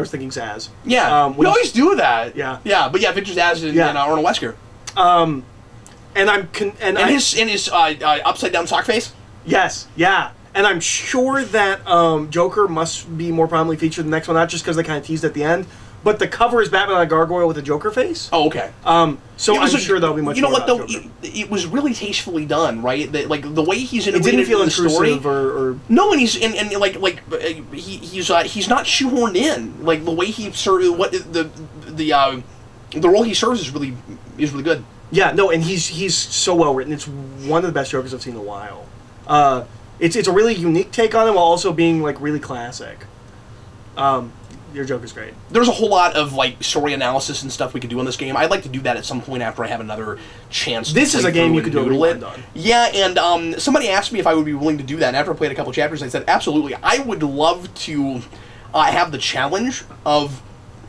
thinking Zaz. Yeah. We always do that. Yeah. Yeah, but yeah, Victor Zaz and Arnold Wesker. And his upside down sock face. Yes. Yeah. And I'm sure that Joker must be more prominently featured in the next one, not just because they kind of teased at the end, but the cover is Batman on a gargoyle with a Joker face. Oh, okay. So I'm sure there'll be much. You know more what though? Joker. It was really tastefully done, right? That, like the way he's integrated. It didn't feel in the intrusive story. or no, and he's not shoehorned in. Like the way he serves, what the role he serves is really good. Yeah, no, and he's so well written. It's one of the best Jokers I've seen in a while. It's a really unique take on him while also being like really classic. Your Joker's great. There's a whole lot of like story analysis and stuff we could do on this game. I'd like to do that at some point after I have another chance. This is a game you could do a rewind on. Yeah, and somebody asked me if I would be willing to do that. And after I played a couple chapters, I said absolutely. I would love to have the challenge of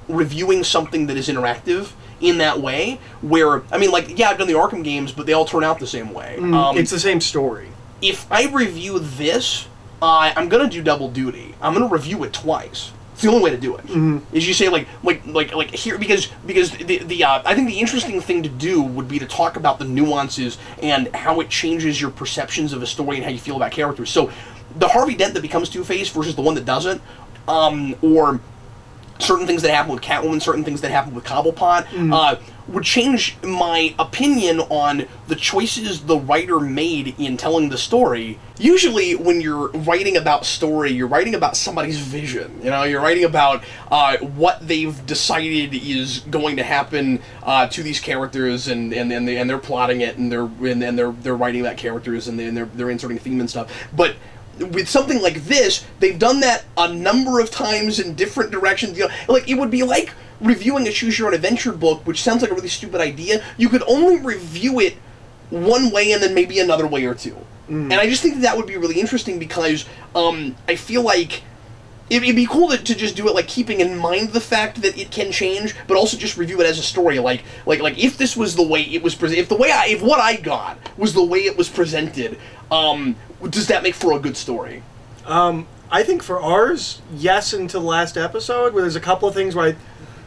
reviewing something that is interactive in that way. Where I mean, like, yeah, I've done the Arkham games, but they all turn out the same way. It's the same story. If I review this, I'm gonna do double duty. I'm gonna review it twice. It's the only way to do it. Is you say like here because the I think the interesting thing to do would be to talk about the nuances and how it changes your perceptions of a story and how you feel about characters. So the Harvey Dent that becomes Two-Face versus the one that doesn't, or certain things that happen with Catwoman, certain things that happen with Cobblepot, would change my opinion on the choices the writer made in telling the story. Usually when you're writing about story, you're writing about somebody's vision. You know, you're writing about what they've decided is going to happen to these characters, and they're plotting it, and they're writing that characters, and they're inserting theme and stuff. But with something like this, they've done that a number of times in different directions. You know, like it would be like reviewing a Choose Your Own Adventure book, which sounds like a really stupid idea. You could only review it one way and then maybe another way or two. And I just think that would be really interesting because I feel like it'd be cool to just do it like keeping in mind the fact that it can change, but also just review it as a story. Like if this was the way it was presented, if what I got was the way it was presented, does that make for a good story? I think for ours, yes, until the last episode, where there's a couple of things where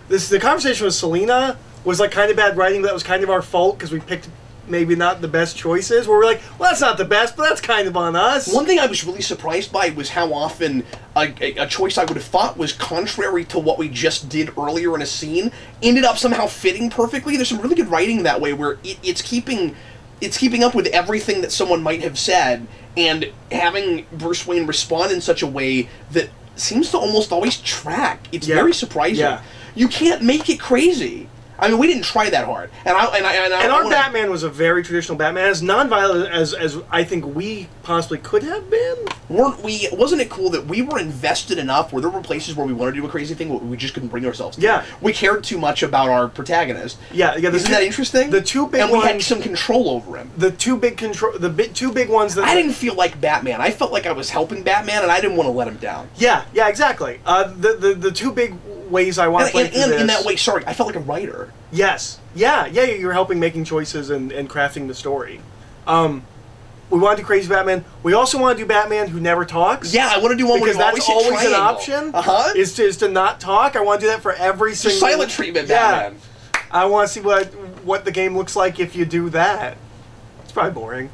the conversation with Selena was like kind of bad writing, but that was kind of our fault because we picked maybe not the best choices, where we're like, well, that's not the best, but that's kind of on us. One thing I was really surprised by was how often a choice I would have thought was contrary to what we just did earlier in a scene ended up somehow fitting perfectly. There's some really good writing that way, where it's keeping up with everything that someone might have said, and having Bruce Wayne respond in such a way that seems to almost always track. It's very surprising. Yeah. You can't make it crazy. I mean, we didn't try that hard, and our Batman was a very traditional Batman, as nonviolent as I think we possibly could have been. Weren't we? Wasn't it cool that we were invested enough where there were places where we wanted to do a crazy thing, but we just couldn't bring ourselves to? Yeah, we cared too much about our protagonist. Yeah. Isn't that interesting? The two big and ones, we had some control over him. The two big ones that I didn't feel like Batman. I felt like I was helping Batman, and I didn't want to let him down. Yeah, exactly. The two big ways I want to play and in that way, sorry, I felt like a writer. Yes. Yeah, you're helping making choices and crafting the story. We want to do Crazy Batman. We also want to do Batman who never talks. Yeah, I want to do one where that's always an option. Is to not talk. I want to do that for every single silent treatment Batman. Yeah. I want to see what the game looks like if you do that. It's probably boring.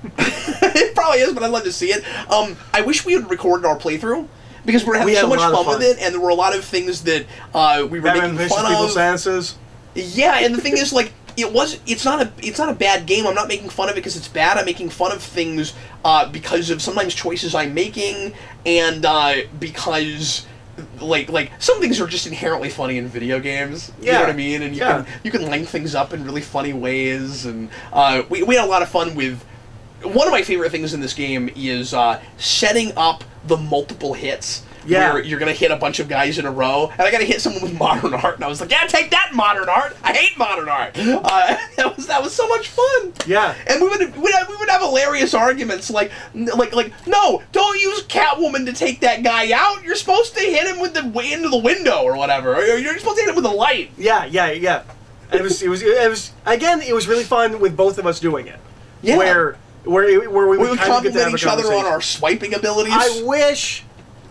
It probably is, but I'd love to see it. I wish we had recorded our playthrough, because we're having so much fun with it, and there were a lot of things that we were making fun of. Senses. Yeah, and the thing is, like, it's not a bad game. I'm not making fun of it because it's bad. I'm making fun of things because of sometimes choices I'm making, and because like some things are just inherently funny in video games. You know what I mean? And you can length things up in really funny ways, and we had a lot of fun with. One of my favorite things in this game is setting up the multiple hits. Yeah. Where you're going to hit a bunch of guys in a row, and I got to hit someone with modern art, and I was like, yeah, take that, modern art! I hate modern art! That was so much fun! Yeah. And we would have hilarious arguments, like, no, don't use Catwoman to take that guy out, you're supposed to hit him with the way into the window, or whatever, or you're supposed to hit him with a light! Yeah. And it was again, it was really fun with both of us doing it. Yeah. Where we would compliment each other on our swiping abilities.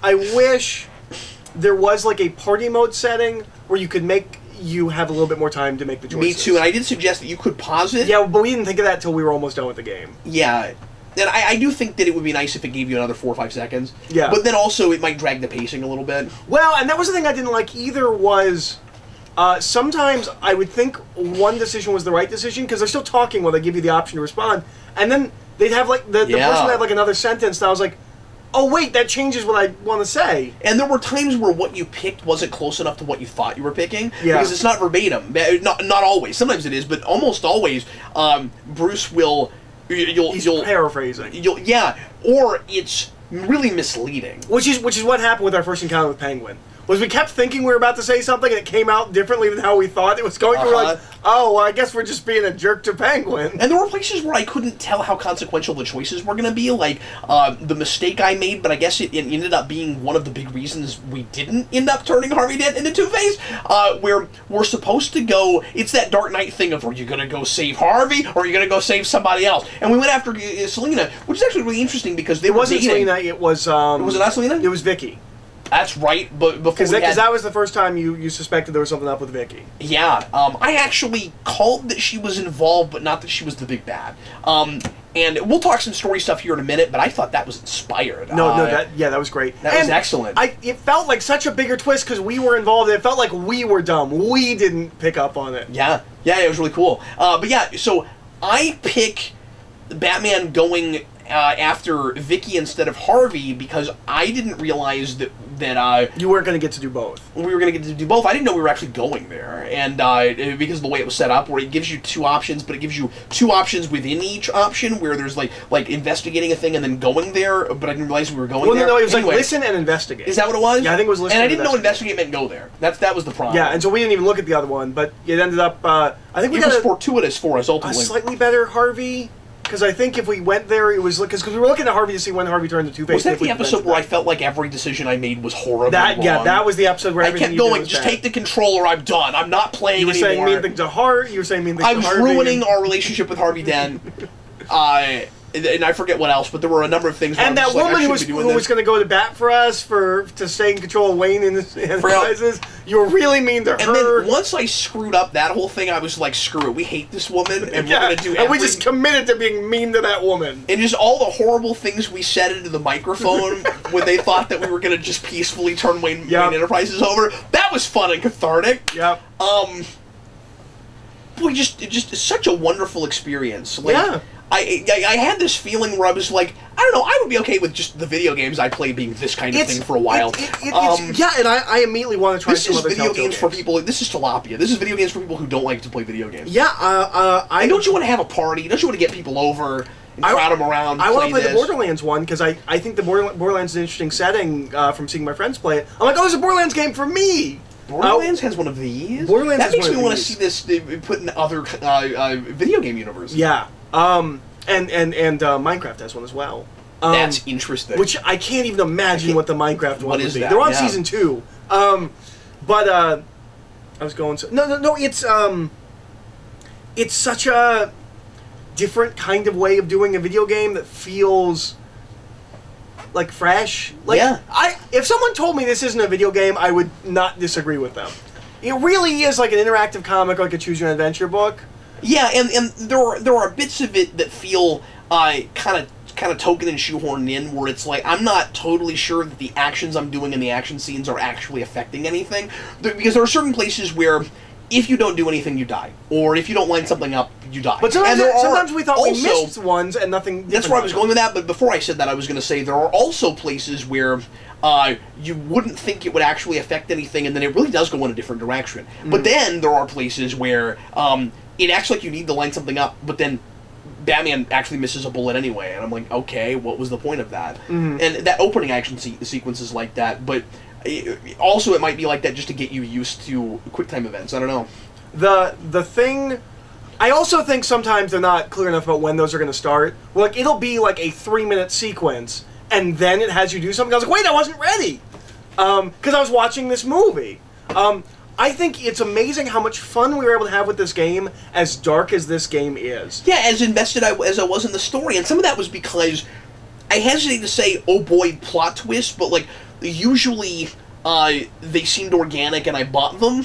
I wish there was like a party mode setting where you could have a little bit more time to make the choices. Me too, and I did suggest that you could pause it. Yeah, but we didn't think of that until we were almost done with the game. Yeah, and I do think that it would be nice if it gave you another 4 or 5 seconds. Yeah. But then also it might drag the pacing a little bit. Well, and that was the thing I didn't like either was... sometimes I would think one decision was the right decision because they're still talking while they give you the option to respond, and then they'd have like the person would have like another sentence, and I was like, oh wait, that changes what I want to say. And there were times where what you picked wasn't close enough to what you thought you were picking, because it's not verbatim. Not always. Sometimes it is, but almost always, Bruce will. He's paraphrasing. Or it's really misleading. Which is what happened with our first encounter with Penguin. Was we kept thinking we were about to say something and it came out differently than how we thought it was going to. We were like, oh, well, I guess we're just being a jerk to Penguin. And there were places where I couldn't tell how consequential the choices were going to be, like the mistake I made, but I guess it ended up being one of the big reasons we didn't end up turning Harvey Dent into Two-Face, where we're supposed to go, it's that Dark Knight thing of, are you going to go save Harvey, or are you going to go save somebody else? And we went after Selena, which is actually really interesting because they were dating. Selena, it was... was it not Selena? It was Vicky. That's right, but before because that was the first time you suspected there was something up with Vicky. Yeah, I actually called that she was involved, but not that she was the big bad. And we'll talk some story stuff here in a minute, but I thought that was inspired. That was great. That was excellent. It felt like such a bigger twist because we were involved. It felt like we were dumb. We didn't pick up on it. Yeah, it was really cool. But yeah, so I pick Batman going after Vicky instead of Harvey because I didn't realize that you weren't going to get to do both. We were going to get to do both. I didn't know we were actually going there, and because of the way it was set up, where it gives you two options, but it gives you two options within each option, where there's like investigating a thing and then going there. But I didn't realize we were going there. No, it was like listen and investigate. Is that what it was? Yeah, I think it was listen. And I didn't know investigate meant go there. That was the problem. Yeah, and so we didn't even look at the other one, but it ended up. I think it was fortuitous for us ultimately. A slightly better Harvey. Because I think if we went there, it was because we were looking at Harvey to see when Harvey turned to Two-Face. Was that the episode where I felt like every decision I made was horrible? Yeah, that was the episode where everything I kept going, just take the controller, I'm done. I'm not playing anymore. You were saying mean things to Hart, you were saying mean things to Harvey. I was ruining our relationship with Harvey Dent. And I forget what else, but there were a number of things. And that woman who was going to go to bat for us to stay in control of Wayne and his enterprises, you were really mean to her. And then once I screwed up that whole thing, I was like, screw it, we hate this woman, and we're going to do everything. And we just committed to being mean to that woman. And just all the horrible things we said into the microphone when they thought that we were going to just peacefully turn Wayne Enterprises over. That was fun and cathartic. Yep. Boy, it's such a wonderful experience. Like, yeah. I had this feeling where I was like, I don't know, I would be okay with just the video games I played being this kind of thing for a while. And I immediately want to try some other video games for people. This is tilapia. This is video games for people who don't like to play video games. Yeah, and don't you want to have a party? Don't you want to get people over and crowd them around? I want to play the Borderlands one because I think the Borderlands is an interesting setting from seeing my friends play it. I'm like, oh, there's a Borderlands game for me. Borderlands has one of these. That makes me want to see this put in other video game universes. Yeah. And Minecraft has one as well. That's interesting. Which I can't even imagine what the Minecraft one would be. That? They're on season 2. I was going to... No, it's such a different kind of way of doing a video game that feels like fresh. Like, yeah. If someone told me this isn't a video game, I would not disagree with them. It really is like an interactive comic, like a choose your own adventure book. Yeah, and there are bits of it that feel kind of token and shoehorned in, where it's like I'm not totally sure that the actions I'm doing in the action scenes are actually affecting anything, because there are certain places where if you don't do anything, you die, or if you don't line something up, you die. But sometimes we thought we missed ones and nothing. That's where I was going with that. But before I said that, I was going to say there are also places where you wouldn't think it would actually affect anything, and then it really does go in a different direction. Mm. But then there are places where it acts like you need to line something up, but then Batman actually misses a bullet anyway, and I'm like, okay, what was the point of that? Mm-hmm. And that opening action sequence is like that, but also it might be like that just to get you used to QuickTime events. I don't know. The thing... I also think sometimes they're not clear enough about when those are going to start. Like, it'll be like a 3-minute sequence, and then it has you do something. I was like, wait, I wasn't ready! Because I was watching this movie. I think it's amazing how much fun we were able to have with this game, as dark as this game is. Yeah, as invested as I was in the story. And some of that was because I hesitate to say, oh boy, plot twist, but like, usually they seemed organic and I bought them.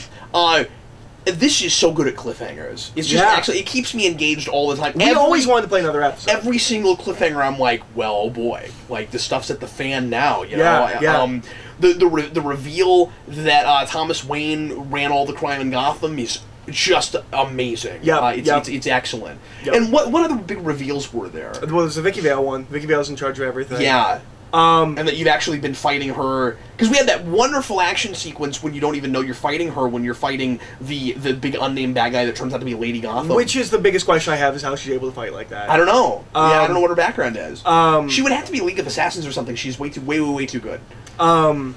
This is so good at cliffhangers. It's just actually, it keeps me engaged all the time. We always wanted to play another episode. Every single cliffhanger, I'm like, well, oh boy, like the stuff's at the fan now. You know? Yeah. The reveal that Thomas Wayne ran all the crime in Gotham is just amazing. Yeah, it's excellent. Yep. And what other big reveals were there? Well, there's the Vicky Vale one. Vicky Vale's in charge of everything. Yeah. And that you've actually been fighting her, because we had that wonderful action sequence when you don't even know you're fighting her, when you're fighting the big unnamed bad guy that turns out to be Lady Gotham. Which is the biggest question I have, is how she's able to fight like that. I don't know. I don't know what her background is. She would have to be League of Assassins or something. She's way too good. When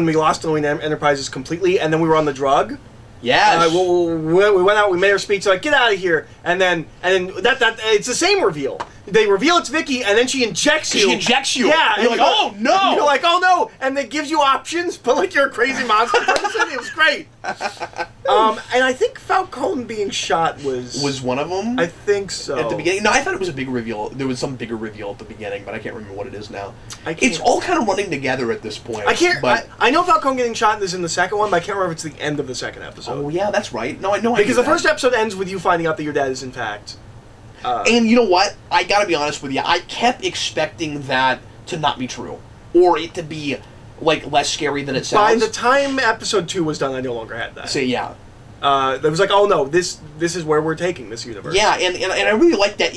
we lost Wayne Enterprises completely, and then we were on the drug. Yes. We went out. We made our speech like, "Get out of here!" And then that it's the same reveal. they reveal it's Vicky, and then she injects you. She injects you. Yeah. And you're like, oh, no. You're like, oh, no. And it gives you options, but like you're a crazy monster person. It was great. And I think Falcone being shot was one of them? I think so. At the beginning? No, I thought it was a big reveal. There was some bigger reveal at the beginning, but I can't remember what it is now. It's all kind of running together at this point. I can't... But, I know Falcone getting shot is in the second one, but I can't remember if it's the end of the second episode. Oh, yeah, that's right. No, I know. Because the first episode ends with you finding out that your dad is, in fact... and you know what? I gotta be honest with you. I kept expecting that to not be true. Or it to be, like, less scary than it sounds. By the time episode 2 was done, I no longer had that. So, yeah. It was like, oh no, this is where we're taking this universe. Yeah, and I really like that.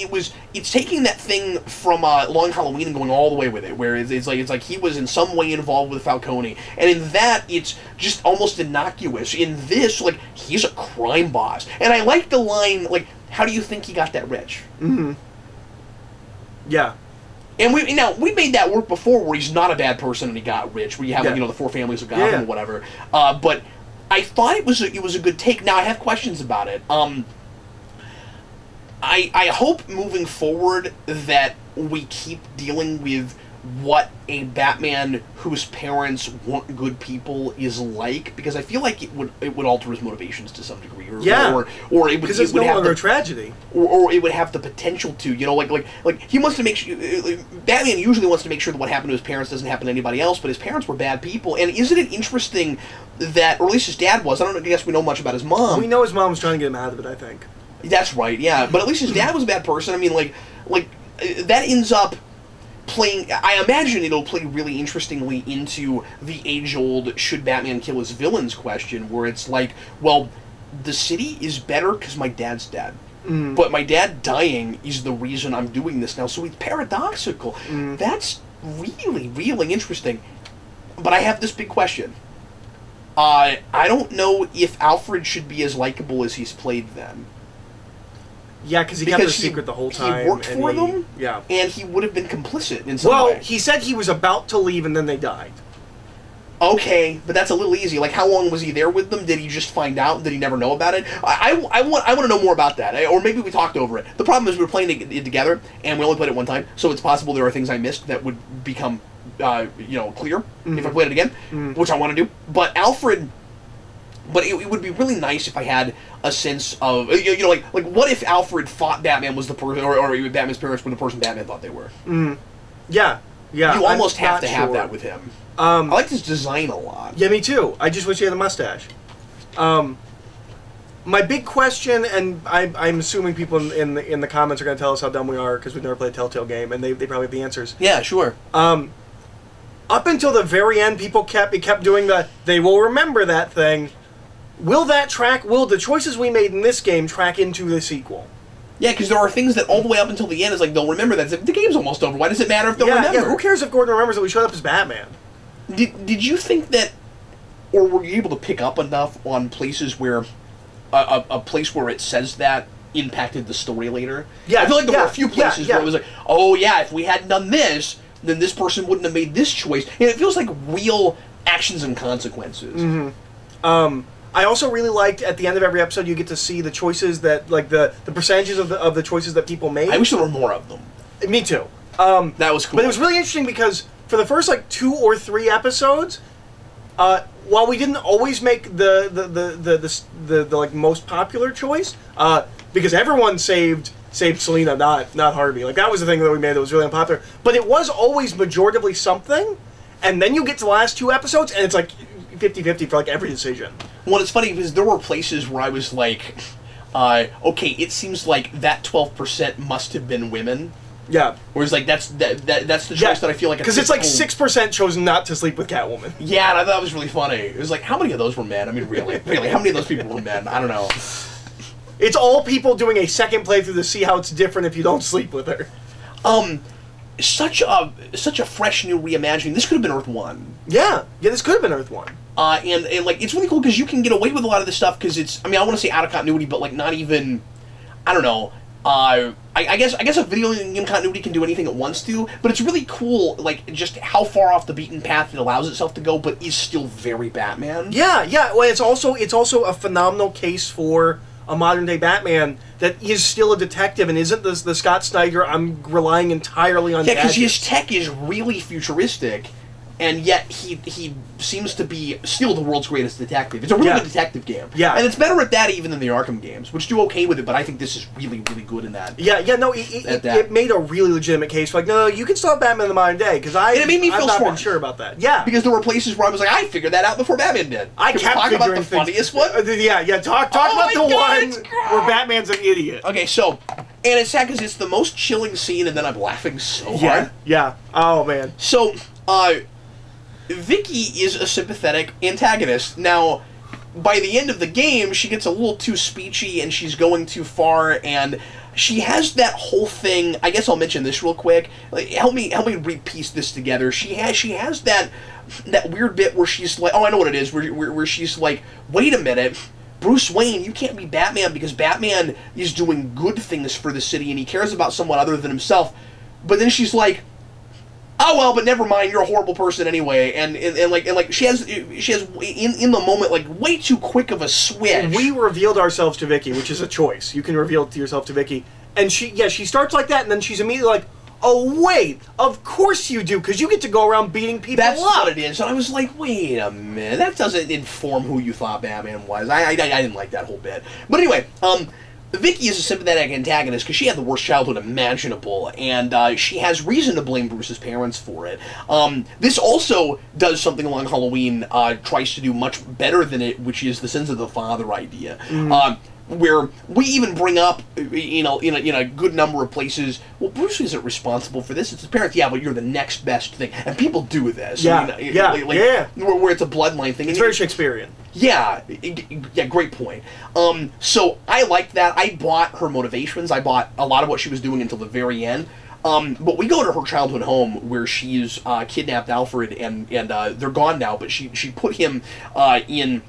It's taking that thing from Long Halloween and going all the way with it, where it's like he was in some way involved with Falcone, and in that it's just almost innocuous. In this, like, he's a crime boss, and I like the line, like, how do you think he got that rich? Mm-hmm. Yeah. And we made that work before, where he's not a bad person and he got rich, where you have like, the 4 families of Gotham or whatever. But I thought it was a good take. Now I have questions about it. I hope moving forward that we keep dealing with what a Batman whose parents weren't good people is like, because I feel like it would alter his motivations to some degree, or it would, because it's no longer a tragedy, or it would have the potential to, like he wants to make sure. Batman usually wants to make sure that what happened to his parents doesn't happen to anybody else, but his parents were bad people, and isn't it interesting that, or at least his dad was. I guess we know much about his mom. We know his mom was trying to get him out of it, I think. That's right, yeah, but at least his dad was a bad person. I mean, like that ends up playing, I imagine it'll play really interestingly into the age-old should Batman kill his villains question, where it's like, well, the city is better because my dad's dead. But my dad dying is the reason I'm doing this now, so it's paradoxical. That's really, really interesting. But I have this big question. I don't know if Alfred should be as likable as he's played then. Yeah, because he kept it a secret the whole time. He worked for them, yeah, and he would have been complicit in some way. Well, he said he was about to leave, and then they died. Okay, but that's a little easy. Like, how long was he there with them? Did he just find out? Did he never know about it? I want to know more about that. Or maybe we talked over it. The problem is we were playing it together, and we only played it one time, so it's possible there are things I missed that would become, clear if I played it again, which I want to do. But Alfred... But it would be really nice if I had a sense of, like what if Alfred thought Batman was the person, or Batman's parents were the person Batman thought they were? Yeah. You almost have to have that with him. I like his design a lot. Yeah, me too. I just wish he had a mustache. My big question, and I'm assuming people in the comments are going to tell us how dumb we are because we've never played a Telltale game, and they probably have the answers. Yeah, sure. Up until the very end, people kept doing they will remember that thing. Will the choices we made in this game track into the sequel? Yeah, because there are things that all the way up until the end is like, they'll remember that. The game's almost over. Why does it matter if they'll remember? Yeah, who cares if Gordon remembers that we showed up as Batman? Did you think that, or were you able to pick up enough on places where, a place where it says that impacted the story later? Yeah, I feel like there were a few places where it was like, oh yeah, if we hadn't done this, then this person wouldn't have made this choice. And it feels like real actions and consequences. I also really liked at the end of every episode you get to see the choices that, like, the percentages of the choices that people made. I wish there were more of them. Me too. That was cool. But it was really interesting because for the first 2 or 3 episodes, while we didn't always make the like most popular choice, because everyone saved Selina, not Harvey. Like, that was the thing that we made that was really unpopular. But it was always majoritively something, and then you get to the last 2 episodes and it's like 50-50 for like every decision. Well, it's funny because there were places where I was like, okay, it seems like that 12% must have been women. Yeah. Whereas, like, that's the choice that I feel like... Because it's like 6% chose not to sleep with Catwoman. Yeah, and I thought it was really funny. It was like, how many of those were men? I mean, really, how many of those people were men? I don't know. It's all people doing a second playthrough to see how it's different if you don't sleep with her. Such a fresh new reimagining. This could have been Earth 1. Yeah, this could have been Earth 1. And like, it's really cool because you can get away with a lot of this stuff because it's, I mean, I want to say out of continuity, but like not even, I don't know, I guess a video game continuity can do anything it wants to, but it's really cool, like, just how far off the beaten path it allows itself to go, but is still very Batman. Yeah. Well, it's also a phenomenal case for a modern-day Batman that is still a detective and isn't the Scott Snyder, I'm relying entirely on Yeah, because gadgets. his tech is really futuristic, and yet he seems to be still the world's greatest detective. It's a really good detective game. Yeah. And it's better at that even than the Arkham games, which do okay with it, but I think this is really, really good in that. It made a really legitimate case for, like, no, you can still have Batman in the modern day, because it made me feel I've not smart. been sure about that. Yeah. Because there were places where I was like, I figured that out before Batman did. I kept talk figuring about the funniest one? Talk about the one where Batman's an idiot. Okay, so, and it's sad because it's the most chilling scene, and then I'm laughing so hard. Yeah. Oh, man. So, Vicky is a sympathetic antagonist. Now, by the end of the game, she gets a little too speechy, and she's going too far, and she has that whole thing. I guess I'll mention this real quick. Like, help me re-piece this together. She has that weird bit where she's like, oh, I know what it is, where she's like, wait a minute, Bruce Wayne, you can't be Batman because Batman is doing good things for the city and he cares about someone other than himself. But then she's like, oh well, but never mind, you're a horrible person anyway. And she has in the moment, like, way too quick of a switch. We revealed ourselves to Vicky, which is a choice. You can reveal it to yourself to Vicky. And she starts like that, and then she's immediately like, oh wait, of course you do, because you get to go around beating people up. That's what it is. And I was like, wait a minute, that doesn't inform who you thought Batman was. I didn't like that whole bit. But anyway, Vicky is a sympathetic antagonist because she had the worst childhood imaginable, and she has reason to blame Bruce's parents for it. This also does something along Halloween, tries to do much better than it, which is the sins of the father idea. Where we even bring up, in a good number of places, well, Bruce isn't responsible for this, it's his parents. Yeah, but you're the next best thing. And people do this. Yeah, Where it's a bloodline thing. It's very Shakespearean. Yeah, great point. So I liked that. I bought her motivations. I bought a lot of what she was doing until the very end. But we go to her childhood home where she's kidnapped Alfred, and they're gone now. But she put him in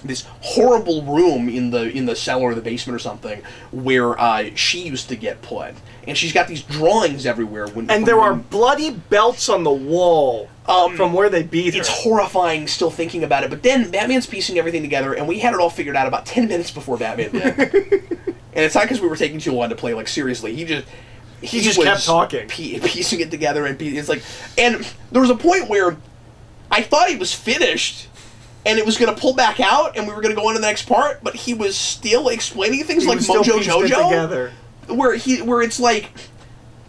this horrible room in the cellar or the basement or something where she used to get put, and she's got these drawings everywhere. There are bloody belts on the wall from where they beat her. It's horrifying still thinking about it. But then Batman's piecing everything together, and we had it all figured out about 10 minutes before Batman did. And it's not because we were taking too long to play. Like, seriously, he just kept talking, piecing it together, and it's like, and there was a point where I thought he was finished. And it was going to pull back out, and we were going to go on to the next part, but he was still explaining things like Mojo Jojo, where it's like,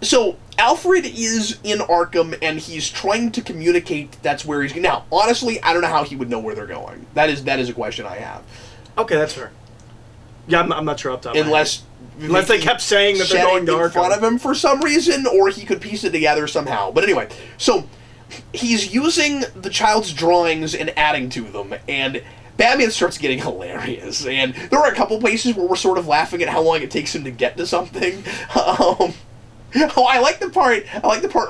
so Alfred is in Arkham, and he's trying to communicate that's where he's going. Now, honestly, I don't know how he would know where they're going. That is a question I have. Okay, that's fair. Yeah, I'm not sure up top. Unless they kept saying that they're going to Arkham in front of him for some reason, or he could piece it together somehow. But anyway, so he's using the child's drawings and adding to them, and Batman starts getting hilarious. And there are a couple places where we're sort of laughing at how long it takes him to get to something. I like the part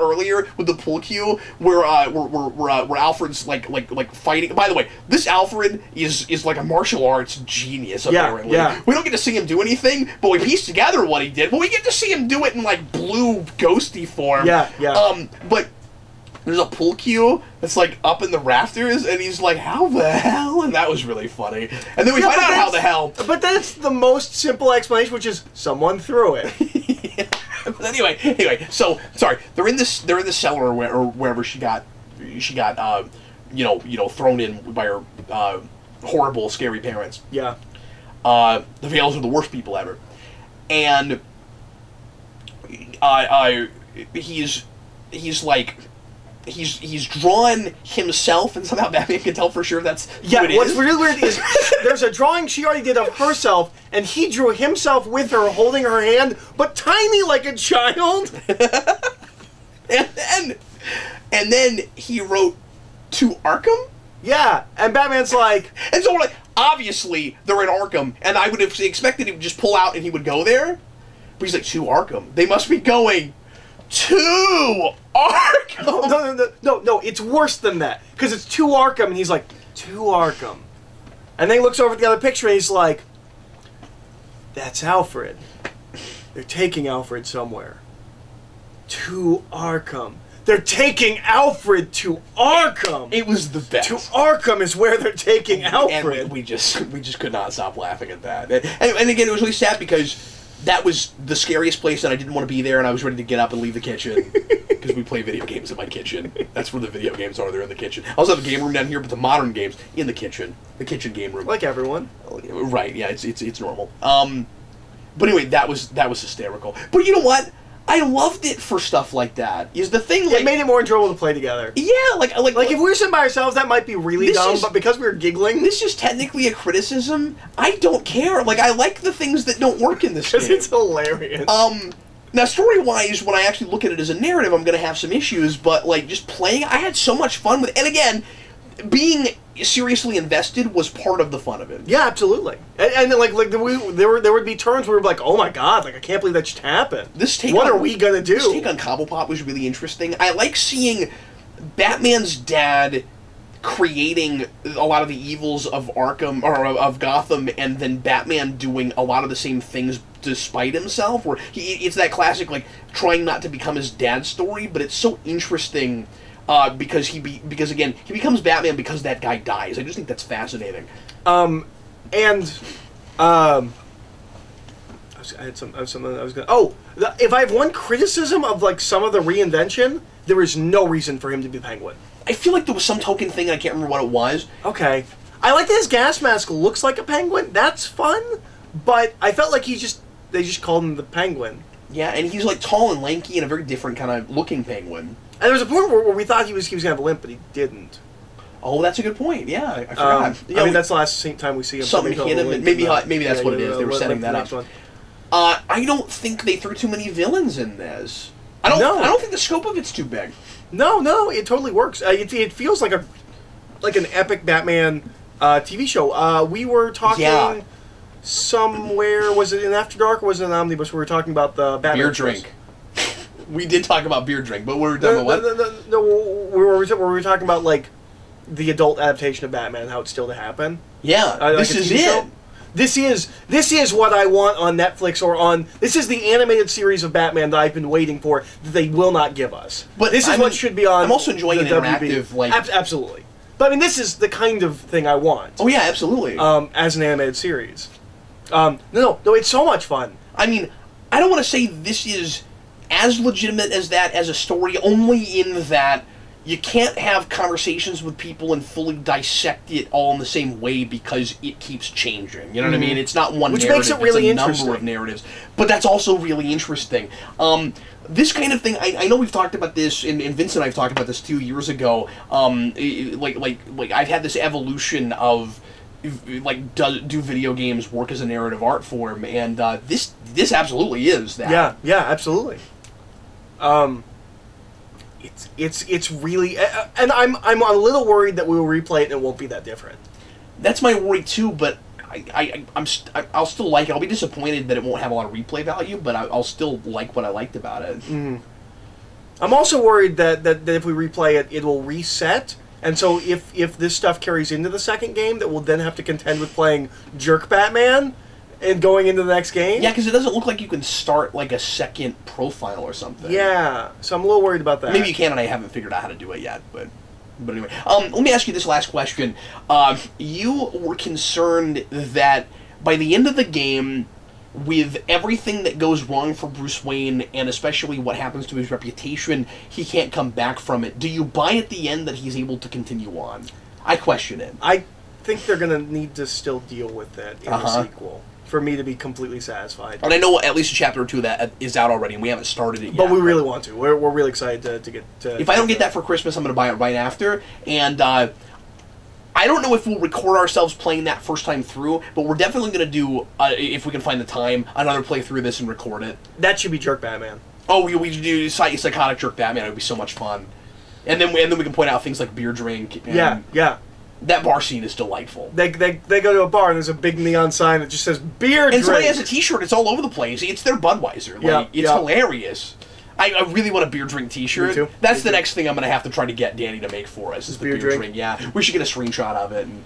earlier with the pool cue where Alfred's like fighting. By the way, this Alfred is like a martial arts genius apparently. Yeah. We don't get to see him do anything, but we piece together what he did. But we get to see him do it in like blue ghosty form. Yeah. But there's a pool cue that's like up in the rafters, and he's like, how the hell? And that was really funny. And then we find out how the hell. But that's the most simple explanation, which is someone threw it. Yeah. But anyway, so sorry, they're in this cellar or wherever she got thrown in by her horrible, scary parents. Yeah. The Vales are the worst people ever. And he's drawn himself, and somehow Batman can tell for sure that's who it is. What's really weird is there's a drawing she already did of herself, and he drew himself with her holding her hand, but tiny like a child. and then he wrote to Arkham? Yeah, and Batman's like... And so we're like, obviously they're in Arkham, and I would have expected he would just pull out and he would go there. But he's like, to Arkham. They must be going to Arkham. No, it's worse than that. Because it's to Arkham, and he's like, to Arkham. And then he looks over at the other picture, and he's like, that's Alfred. They're taking Alfred somewhere. To Arkham. They're taking Alfred to Arkham. It was the best. To Arkham is where they're taking Alfred. And we just could not stop laughing at that. And again, it was really sad because that was the scariest place, and I didn't want to be there, and I was ready to get up and leave the kitchen because we play video games in my kitchen. That's where the video games are. They're in the kitchen. I also have a game room down here, but the modern games in the kitchen game room. Like everyone, right? Yeah, it's normal. But anyway, that was hysterical. But you know what? I loved it for stuff like that. Is the thing like, it made it more enjoyable to play together. Yeah, like if we were sitting by ourselves, that might be really dumb. But because we were giggling, this is technically a criticism. I don't care. Like, I like the things that don't work in this game. Because it's hilarious. Now, story-wise, when I actually look at it as a narrative, I'm going to have some issues. But like just playing, I had so much fun with it. And again, being seriously invested was part of the fun of it. Yeah, absolutely. And then, there would be turns where we were like, oh my god, like I can't believe that just happened. What are we gonna do? This take on Cobblepot was really interesting. I like seeing Batman's dad creating a lot of the evils of Arkham or of Gotham, and then Batman doing a lot of the same things despite himself. Where it's that classic like trying not to become his dad's story, but it's so interesting. Because again, he becomes Batman because that guy dies. I just think that's fascinating. I had something I was gonna. Oh, if I have one criticism of like some of the reinvention, there is no reason for him to be Penguin. I feel like there was some token thing, and I can't remember what it was. Okay, I like that his gas mask looks like a penguin. That's fun, but I felt like they just called him the Penguin. Yeah, and he's like tall and lanky and a very different kind of looking penguin. And there was a point where we thought he was gonna have a limp, but he didn't. Oh, that's a good point. Yeah, I forgot. I mean, that's the last time we see him. Something hit him, and maybe that's what it is. They were setting that up. I don't think they threw too many villains in this. I don't think the scope of it's too big. No, it totally works. It feels like an epic Batman TV show. We were talking somewhere. Was it in After Dark or was it in Omnibus? We were talking about the Batman beer drink. We did talk about beer drink, but we were talking about what? No, we were talking about like the adult adaptation of Batman, how it's still to happen. Yeah, this is it. This is what I want on Netflix or on. This is the animated series of Batman that I've been waiting for that they will not give us. But this is what should be on. I'm also enjoying an interactive like absolutely. But I mean, this is the kind of thing I want. Oh yeah, absolutely. As an animated series. No, it's so much fun. I mean, I don't want to say this is as legitimate as that as a story, only in that you can't have conversations with people and fully dissect it all in the same way because it keeps changing. You know what I mean? It's not one Which narrative, makes it really it's a number of narratives. But that's also really interesting. This kind of thing, I know we've talked about this, and Vince and I have talked about this 2 years ago. Like I've had this evolution of like do video games work as a narrative art form, and this absolutely is that. Yeah, absolutely. It's really, and I'm a little worried that we will replay it and it won't be that different. That's my worry too, but I'll still like it. I'll be disappointed that it won't have a lot of replay value, but I'll still like what I liked about it. Mm. I'm also worried that if we replay it, it will reset. And so if this stuff carries into the second game, that we'll then have to contend with playing Jerk Batman and going into the next game. Yeah, because it doesn't look like you can start like a second profile or something. Yeah, so I'm a little worried about that. Maybe you can, and I haven't figured out how to do it yet. But anyway, let me ask you this last question. You were concerned that by the end of the game, with everything that goes wrong for Bruce Wayne, and especially what happens to his reputation, he can't come back from it. Do you buy at the end that he's able to continue on? I question it. I think they're going to need to still deal with that in the sequel for me to be completely satisfied. And I know at least a chapter or two of that is out already, and we haven't started it yet. But we really want to. We're really excited to get to... If I don't get that for Christmas, I'm going to buy it right after, and I don't know if we'll record ourselves playing that first time through, but we're definitely going to do, if we can find the time, another playthrough of this and record it. That should be Jerk Batman. Oh, we should do Psychotic Jerk Batman. It would be so much fun. And then we can point out things like beer drink. And yeah. That bar scene is delightful. They go to a bar and there's a big neon sign that just says beer drink. And somebody has a t-shirt. It's all over the place. It's their Budweiser. It's hilarious. I really want a beer drink t-shirt. Me too. That's the next thing I'm going to have to try to get Danny to make for us. Is the beer drink. Yeah, we should get a screenshot of it. And,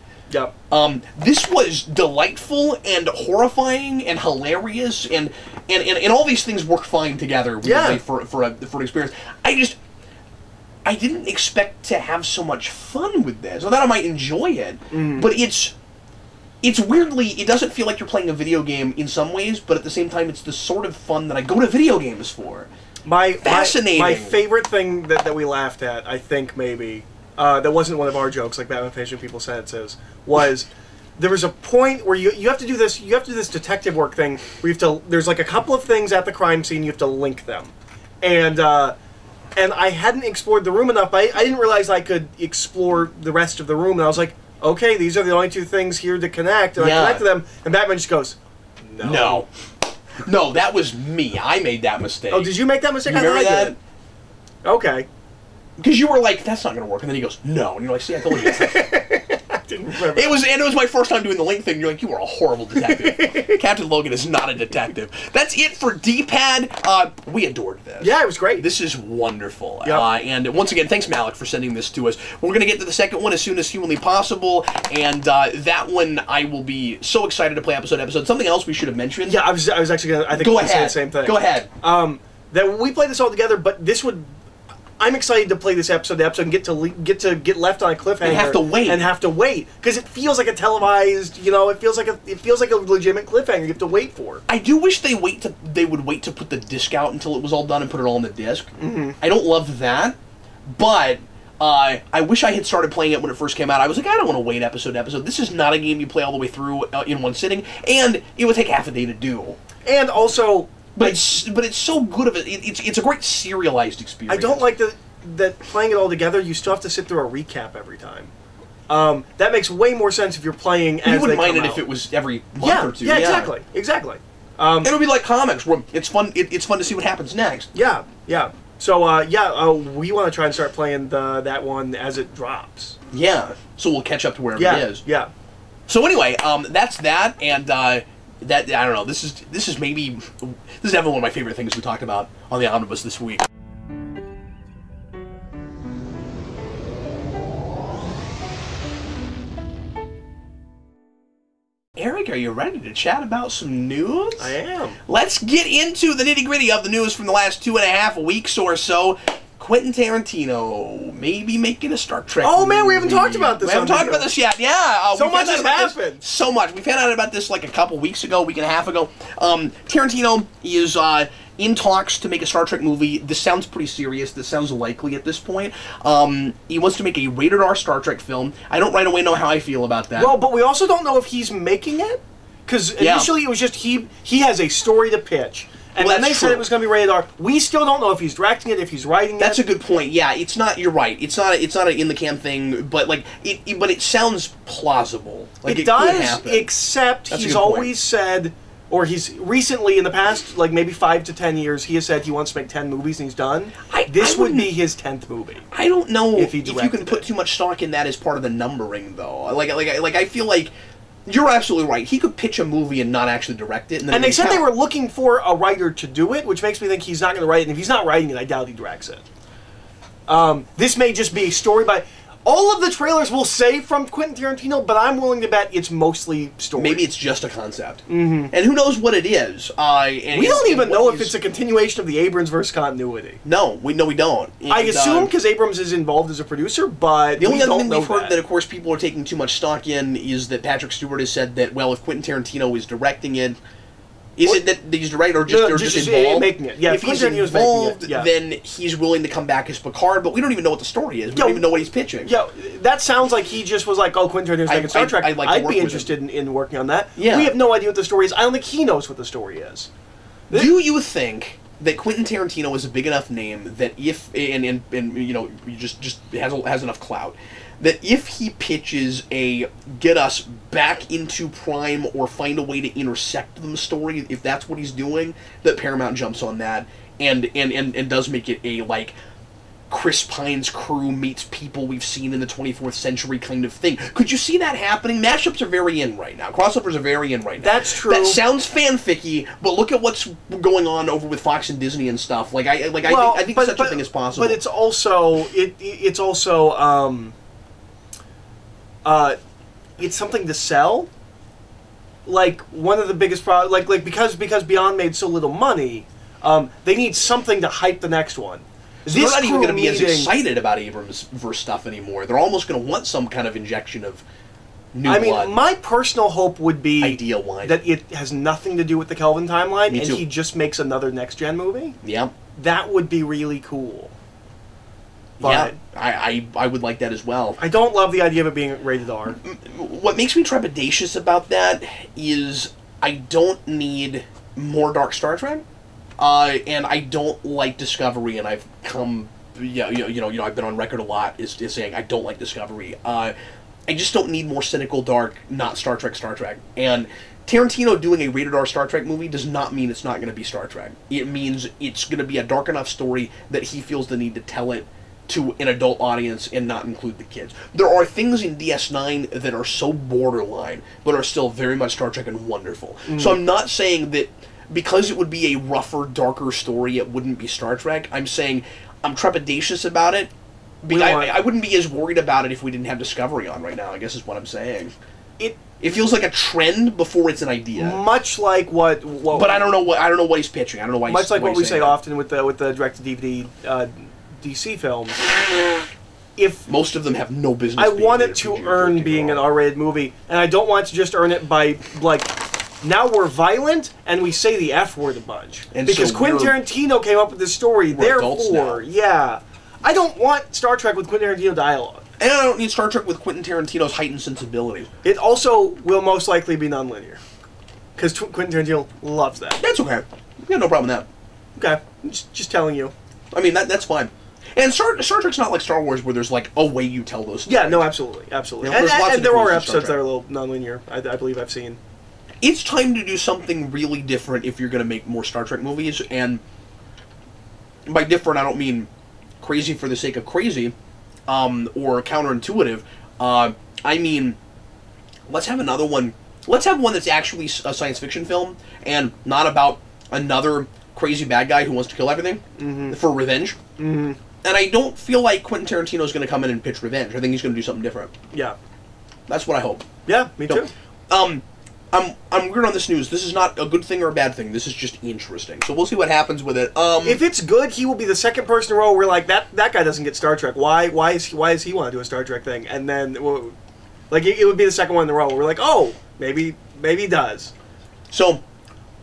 this was delightful and horrifying and hilarious, and all these things work fine together. For an experience. I didn't expect to have so much fun with this. I thought I might enjoy it, but it's weirdly, it doesn't feel like you're playing a video game in some ways, but at the same time, it's the sort of fun that I go to video games for. Fascinating. My favorite thing that we laughed at, I think maybe, that wasn't one of our jokes, like Batman Patient People Sentences, was there was a point where you have to do this detective work thing where you have to, there's like a couple of things at the crime scene, you have to link them. And I hadn't explored the room enough, but I didn't realize I could explore the rest of the room, and I was like, okay, these are the only two things here to connect, and I connected them, and Batman just goes, no. No, that was me. I made that mistake. Oh, did you make that mistake? You remember that? Okay. Because you were like, that's not going to work, and then he goes, no, and you're like, see, I told you. I didn't remember. It was my first time doing the link thing. You're like, you are a horrible detective. Captain Logan is not a detective. That's it for D-Pad. We adored this. Yeah, it was great. This is wonderful. Yep. And once again, thanks, Malik, for sending this to us. We're going to get to the second one as soon as humanly possible, and that one I will be so excited to play episode to episode. Something else we should have mentioned. Yeah, I was actually going to, I think, say the same thing. Go ahead. That we play this all together, but this would... I'm excited to play this episode to episode and get left on a cliffhanger and have to wait because it feels like a televised, it feels like a legitimate cliffhanger you have to wait for. I do wish they would wait to put the disc out until it was all done and put it all on the disc. I don't love that, but I wish I had started playing it when it first came out. I was like, I don't want to wait episode to episode. This is not a game you play all the way through in one sitting, and it would take half a day to do. And also. But it's so good of it. It's a great serialized experience. I don't like that playing it all together. You still have to sit through a recap every time. That makes way more sense if you're playing. As you wouldn't mind it out. If it was every month or two. Yeah, exactly. It'll be like comics, where it's fun. It's fun to see what happens next. Yeah. So we want to try and start playing that one as it drops. Yeah. So we'll catch up to wherever it is. Yeah. So anyway, that's that, and. That I don't know. This is definitely one of my favorite things we talked about on the Omnibus this week. Eric, are you ready to chat about some news? I am. Let's get into the nitty-gritty of the news from the last 2.5 weeks or so. Quentin Tarantino maybe making a Star Trek movie. Man, we haven't talked about this. We haven't talked about this yet. Yeah, so much has happened. So much. We found out about this like a couple weeks ago, week and a half ago. Tarantino is in talks to make a Star Trek movie. This sounds pretty serious. This sounds likely at this point. He wants to make a rated R Star Trek film. I don't right away know how I feel about that. Well, but we also don't know if he's making it, because initially it was just he has a story to pitch. And then they said it was going to be rated R. We still don't know if he's directing it, if he's writing it. That's a good point. Yeah, it's not. You're right. It's not an in the can thing, but like but it sounds plausible. Like it does, could happen. Except he's always said, or he's recently in the past, like maybe 5 to 10 years, he has said he wants to make 10 movies and he's done. This would be his 10th movie. I don't know if you can put too much stock in that as part of the numbering, though. Like I feel like. You're absolutely right. He could pitch a movie and not actually direct it. And they said they were looking for a writer to do it, which makes me think he's not going to write it. And if he's not writing it, I doubt he directs it. This may just be a story by... All of the trailers will say from Quentin Tarantino, but I'm willing to bet it's mostly story. Maybe it's just a concept. And who knows what it is. We don't even know if it's a continuation of the Abrams versus continuity. No, we don't. And, I assume because Abrams is involved as a producer, but the only other thing we've heard that, of course, people are taking too much stock in is that Patrick Stewart has said that, well, if Quentin Tarantino is directing it, is it that he's directing or just involved? Making it. Yeah, if he's involved, then he's willing to come back as Picard, but we don't even know what the story is. We don't even know what he's pitching. Yeah, that sounds like he just was like, oh, Quentin Tarantino's making Star Trek. I'd be interested in working on that. Yeah. We have no idea what the story is. I don't think he knows what the story is. Do you think that Quentin Tarantino is a big enough name that if, and you know, just has enough clout, that if he pitches a get us back into Prime or find a way to intersect them story, if that's what he's doing, that Paramount jumps on that and does make it a, like, Chris Pine's crew meets people we've seen in the 24th century kind of thing. Could you see that happening? Mashups are very in right now. Crossovers are very in right now. That's true. That sounds fanficky, but look at what's going on over with Fox and Disney and stuff. Like I think such a thing is possible. But it's also it's something to sell. Like one of the biggest problems, like because Beyond made so little money, they need something to hype the next one. So they're not even going to be as excited about Abrams verse stuff anymore. They're almost going to want some kind of injection of new blood. My personal hope would be ideal wine. That it has nothing to do with the Kelvin timeline, Me and too. he just makes another next-gen movie. Yeah. That would be really cool. But yeah, I would like that as well. I don't love the idea of it being rated R. What makes me trepidatious about that is I don't need more Dark Star Trek, and I don't like Discovery, and I've come, I've been on record a lot is saying I don't like Discovery. I just don't need more cynical, dark, not Star Trek, and Tarantino doing a rated R Star Trek movie does not mean it's not going to be Star Trek. It means it's going to be a dark enough story that he feels the need to tell it to an adult audience and not include the kids. There are things in DS9 that are so borderline, but are still very much Star Trek and wonderful. So I'm not saying that because it would be a rougher, darker story, it wouldn't be Star Trek. I'm saying I'm trepidatious about it. I wouldn't be as worried about it if we didn't have Discovery on right now, I guess is what I'm saying. It feels like a trend before it's an idea. Much like what but I don't know what he's pitching. I don't know why. Much like what we say often with the direct-to-DVD DC films. If most of them have no business. I want it to earn being an R-rated movie, and I don't want to just earn it by like. Now we're violent and we say the F word a bunch and because so Quentin Tarantino came up with this story. Therefore, yeah, I don't want Star Trek with Quentin Tarantino dialogue. And I don't need Star Trek with Quentin Tarantino's heightened sensibilities. It also will most likely be nonlinear because Quentin Tarantino loves that. That's okay. We have no problem with that. Okay, just telling you. I mean that's fine. And Star Trek's not like Star Wars where there's like a way you tell those stories. Yeah, no, absolutely. You know, and there are episodes that are a little nonlinear. I believe I've seen. It's time to do something really different if you're going to make more Star Trek movies, and by different I don't mean crazy for the sake of crazy, or counterintuitive. I mean, let's have another one. Let's have one that's actually a science fiction film, and not about another crazy bad guy who wants to kill everything for revenge. And I don't feel like Quentin Tarantino is going to come in and pitch revenge. I think he's going to do something different. Yeah. That's what I hope. Yeah, me too. I'm weird on this news. This is not a good thing or a bad thing. This is just interesting. So we'll see what happens with it. If it's good, he will be the second person in a row where like that guy doesn't get Star Trek. Why does he want to do a Star Trek thing? And then like it would be the second one in a row where we're like, oh, maybe he does. So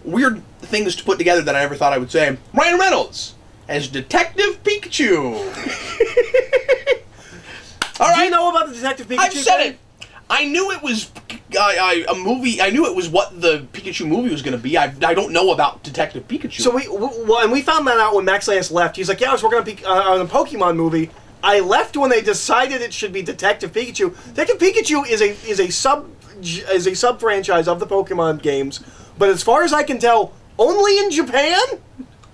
weird things to put together that I never thought I would say. Ryan Reynolds as Detective Pikachu. All right. Do you know about the Detective Pikachu? I've said it. I knew it was a movie. I knew it was what the Pikachu movie was going to be. I don't know about Detective Pikachu. So we found that out when Max Lance left. He's like, yeah, I was working on a Pokemon movie. I left when they decided it should be Detective Pikachu. Detective Pikachu is a sub franchise of the Pokemon games, but as far as I can tell, only in Japan.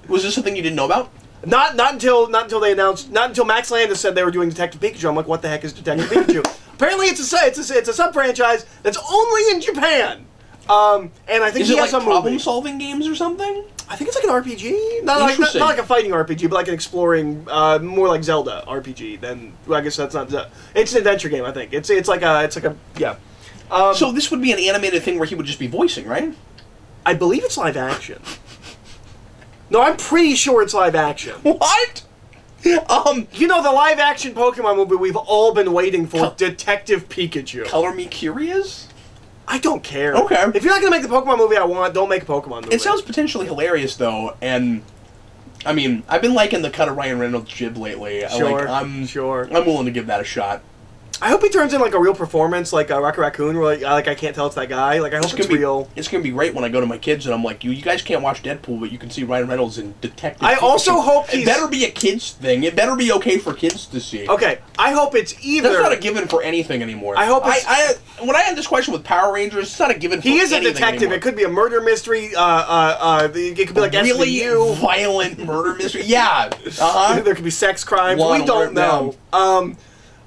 Was this something you didn't know about? Not until they announced. Not until Max Landis said they were doing Detective Pikachu. I'm like, what the heck is Detective Pikachu? Apparently, it's a sub franchise that's only in Japan. And I think he has a problem-solving games or something. I think it's like an RPG, not like a fighting RPG, but like an exploring, more like Zelda RPG. Then well, I guess that's not. It's an adventure game. I think it's like a yeah. So this would be an animated thing where he would just be voicing, right? I believe it's live action. No, I'm pretty sure it's live action. What? You know, the live action Pokemon movie we've all been waiting for, Detective Pikachu. Color me curious? I don't care. Okay. If you're not going to make the Pokemon movie I want, don't make a Pokemon movie. It sounds potentially hilarious, though, and I mean, I've been liking the cut of Ryan Reynolds' jib lately. Sure, I'm sure. I'm willing to give that a shot. I hope he turns in like a real performance, like Rocket Raccoon, where like I can't tell it's that guy. Like I hope it's real. It's gonna be great when I go to my kids and I'm like, you guys can't watch Deadpool, but you can see Ryan Reynolds in Detective. I also hope it better be a kids thing. It better be okay for kids to see. Okay, I hope it's either. That's not a given for anything anymore. I hope it's. When I had this question with Power Rangers, it's not a given for anything anymore. He is a detective. Anymore. It could be a murder mystery. It could be like really SVU. Violent murder mystery. Yeah. There could be sex crimes. We don't know.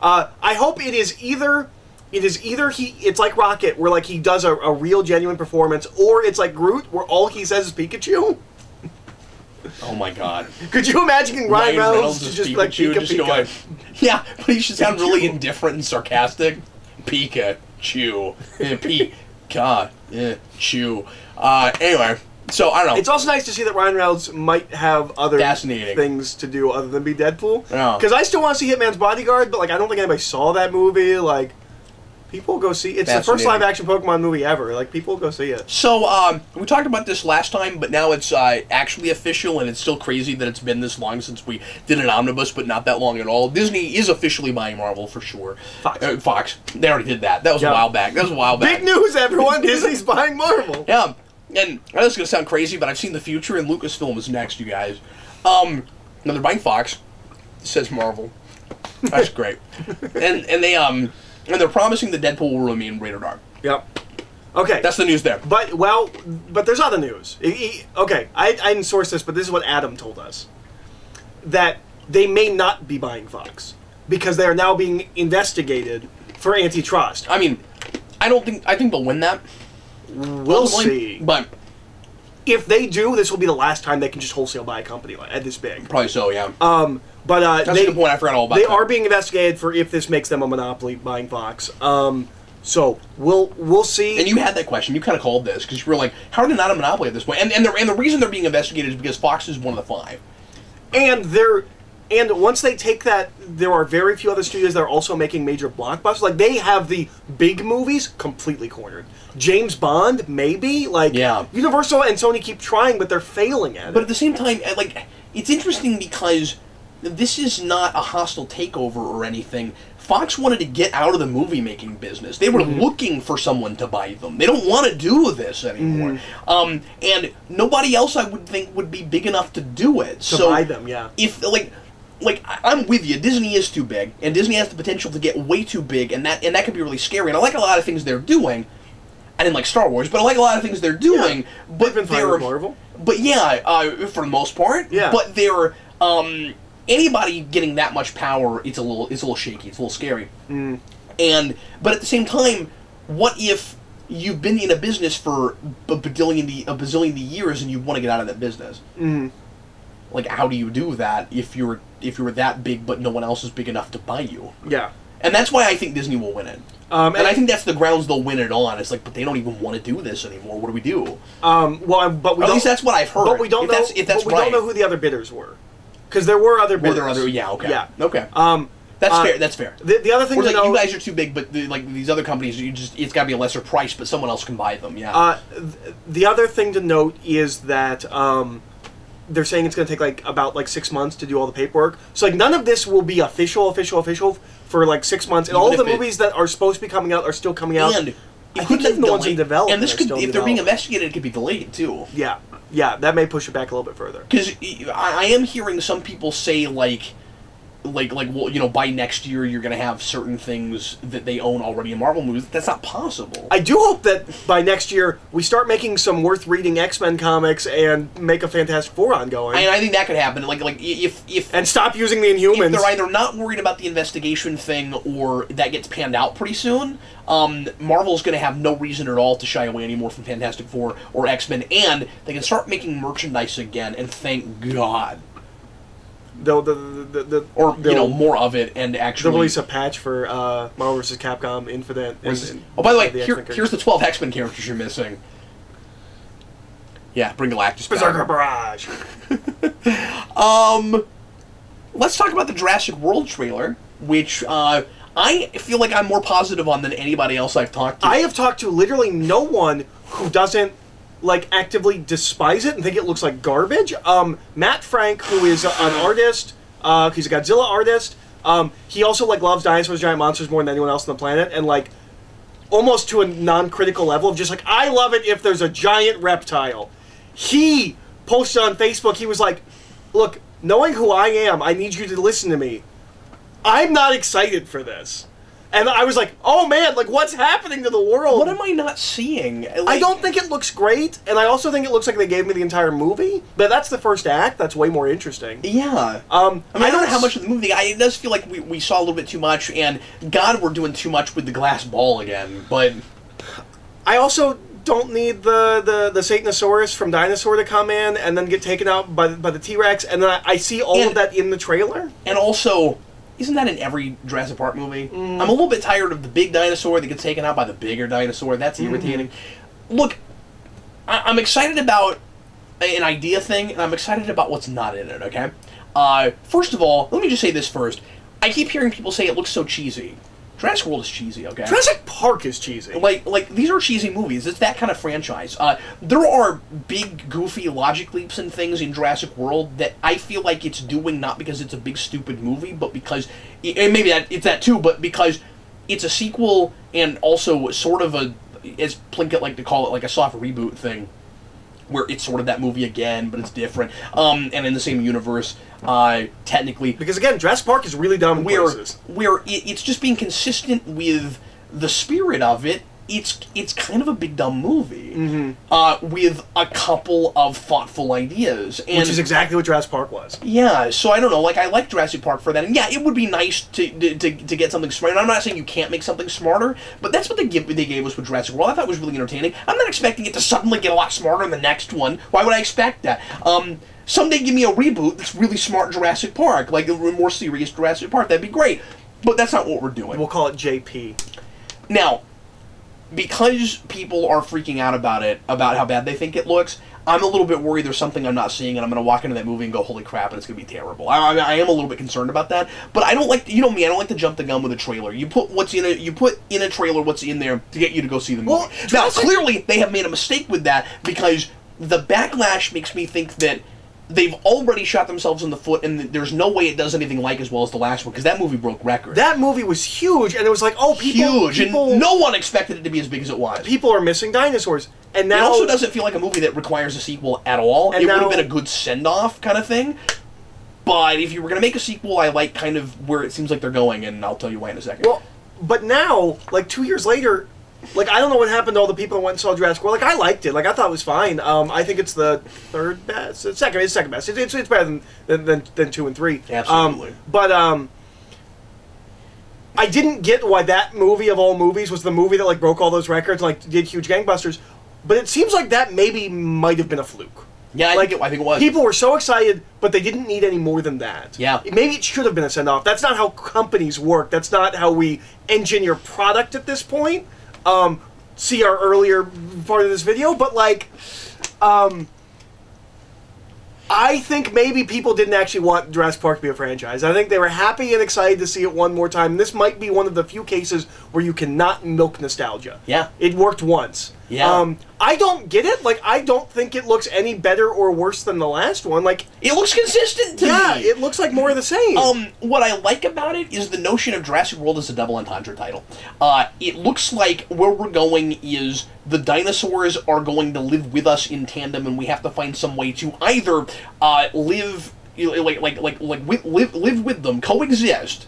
I hope it is either. It's like Rocket, where like he does a real genuine performance, or it's like Groot, where all he says is Pikachu. Oh my God! Could you imagine Ryan Reynolds just Pikachu, like Pika? Going, yeah, but he should sound really indifferent and sarcastic. Pikachu, Pikachu. Anyway, So, I don't know. It's also nice to see that Ryan Reynolds might have other Fascinating. things to do other than be Deadpool. Yeah. Because I still want to see Hitman's Bodyguard, but like I don't think anybody saw that movie. Like, people go see it's the first live-action Pokemon movie ever. Like, people go see it. So, we talked about this last time, but now it's actually official, and it's still crazy that it's been this long since we did an omnibus, but not that long at all. Disney is officially buying Marvel, for sure. Fox. They already did that. That was a while back. Big news, everyone! Disney's buying Marvel! Yeah. And I know it's going to sound crazy, but I've seen the future, and Lucasfilm is next, you guys. Now they're buying Fox. It says Marvel. That's great. And they're promising that Deadpool will remain rated R. Yep. Okay. That's the news there. But there's other news. Okay, I didn't source this, but this is what Adam told us. That they may not be buying Fox. Because they are now being investigated for antitrust. I mean, I think they'll win that. We'll see. But if they do, this will be the last time they can just wholesale buy a company at this big. Probably so, yeah. But that's a good point. I forgot all about that. They are being investigated for if this makes them a monopoly buying Fox. So we'll see. And you had that question. You kind of called this because you were like, "How are they not a monopoly at this point?" And the reason they're being investigated is because Fox is one of the 5. And once they take that, there are very few other studios that are also making major blockbusters. Like, they have the big movies completely cornered. James Bond, maybe? Like, yeah. Universal and Sony keep trying, but they're failing at it. But at the same time, like, it's interesting because this is not a hostile takeover or anything. Fox wanted to get out of the movie-making business. They were looking for someone to buy them. They don't want to do this anymore. And nobody else, I would think, would be big enough to do it. To buy them, yeah. If, like, I'm with you. Disney is too big, and Disney has the potential to get way too big, and that can be really scary. And I like a lot of things they're doing. I didn't like Star Wars, but I like a lot of things they're doing. Yeah, but they're fine with Marvel. But yeah, for the most part. Yeah. But they're anybody getting that much power, it's a little shaky. It's a little scary. But at the same time, what if you've been in a business for a bazillion years and you want to get out of that business? Like, how do you do that if you're that big but no one else is big enough to buy you? Yeah. And that's why I think Disney will win it. And I think that's the grounds they'll win it on. It's like, but they don't even want to do this anymore. What do we do? But at least that's what I've heard. But we don't know. If that's but we don't know who the other bidders were, because there were other bidders. Yeah. Okay. Yeah. Okay. That's fair. That's fair. The other thing to know, you guys are too big, but like these other companies, it's got to be a lesser price, but someone else can buy them. Yeah. The other thing to note is that they're saying it's going to take about 6 months to do all the paperwork. So none of this will be official for 6 months. And all of the movies that are supposed to be coming out are still coming out. And I think even the ones in development. And this could, if they're being investigated, it could be delayed too. Yeah, that may push it back a little bit further. Because I am hearing some people say well, by next year you're going to have certain things that they own already in Marvel movies. That's not possible. I do hope that by next year we start making some worth reading X-Men comics and make a Fantastic Four ongoing. And I think that could happen. If and stop using the Inhumans. If they're either not worried about the investigation thing or that gets panned out pretty soon, Marvel's going to have no reason at all to shy away anymore from Fantastic Four or X-Men, and they can start making merchandise again. And thank God. More of it, and actually they'll release a patch for Marvel vs. Capcom Infinite. By the way, here's the 12 X-Men characters you're missing. Yeah, bring Galactus back. Berserker Barrage. Let's talk about the Jurassic World trailer, which I feel like I'm more positive on than anybody else I've talked to. I have talked to literally no one who doesn't actively despise it and think it looks like garbage. Matt Frank, who is an artist, he's a Godzilla artist. He also loves dinosaurs, giant monsters more than anyone else on the planet, and almost to a non-critical level of just I love it if there's a giant reptile. He posted on Facebook. He was like, "Look, knowing who I am, I need you to listen to me. I'm not excited for this." And I was like, oh man, what's happening to the world? What am I not seeing? I don't think it looks great, and I also think it looks like they gave me the entire movie. But that's the first act. That's way more interesting. Yeah. I don't know how much of the movie. It does feel like we saw a little bit too much, and God, we're doing too much with the glass ball again. But I also don't need the Satanosaurus from Dinosaur to come in and then get taken out by the T-Rex, and then I see all of that in the trailer. And also, isn't that in every Jurassic Park movie? I'm a little bit tired of the big dinosaur that gets taken out by the bigger dinosaur. That's irritating. Look, I'm excited about an idea thing, and I'm excited about what's not in it, okay? First of all, let me just say this first. I keep hearing people say it looks so cheesy. Jurassic World is cheesy, okay? Jurassic Park is cheesy. Like these are cheesy movies. It's that kind of franchise. There are big, goofy logic leaps and things in Jurassic World that I feel like it's doing not because it's a big, stupid movie, but because... And maybe it's that too, but because it's a sequel and also sort of a... As Plinkett like to call it, like a soft reboot thing. Where it's sort of that movie again, but it's different. And in the same universe, technically. Because again, Jurassic Park is really dumb in places. Where it's just being consistent with the spirit of it. It's kind of a big dumb movie. With a couple of thoughtful ideas. And which is exactly what Jurassic Park was. Yeah, so I don't know, like I like Jurassic Park for that. And yeah, it would be nice to get something smart. And I'm not saying you can't make something smarter, but that's what they gave us with Jurassic World. I thought it was really entertaining. I'm not expecting it to suddenly get a lot smarter in the next one. Why would I expect that? Someday give me a reboot that's really smart Jurassic Park, like a more serious Jurassic Park. That'd be great. But that's not what we're doing. We'll call it JP. Now, because people are freaking out about it, about how bad they think it looks, I'm a little bit worried there's something I'm not seeing, and I'm going to walk into that movie and go, holy crap, and it's going to be terrible. I am a little bit concerned about that, but I don't like, you know me, I don't like to jump the gun with a trailer. You put in a trailer what's in there to get you to go see the movie. Well, now, clearly, they have made a mistake with that, because the backlash makes me think that they've already shot themselves in the foot, and there's no way it does anything like as well as the last one, because that movie broke records. That movie was huge, and it was like, oh, people... Huge, and no one expected it to be as big as it was. People are missing dinosaurs, and now... It also doesn't feel like a movie that requires a sequel at all. It would have been a good send-off kind of thing, but if you were going to make a sequel, I like kind of where it seems like they're going, and I'll tell you why in a second. Well, but now, like 2 years later... Like, I don't know what happened to all the people who went and saw Jurassic World. Like, I liked it. Like, I thought it was fine. I think it's the third best. It's second best. It's better than 2 and 3. Absolutely. But I didn't get why that movie of all movies was the movie that, like, broke all those records, like, did huge gangbusters. But it seems like that maybe might have been a fluke. Yeah, I think it was. People were so excited, but they didn't need any more than that. Yeah. Maybe it should have been a send-off. That's not how companies work. That's not how we engineer product at this point. See our earlier part of this video, but like, I think maybe people didn't actually want Jurassic Park to be a franchise. I think they were happy and excited to see it one more time. And this might be one of the few cases where you cannot milk nostalgia. Yeah. It worked once. Yeah. I don't get it. Like, I don't think it looks any better or worse than the last one. Like, it looks consistent to me. Yeah, it looks like more of the same. What I like about it is the notion of Jurassic World as a double entendre title. It looks like where we're going is the dinosaurs are going to live with us in tandem, and we have to find some way to either live with them, coexist.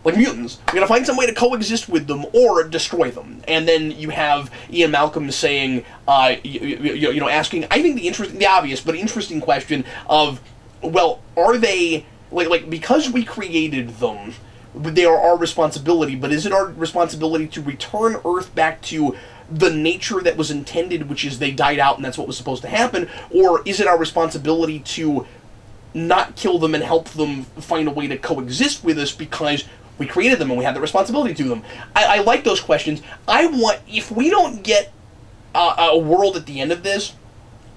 Like mutants, we're gonna find some way to coexist with them or destroy them. And then you have Ian Malcolm saying, asking, I think the obvious but interesting question of, well, are they like because we created them, they are our responsibility, but is it our responsibility to return Earth back to the nature that was intended, which is they died out and that's what was supposed to happen, or is it our responsibility to not kill them and help them find a way to coexist with us because we created them and we have the responsibility to them? I like those questions. I want, if we don't get a world at the end of this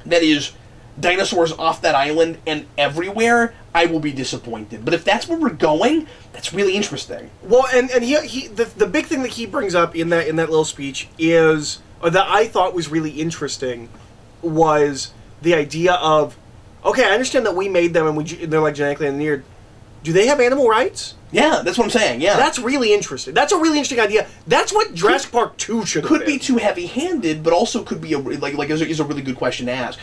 that is dinosaurs off that island and everywhere, I will be disappointed. But if that's where we're going, that's really interesting. Well, and the big thing that he brings up in that little speech is, or that I thought was really interesting, was the idea of, okay, I understand that we made them and they're like genetically engineered. Do they have animal rights? Yeah, that's what I'm saying, yeah. That's really interesting. That's a really interesting idea. That's what Jurassic Park 2 should have been. Could be too heavy-handed, but also could be, is a really good question to ask.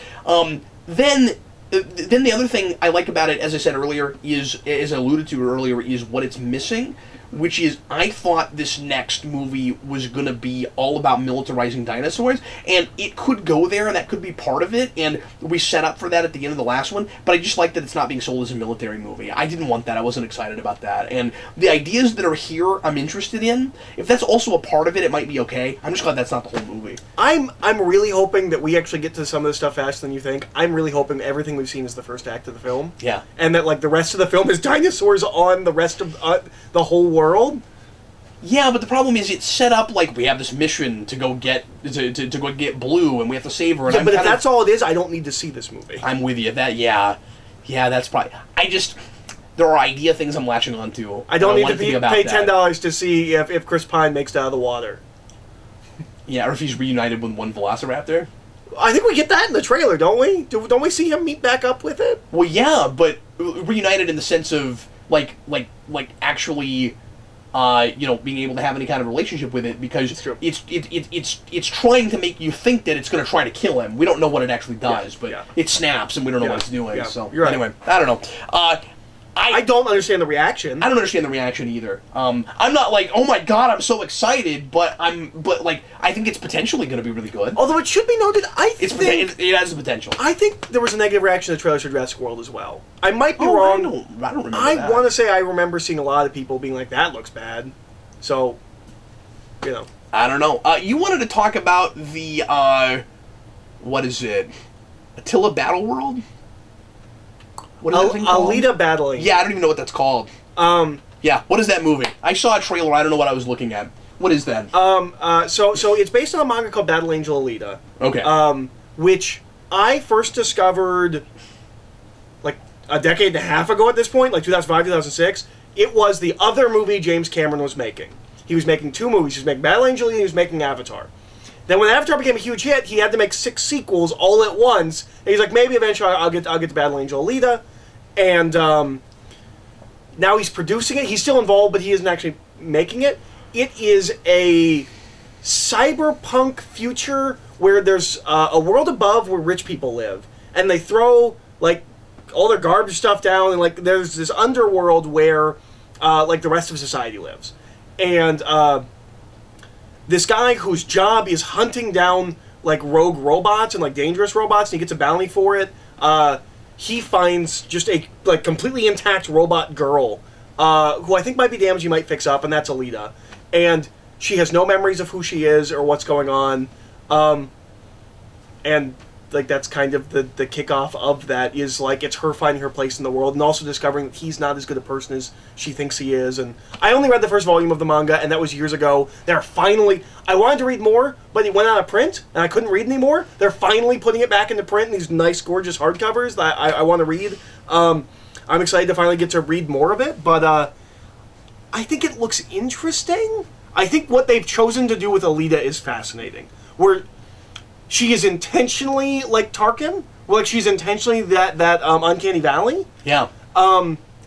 Then the other thing I like about it, as I said earlier, is, as I alluded to earlier, is what it's missing, which is, I thought this next movie was going to be all about militarizing dinosaurs, and it could go there, and that could be part of it, and we set up for that at the end of the last one, but I just like that it's not being sold as a military movie. I didn't want that. I wasn't excited about that, and the ideas that are here, I'm interested in. If that's also a part of it, it might be okay. I'm just glad that's not the whole movie. I'm really hoping that we actually get to some of this stuff faster than you think. I'm really hoping everything we've seen is the first act of the film. Yeah. And that, like, the rest of the film is dinosaurs on the rest of the whole world. Yeah, but the problem is it's set up like we have this mission to go get to go get Blue, and we have to save her. And yeah, but if that's all it is, I don't need to see this movie. I'm with you. Yeah, that's probably. There are idea things I'm latching onto. I don't need to pay $10 to see if Chris Pine makes it out of the water. Yeah, or if he's reunited with one Velociraptor. I think we get that in the trailer, don't we? Don't we see him meet back up with it? Well, yeah, but reunited in the sense of like actually. Being able to have any kind of relationship with it, because it's trying to make you think that it's going to try to kill him. We don't know what it actually does, but it snaps and we don't know what it's doing. Yeah. So anyway, I don't know. I don't understand the reaction. I don't understand the reaction either. I'm not like, oh my god, I'm so excited, but I think it's potentially going to be really good. Although it should be noted, it has the potential. I think there was a negative reaction to the trailers for Jurassic World as well. I might be wrong. I don't remember. I want to say I remember seeing a lot of people being like, that looks bad. So, I don't know. You wanted to talk about the what is it? Attila Battle World? What is that thing called? Alita Battling. Yeah, I don't even know what that's called. Yeah, what is that movie? I saw a trailer, I don't know what I was looking at. What is that? So it's based on a manga called Battle Angel Alita. Okay. Which I first discovered like a decade and a half ago at this point, like 2005, 2006. It was the other movie James Cameron was making. He was making two movies. He was making Battle Angel and he was making Avatar. Then when Avatar became a huge hit, he had to make 6 sequels all at once. And he's like, maybe eventually I'll get to Battle Angel Alita. And now he's producing it. He's still involved, but he isn't actually making it. It is a cyberpunk future where there's a world above where rich people live. And they throw, like, all their garbage stuff down. And, like, there's this underworld where, like, the rest of society lives. And this guy whose job is hunting down, like, rogue robots and, like, dangerous robots, and he gets a bounty for it. He finds just a, like, completely intact robot girl, who I think might be damaged, he might fix up, and that's Alita. And she has no memories of who she is or what's going on. And, like, that's kind of the kickoff of that, is, like, it's her finding her place in the world, and also discovering that he's not as good a person as she thinks he is. And I only read the first volume of the manga, and that was years ago. They're finally... I wanted to read more, but it went out of print, and I couldn't read anymore. They're finally putting it back into print in these nice, gorgeous hardcovers that I want to read. I'm excited to finally get to read more of it, but I think it looks interesting. I think what they've chosen to do with Alita is fascinating. Where she is intentionally like Tarkin, like she's intentionally that Uncanny Valley. Yeah.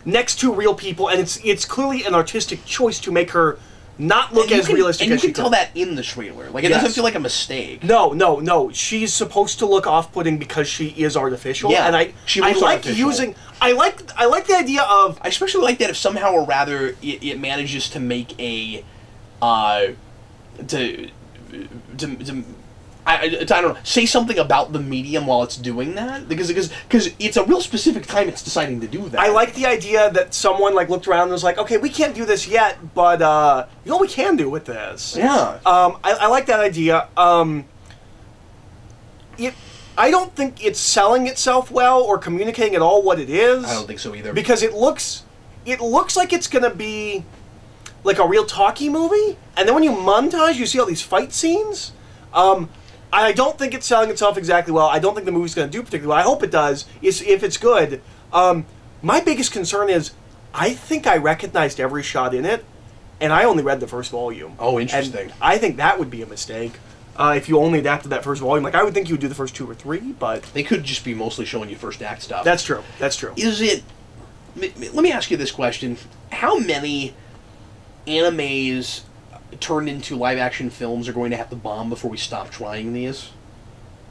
Next to real people, and it's clearly an artistic choice to make her not look as realistic as she could. And you can tell that in the trailer. Like, it doesn't feel like a mistake. No. She's supposed to look off-putting because she is artificial. Yeah, and I like using... I like the idea of... I especially like that if somehow or rather it manages to make a... I don't know, say something about the medium while it's doing that, because it's a real specific time it's deciding to do that. I like the idea that someone like looked around and was like, okay, we can't do this yet, but you know what we can do with this? Yeah. I like that idea. I don't think it's selling itself well or communicating at all what it is. I don't think so either. Because it looks like it's gonna be like a real talkie movie, and then when you montage, you see all these fight scenes. I don't think it's selling itself exactly well. I don't think the movie's going to do particularly well. I hope it does, if it's good. My biggest concern is, I think I recognized every shot in it, and I only read the first volume. Oh, interesting. And I think that would be a mistake, if you only adapted that first volume. Like, I would think you would do the first 2 or 3, but... They could just be mostly showing you first act stuff. That's true. That's true. Is it... Let me ask you this question. How many animes turned into live-action films are going to have to bomb before we stop trying these?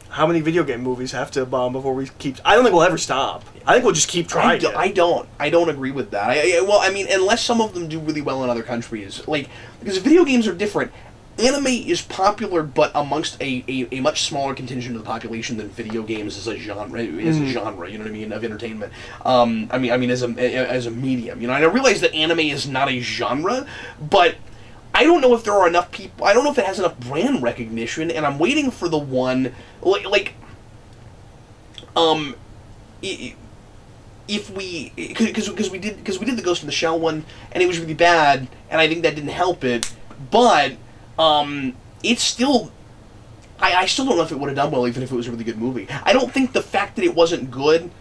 How many video game movies have to bomb before we keep... I don't think we'll ever stop. I think we'll just keep trying it. I don't agree with that. Well, I mean, unless some of them do really well in other countries. Like, because video games are different. Anime is popular, but amongst a much smaller contingent of the population than video games as a genre. You know what I mean, of entertainment. I mean, as a medium. You know, and I realize that anime is not a genre, but I don't know if there are enough people. I don't know if it has enough brand recognition, and I'm waiting for the one if we, because we did the Ghost in the Shell one, and it was really bad, and I think that didn't help it. But it's still, I still don't know if it would have done well, even if it was a really good movie. I don't think the fact that it wasn't good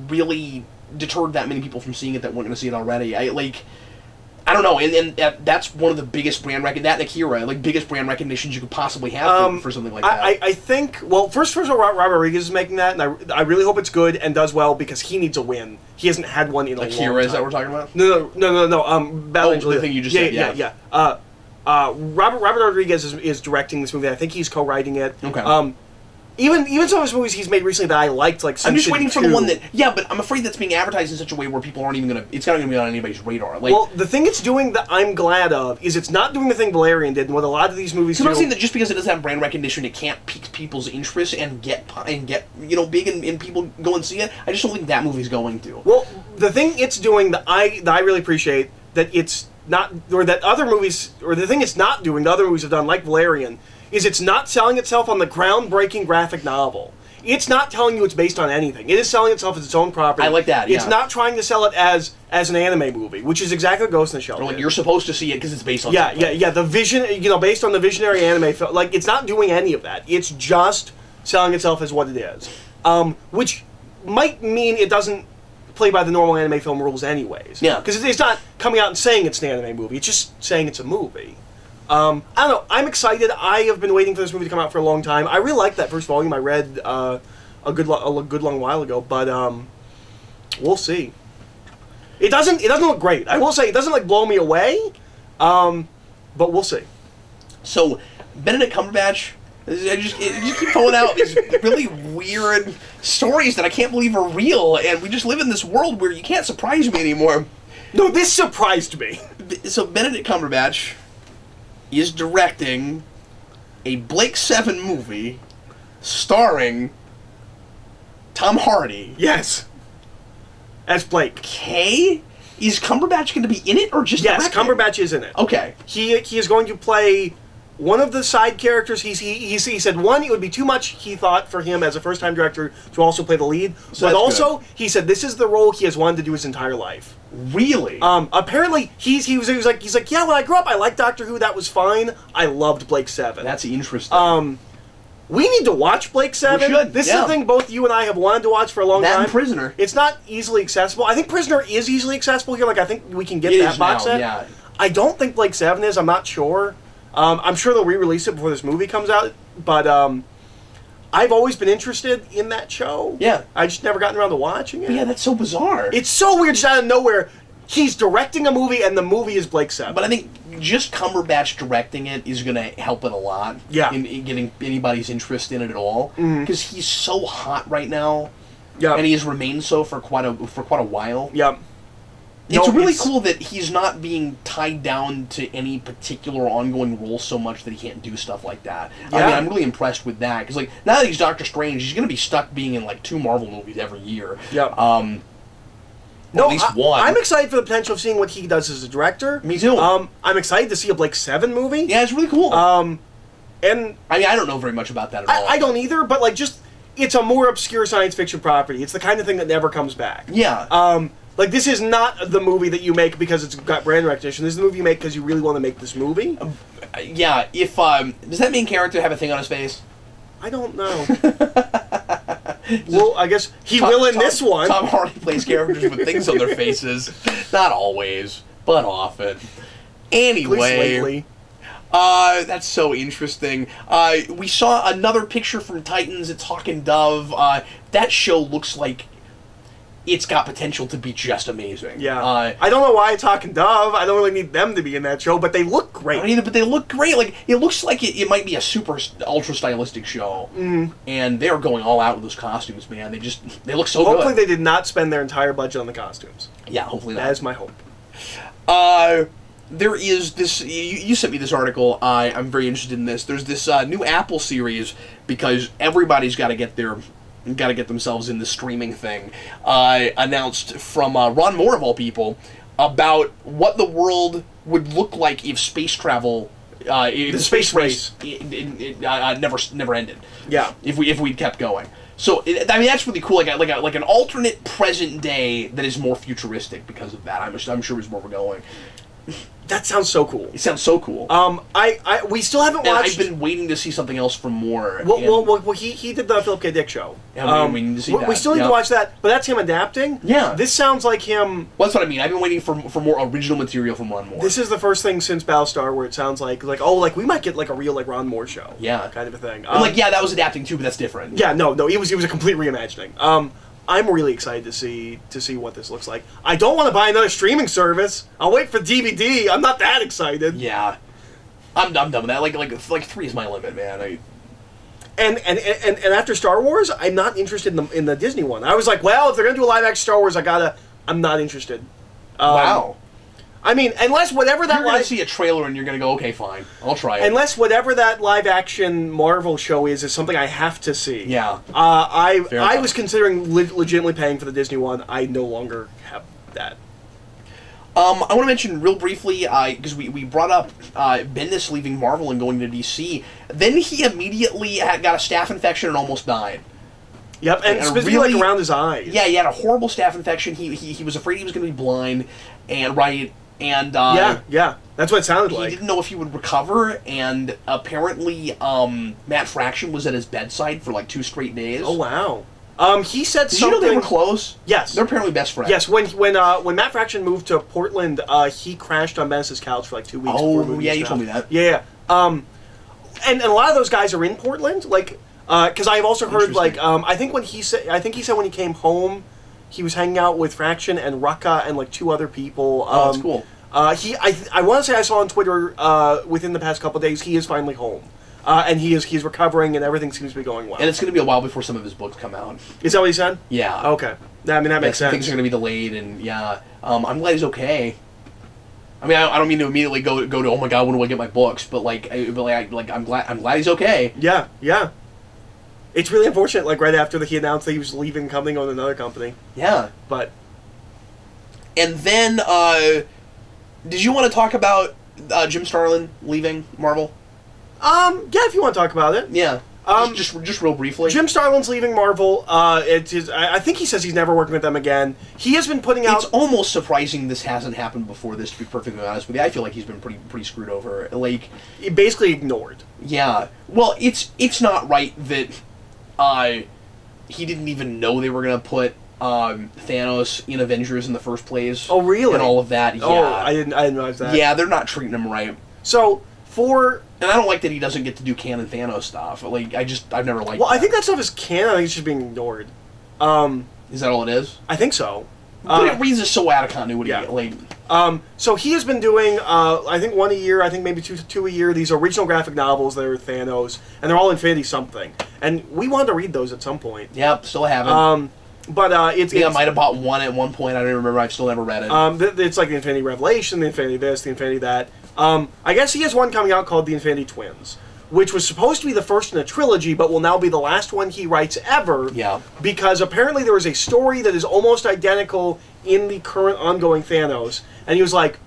really deterred that many people from seeing it that weren't going to see it already. I don't know, and that's one of the biggest brand that and Akira, biggest brand recognitions you could possibly have for something like that. I think, well, first of all, Robert Rodriguez is making that, and I really hope it's good and does well because he needs a win. He hasn't had one in a long time. Akira, is that what we're talking about? No. Battle Angel. The thing you just said, yeah. Robert Rodriguez is directing this movie. I think he's co-writing it. Okay. Even some of his movies he's made recently that I liked, like Sin I'm just City waiting for 2. the one that... Yeah, but I'm afraid that's being advertised in such a way where people aren't even going to... It's not going to be on anybody's radar. Well, the thing it's doing that I'm glad of is it's not doing the thing Valerian did, and what a lot of these movies do... I'm not saying that just because it doesn't have brand recognition, it can't pique people's interest and get big and people go and see it. I just don't think that movie's going to. Well, the thing it's doing that I really appreciate, that it's not... Or that other movies... Or the thing it's not doing, the other movies have done, like Valerian, is it's not selling itself on the groundbreaking graphic novel. It's not telling you it's based on anything. It is selling itself as its own property. I like that, yeah. It's not trying to sell it as an anime movie, which is exactly what Ghost in the Shell Or did. you're supposed to see it because it's based on something. Yeah. The vision, based on the visionary anime film. It's not doing any of that. It's just selling itself as what it is. Which might mean it doesn't play by the normal anime film rules anyways. Yeah. Because it's not coming out and saying it's an anime movie. It's just saying it's a movie. I don't know. I'm excited. I have been waiting for this movie to come out for a long time. I really liked that first volume I read a good long while ago, but we'll see. It doesn't look great. I will say it doesn't blow me away, but we'll see. So Benedict Cumberbatch, you just keep pulling out these really weird stories that I can't believe are real, and we just live in this world where you can't surprise me anymore. No, this surprised me. So Benedict Cumberbatch is directing a Blake 7 movie starring Tom Hardy. Yes. As Blake. Okay? Is Cumberbatch going to be in it or just Yes, directing? Cumberbatch is in it. Okay. He is going to play one of the side characters. He said, one, it would be too much, he thought, for him as a first-time director to also play the lead. So but also, good. He said this is the role he has wanted to do his entire life. Really? Apparently, he's like, yeah, when I grew up, I liked Doctor Who, that was fine. I loved Blake 7. That's interesting. We need to watch Blake 7. We should, This is the thing both you and I have wanted to watch for a long time. That and Prisoner. It's not easily accessible. I think Prisoner is easily accessible here. I think we can get It that is box now, set. yeah. I don't think Blake 7 is. I'm not sure. I'm sure they'll re-release it before this movie comes out. But I've always been interested in that show. Yeah. I just never gotten around to watching it. But yeah, that's so bizarre. It's so weird, just out of nowhere. He's directing a movie, and the movie is Blake 7. But I think just Cumberbatch directing it is going to help it a lot. Yeah. In getting anybody's interest in it at all. Because he's so hot right now. Yeah. And he has remained so for quite a while. Yeah. It's really cool that he's not being tied down to any particular ongoing role so much that he can't do stuff like that. Yeah. I mean, I'm really impressed with that. Because, now that he's Doctor Strange, he's going to be stuck being in, 2 Marvel movies every year. Yeah. No, at least one. I'm excited for the potential of seeing what he does as a director. Me too. I'm excited to see a Blake 7 movie. Yeah, it's really cool. And I mean, I don't know very much about that at all. I don't either, but it's a more obscure science fiction property. It's the kind of thing that never comes back. Yeah. This is not the movie that you make because it's got brand recognition. This is the movie you make because you really want to make this movie. Yeah. If does that main character have a thing on his face? I don't know. Well, I guess he will in this one. Tom Hardy plays characters with things on their faces. Not always, but often. Anyway. Lately. That's so interesting. We saw another picture from Titans. It's Hawk and Dove. That show looks like it's got potential to be just amazing. Yeah. I don't know why it's Hawk and Dove. I don't really need them to be in that show, but they look great. I mean, but they look great. It looks like it might be a super ultra stylistic show. And they're going all out with those costumes, man. They look so good. Hopefully they did not spend their entire budget on the costumes. Yeah, hopefully not. That is my hope. There is this. You sent me this article. I'm very interested in this. There's this new Apple series because everybody's got to get themselves in the streaming thing. Announced from Ron Moore of all people about what the world would look like if space travel, if the space race never ended. Yeah. If we'd kept going. So I mean, that's really cool. Like an alternate present day that is more futuristic because of that. I'm sure is where we're going. That sounds so cool. It sounds so cool. We still haven't watched. I've been waiting to see something else from Moore. Well, he did the Philip K. Dick show. Yeah, we need to see that. We still need to watch that, but that's him adapting. Yeah. This sounds like him. Well, that's what I mean. I've been waiting for more original material from Ron Moore. This is the first thing since Battlestar where it sounds like we might get like a real like Ron Moore show. Yeah. Kind of a thing. And that was adapting too, but that's different. Yeah, no, it was a complete reimagining. I'm really excited to see what this looks like. I don't want to buy another streaming service. I'll wait for DVD. I'm not that excited. Yeah, I'm done with that. Like 3 is my limit, man. And after Star Wars, I'm not interested in the Disney one. I was like, well, if they're gonna do a live action Star Wars, I'm not interested. Wow. I mean, unless whatever that you're gonna see a trailer and you're gonna go, okay, fine, I'll try it. Unless whatever that live action Marvel show is something I have to see. Yeah. I was considering legitimately paying for the Disney one. I no longer have that. I want to mention real briefly, because we brought up Bendis leaving Marvel and going to DC. Then he immediately got a staph infection and almost died. Yep, and specifically like around his eyes. Yeah, he had a horrible staph infection. He was afraid he was going to be blind, and yeah, that's what it sounded like. He didn't know if he would recover, and apparently Matt Fraction was at his bedside for like 2 straight days. Oh wow. He said Did something. you know they were close? Yes, they're apparently best friends. Yes, when Matt Fraction moved to Portland, he crashed on Bendis' couch for like 2 weeks. Oh yeah, you told me that. Yeah, and a lot of those guys are in Portland, like because I've also heard like I think he said when he came home, he was hanging out with Fraction and Rucka and like 2 other people. Oh, that's cool. I want to say I saw on Twitter within the past couple of days he is finally home. And he's recovering, and everything seems to be going well. And it's going to be a while before some of his books come out. Is that what he said? Yeah. Okay. I mean, that makes sense. Things are going to be delayed, and yeah. I'm glad he's okay. I mean, I don't mean to immediately go to oh my god, when do I get my books? But I'm glad he's okay. Yeah, yeah. It's really unfortunate. Like right after he announced that he was leaving the company, going to another company. Yeah. But. And then, did you want to talk about Jim Starlin leaving Marvel? Yeah, if you want to talk about it. Yeah. Just real briefly. Jim Starlin's leaving Marvel. I think he says he's never working with them again. He has been putting out. It's almost surprising this hasn't happened before this. To be perfectly honest with you, I feel like he's been pretty screwed over. Like basically ignored. Yeah. Well, it's not right that he didn't even know they were gonna put Thanos in Avengers in the first place. Oh, really? And all of that. Yeah. Oh, I didn't realize that. Yeah, they're not treating him right. So. And I don't like that he doesn't get to do canon Thanos stuff. Like, I've never liked that. I think that stuff is canon. I think it's just being ignored. Is that all it is? I think so. But it reads is so out of continuity. Yeah. Like, so he has been doing, I think 1 a year, I think maybe two a year, these original graphic novels that are Thanos, and they're all Infinity something. And we wanted to read those at some point. Yep, still haven't. But I might have bought one at one point. I don't remember. I've still never read it. It's like the Infinity Revelation, the Infinity this, the Infinity that. I guess he has one coming out called the Infinity Twins, which was supposed to be the first in a trilogy, but will now be the last one he writes ever. Yeah. Because apparently there is a story that is almost identical in the current ongoing Thanos, and he was like,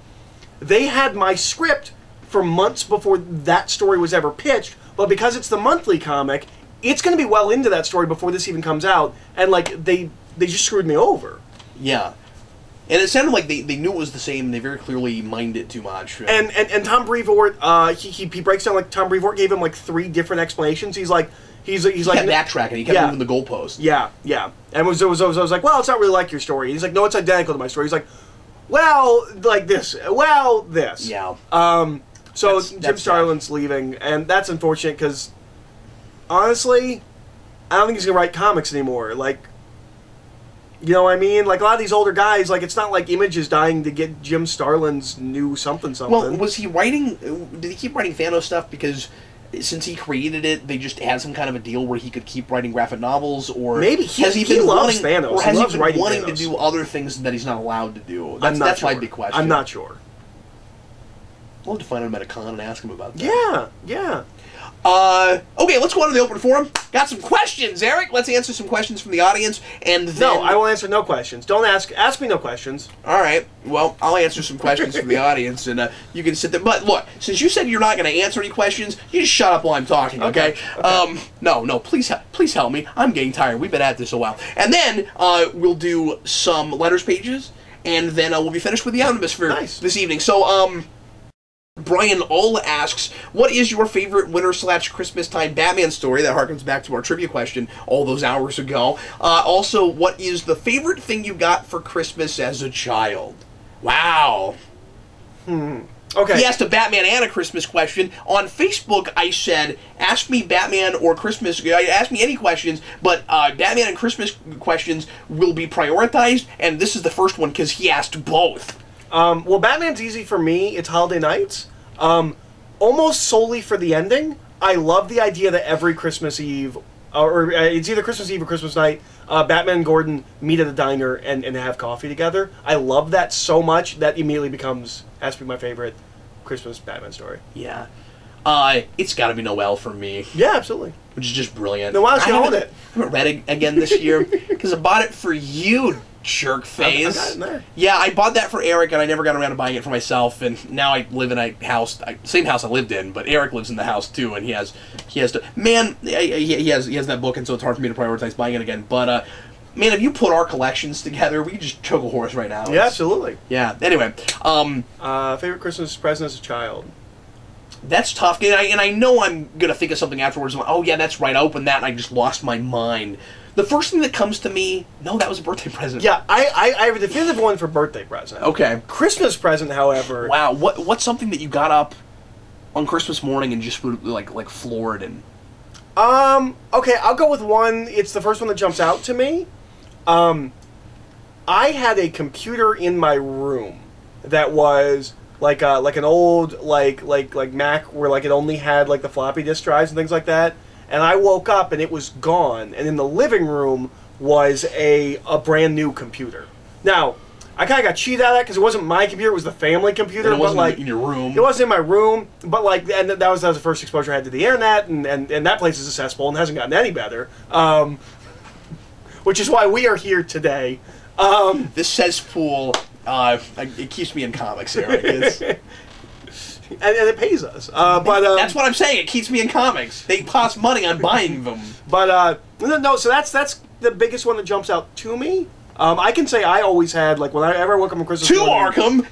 they had my script for months before that story was ever pitched, but because it's the monthly comic, it's going to be well into that story before this even comes out, and like they just screwed me over. Yeah. And it sounded like they knew it was the same, and they very clearly mined it too much. And Tom Brevoort, he breaks down, like, Tom Brevoort gave him, like, 3 different explanations. He's like... He kept backtracking. He kept moving the goalposts. Yeah, yeah. And I was like, well, it's not really like your story. He's like, no, it's identical to my story. He's like, well, like this. Well, this. Yeah. So Jim Starlin's leaving, and that's unfortunate, because, honestly, I don't think he's going to write comics anymore. Like... You know what I mean? Like, a lot of these older guys, like, it's not like Image is dying to get Jim Starlin's new something. Well, was he writing... Did he keep writing Thanos stuff because since he created it, they just had some kind of a deal where he could keep writing graphic novels? Or maybe he loves Thanos. Or has he been wanting Thanos. to do other things that he's not allowed to do? That's sure. My big question. I'm not sure. I'll have to find him at a con and ask him about that. Yeah, yeah. Okay, let's go on to the open forum. Got some questions, Eric. Let's answer some questions from the audience, and then... No, I will answer no questions. Don't ask me no questions. All right. Well, I'll answer some questions from the audience, and you can sit there. But look, since you said you're not going to answer any questions, you just shut up while I'm talking, okay? No, please help me. I'm getting tired. We've been at this a while. And then we'll do some letters pages, and then we'll be finished with the Omnibus for this evening. So, Brian Ull asks, what is your favorite winter/Christmas time Batman story? That harkens back to our trivia question all those hours ago. Also, what is the favorite thing you got for Christmas as a child? Wow. Okay. He asked a Batman and a Christmas question. On Facebook, I said, ask me Batman or Christmas, ask me any questions, but Batman and Christmas questions will be prioritized, and this is the first one because he asked both. Well, Batman's easy for me. It's Holiday Nights. Almost solely for the ending. I love the idea that every Christmas Eve, or it's either Christmas Eve or Christmas night, Batman and Gordon meet at a diner and have coffee together. I love that so much that immediately has to be my favorite Christmas Batman story. Yeah. It's got to be Noel for me. Yeah, absolutely. Which is just brilliant. Noel's going to own it. I haven't read it again this year because I bought it for you, jerk face. I got it in there. Yeah, I bought that for Eric, and I never got around to buying it for myself. And now I live in a house, same house I lived in, but Eric lives in the house too, and he has to. Man, he has that book, and so it's hard for me to prioritize buying it again. But man, if you put our collections together, we could just choke a horse right now. Yeah, absolutely. Yeah. Anyway, favorite Christmas present as a child. That's tough, and I know I'm gonna think of something afterwards. Like, oh yeah, that's right. I opened that, and I just lost my mind. The first thing that comes to me, no, that was a birthday present. Yeah, I have a definitive one for birthday present. Okay. Christmas present, however. Wow, what's something that you got up on Christmas morning and just like floored and? Okay, I'll go with one. It's the first one that jumps out to me. I had a computer in my room that was like an old like Mac where like it only had like the floppy disk drives and things like that. And I woke up and it was gone. And in the living room was a brand new computer. Now, I kind of got cheated out of that because it wasn't my computer; it was the family computer. And it wasn't but like in your room. It wasn't in my room, but like, and that was the first exposure I had to the internet, and that place is a cesspool and hasn't gotten any better. Which is why we are here today. This cesspool, it keeps me in comics, Eric. And it pays us. But that's what I'm saying. It keeps me in comics. They cost money on buying them. But no. So that's the biggest one that jumps out to me. I can say I always had, like, whenever I woke up on Christmas morning, Arkham.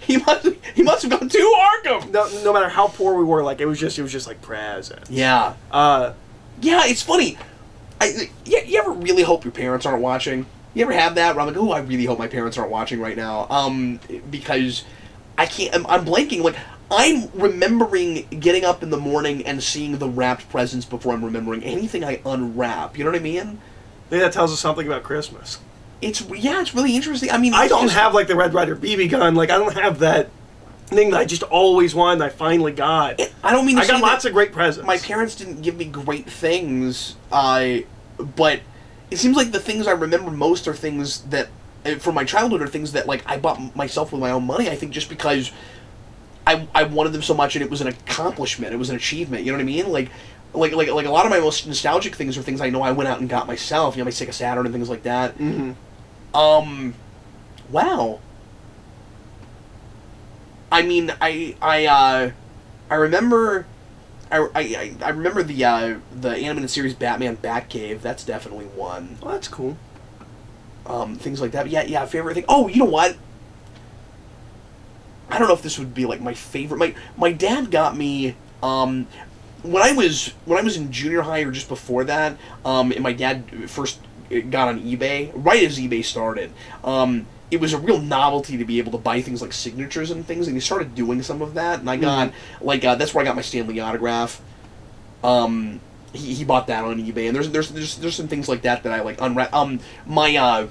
He must have gone to Arkham. No matter how poor we were, like it was just like presents. Yeah. Yeah, it's funny. You ever really hope your parents aren't watching? You ever have that where I'm like, oh, I really hope my parents aren't watching right now. Because I can't. I'm blanking. Like, I'm remembering getting up in the morning and seeing the wrapped presents before I'm remembering anything I unwrap. You know what I mean? I think that tells us something about Christmas. It's really interesting. I mean, I don't have like the Red Ryder BB gun. Like, I don't have that thing that I just always wanted and I finally got. I don't mean to say I got lots of great presents. My parents didn't give me great things, but it seems like the things I remember most are things that, from my childhood, are things that like I bought myself with my own money. I think just because I wanted them so much, and it was an accomplishment. It was an achievement. You know what I mean? Like a lot of my most nostalgic things are things I know I went out and got myself. You know, my Sega Saturn and things like that. Mm-hmm. Wow. I mean, I remember, I remember the animated series Batman Batcave. That's definitely one. Well, that's cool. Things like that. But yeah. Favorite thing. Oh, you know what? I don't know if this would be like my favorite. My dad got me when I was in junior high or just before that. And my dad first got on eBay right as eBay started. It was a real novelty to be able to buy things like signatures and things, and he started doing some of that. And I got that's where I got my Stan Lee autograph. He bought that on eBay, and there's some things like that I like unwrap. My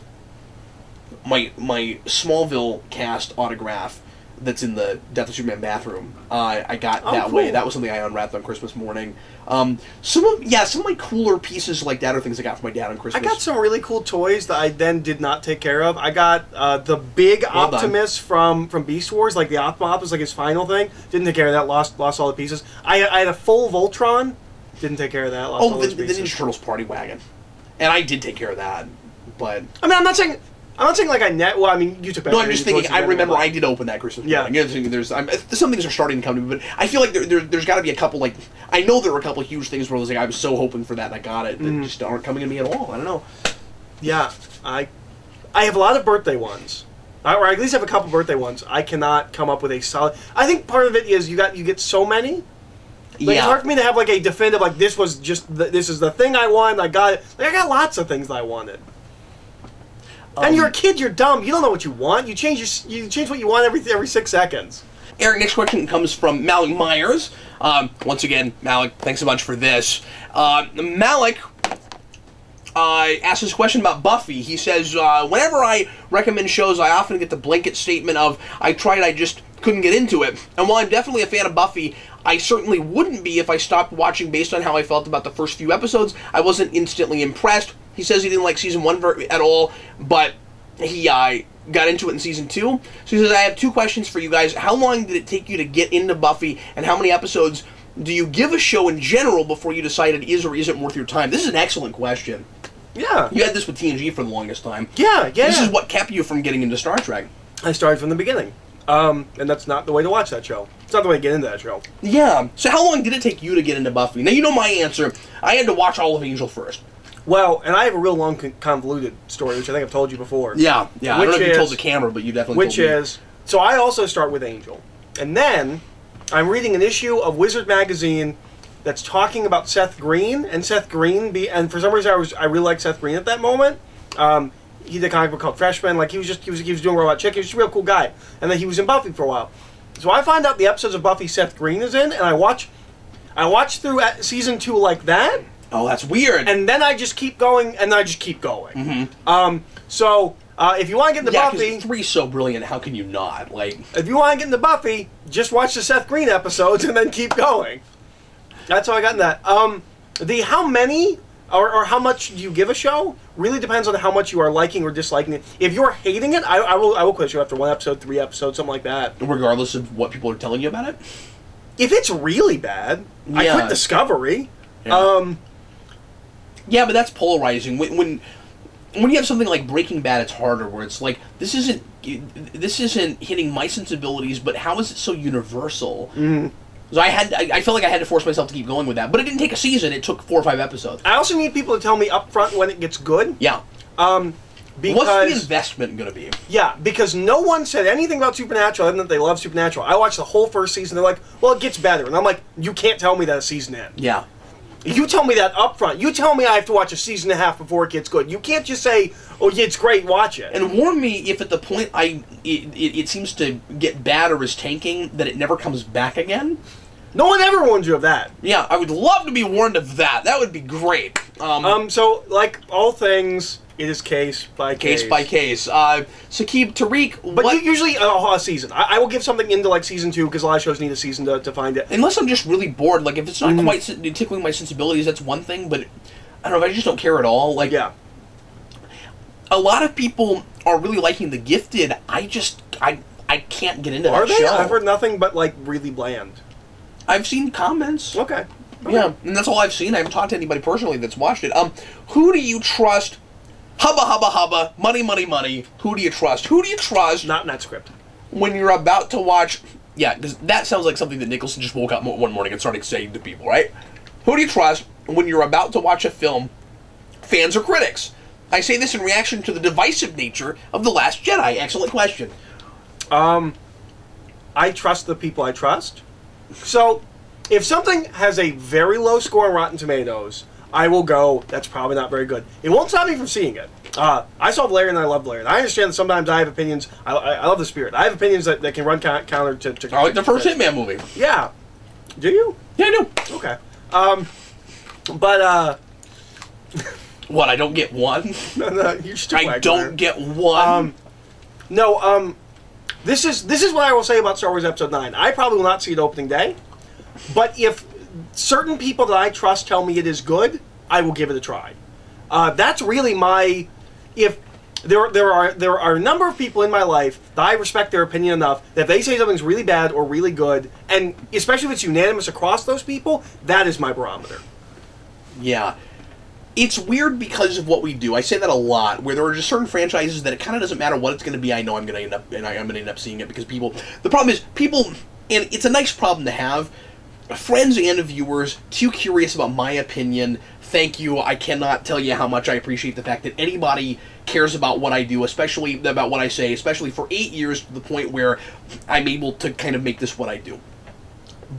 Smallville cast autograph that's in the Death of Superman bathroom. I got that cool. way. That was something I unwrapped on Christmas morning. Some of my cooler pieces like that are things I got from my dad on Christmas. I got some really cool toys that I then did not take care of. I got the big Optimus from Beast Wars, like the Optimus was like his final thing. Didn't take care of that. Lost all the pieces. I had a full Voltron Didn't take care of that. Lost Oh, all the those pieces. Ninja Turtles Party Wagon. And I did take care of that, but... I mean, I'm not saying like I net. Well, I mean, you took back. No, I'm just thinking. I remember I did open that Christmas. Yeah. Morning. Some things are starting to come to me, but I feel like there's got to be a couple. Like I know there were a couple of huge things where I was like, I was so hoping for that, and I got it, that just aren't coming to me at all. I don't know. Yeah, I have a lot of birthday ones, or I at least have a couple birthday ones. I cannot come up with a solid. I think part of it is you get so many. Like, it's hard for me to have like a definitive like this was just this is the thing I want. I got it. Like I got lots of things that I wanted. And you're a kid. You're dumb. You don't know what you want. You change what you want every 6 seconds. Eric, next question comes from Malik Myers. Once again, Malik, thanks so much for this. Malik asked this question about Buffy. He says, whenever I recommend shows, I often get the blanket statement of, I tried, I just couldn't get into it. And while I'm definitely a fan of Buffy, I certainly wouldn't be if I stopped watching based on how I felt about the first few episodes. I wasn't instantly impressed. He says he didn't like season 1 at all, but he got into it in season 2. So he says, I have 2 questions for you guys. How long did it take you to get into Buffy, and how many episodes do you give a show in general before you decide it is or isn't worth your time? This is an excellent question. Yeah. You had this with TNG for the longest time. Yeah. This is what kept you from getting into Star Trek. I started from the beginning. And that's not the way to watch that show. It's not the way to get into that show. Yeah. So how long did it take you to get into Buffy? Now, you know my answer. I had to watch all of Angel first. Well, and I have a real long, convoluted story, which I think I've told you before. Yeah. I don't know if you told the camera, but you definitely told me. So I also start with Angel. And then I'm reading an issue of Wizard Magazine that's talking about Seth Green, and Seth Green, and for some reason I really liked Seth Green at that moment. He did a comic book called Freshman. Like he was doing Robot Chick. He was just a real cool guy. And then he was in Buffy for a while. So I find out the episodes of Buffy Seth Green is in, and I watch through season 2 like that. Oh, that's weird. And then I just keep going, and then I just keep going. So if you want to get into Buffy, 3's so brilliant. How can you not? Like, if you want to get into Buffy, just watch the Seth Green episodes and then keep going. That's how I got in that. The how many or how much you give a show really depends on how much you are liking or disliking it. If you're hating it, I will quit you after 1 episode, 3 episodes, something like that. Regardless of what people are telling you about it? If it's really bad, I quit Discovery. Yeah. Yeah, but that's polarizing. When you have something like Breaking Bad, it's harder, where it's like, this isn't hitting my sensibilities, but how is it so universal? So I felt like I had to force myself to keep going with that. But it didn't take a season, it took 4 or 5 episodes. I also need people to tell me up front when it gets good. Yeah. Because, what's the investment going to be? Yeah, because no one said anything about Supernatural other than that they love Supernatural. I watched the whole first season, they're like, well, it gets better. And I'm like, you can't tell me that a season ends. Yeah. You tell me that up front. You tell me I have to watch a season and a half before it gets good. You can't just say, oh, yeah, it's great, watch it. And warn me if at the point it seems to get bad or is tanking, that it never comes back again. No one ever warns you of that. Yeah, I would love to be warned of that. That would be great. So, like all things, it is case by case. Case by case. Saqib, Tariq, but usually a season. I will give something into like season 2 because a lot of shows need a season to find it. Unless I'm just really bored. Like if it's not quite tickling my sensibilities, that's one thing. But I don't know if I just don't care at all. Like a lot of people are really liking The Gifted. I can't get into that show. I've heard nothing but like really bland. I've seen comments. Okay. Yeah, and that's all I've seen. I haven't talked to anybody personally that's watched it. Who do you trust? Hubba, hubba, hubba. Money, money, money. Who do you trust? Who do you trust? Not in that script. When you're about to watch... Yeah, because that sounds like something that Nicholson just woke up one morning and started saying to people, right? Who do you trust when you're about to watch a film, fans or critics? I say this in reaction to the divisive nature of The Last Jedi. Excellent question. I trust the people I trust. So, if something has a very low score on Rotten Tomatoes, I will go, that's probably not very good. It won't stop me from seeing it. I saw Valerian and I love Valerian. I understand that sometimes I have opinions. I love the spirit. I have opinions that can run counter to I like the first Hitman movie. Yeah. Do you? Yeah, I do. Okay. What, I don't get one? No, you're stupid. I don't get one? This is what I will say about Star Wars Episode 9. I probably will not see it opening day, but if certain people that I trust tell me it is good, I will give it a try. That's really my... If there are a number of people in my life that I respect their opinion enough that if they say something's really bad or really good, and especially if it's unanimous across those people, that is my barometer. Yeah. It's weird because of what we do. I say that a lot, where there are just certain franchises that it kind of doesn't matter what it's going to be. I know I'm going to end up, and I'm going to end up seeing it because people. The problem is people, and it's a nice problem to have. Friends and viewers too curious about my opinion. Thank you. I cannot tell you how much I appreciate the fact that anybody cares about what I do, especially about what I say, especially for 8 years to the point where I'm able to kind of make this what I do.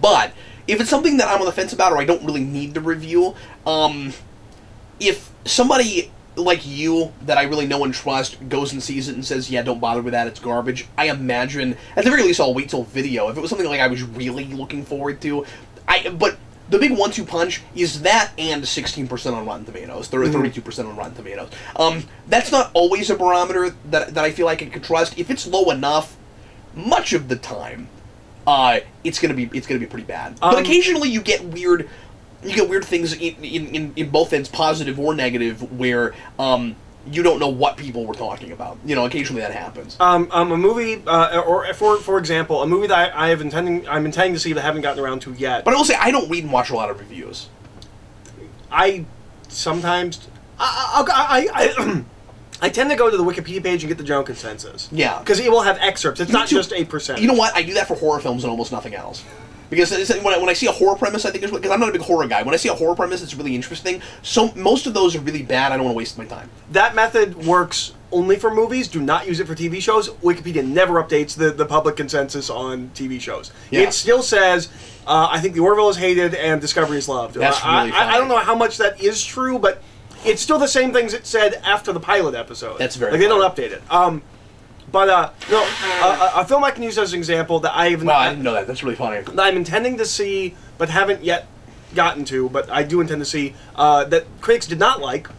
But if it's something that I'm on the fence about or I don't really need to review, if somebody like you that I really know and trust goes and sees it and says, yeah, don't bother with that, it's garbage, I imagine, at the very least, I'll wait till video. If it was something like I was really looking forward to, but the big 1-2 punch is that and 16% on Rotten Tomatoes, 32% on Rotten Tomatoes. That's not always a barometer that I feel like I could trust. If it's low enough, much of the time, it's gonna be pretty bad. But occasionally you get weird things in both ends, positive or negative, where you don't know what people were talking about. You know, occasionally that happens. A movie, or for example, a movie that I'm intending to see but haven't gotten around to yet. But I will say, I don't read and watch a lot of reviews. I sometimes I tend to go to the Wikipedia page and get the general consensus. Yeah, because it will have excerpts. It's not just 8%. You know what? I do that for horror films and almost nothing else. Because when I see a horror premise, I think it's because I'm not a big horror guy. When I see a horror premise, it's really interesting. So most of those are really bad. I don't want to waste my time. That method works only for movies. Do not use it for TV shows. Wikipedia never updates the public consensus on TV shows. Yeah. It still says, I think the Orville is hated and Discovery is loved. That's really funny. I don't know how much that is true, but it's still the same things it said after the pilot episode. That's very like, they don't update it. But, no, a film I can use as an example that I didn't know that. That's really funny. That I'm intending to see, but haven't yet gotten to, but I do intend to see, that critics did not like,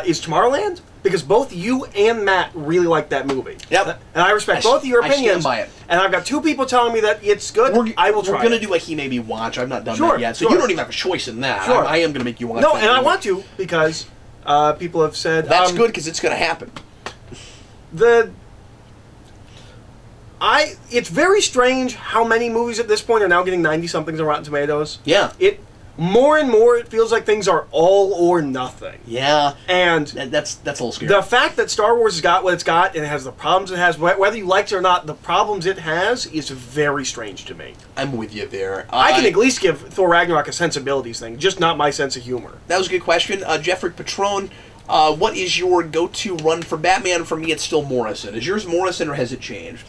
is Tomorrowland, because both you and Matt really like that movie. Yep. And I respect both of your opinions. I stand by it. And I've got 2 people telling me that it's good. I will try We're going to do a He Maybe Watch. I've not done that yet, so sure. you don't even have a choice in that. Sure. I am going to make you watch that. No, and I want to, because people have said... That's good, because it's going to happen. It's very strange how many movies at this point are now getting 90-somethings on Rotten Tomatoes. Yeah. More and more, it feels like things are all or nothing. Yeah. And that's a little scary. The fact that Star Wars has got what it's got and it has the problems it has, whether you like it or not, the problems it has is very strange to me. I'm with you there. I can at least give Thor Ragnarok a sensibilities thing, just not my sense of humor. That was a good question. Jeffrey Patron, what is your go-to run for Batman? For me, it's still Morrison. Is yours Morrison or has it changed?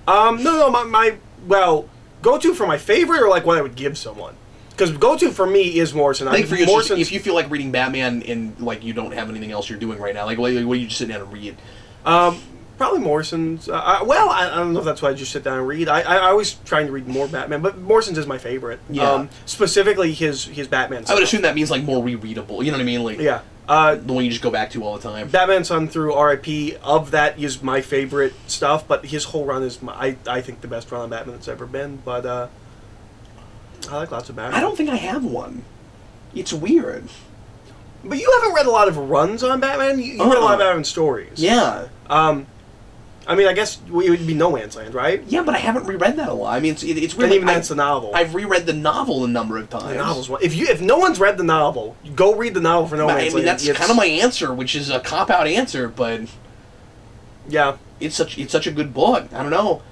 No, my go-to for my favorite or like what I would give someone. Because go-to for me is Morrison. I think for you, just, if you feel like reading Batman and like you don't have anything else you're doing right now, like what are you just sitting down and read? Probably Morrison's. Well, I don't know if that's why I just sit down and read. I always trying to read more Batman, but Morrison's is my favorite. Yeah. Specifically his Batman stuff. I would assume that means like more rereadable. You know what I mean? Like yeah. The one you just go back to all the time. Batman Son through R.I.P. of that is my favorite stuff, but his whole run is I think the best run on Batman that's ever been. But I like lots of Batman. I don't think I have one. It's weird. But you haven't read a lot of runs on Batman. You read a lot of Batman stories. Yeah. I mean, I guess it would be No Man's Land, right? Yeah, but I haven't reread that a lot. I mean, it's weird. And even that's the novel. I've reread the novel a number of times. The novel's one. If no one's read the novel, go read the novel for No Man's Land. I mean, that's kind of my answer, which is a cop-out answer, but yeah, it's such a good book. I don't know.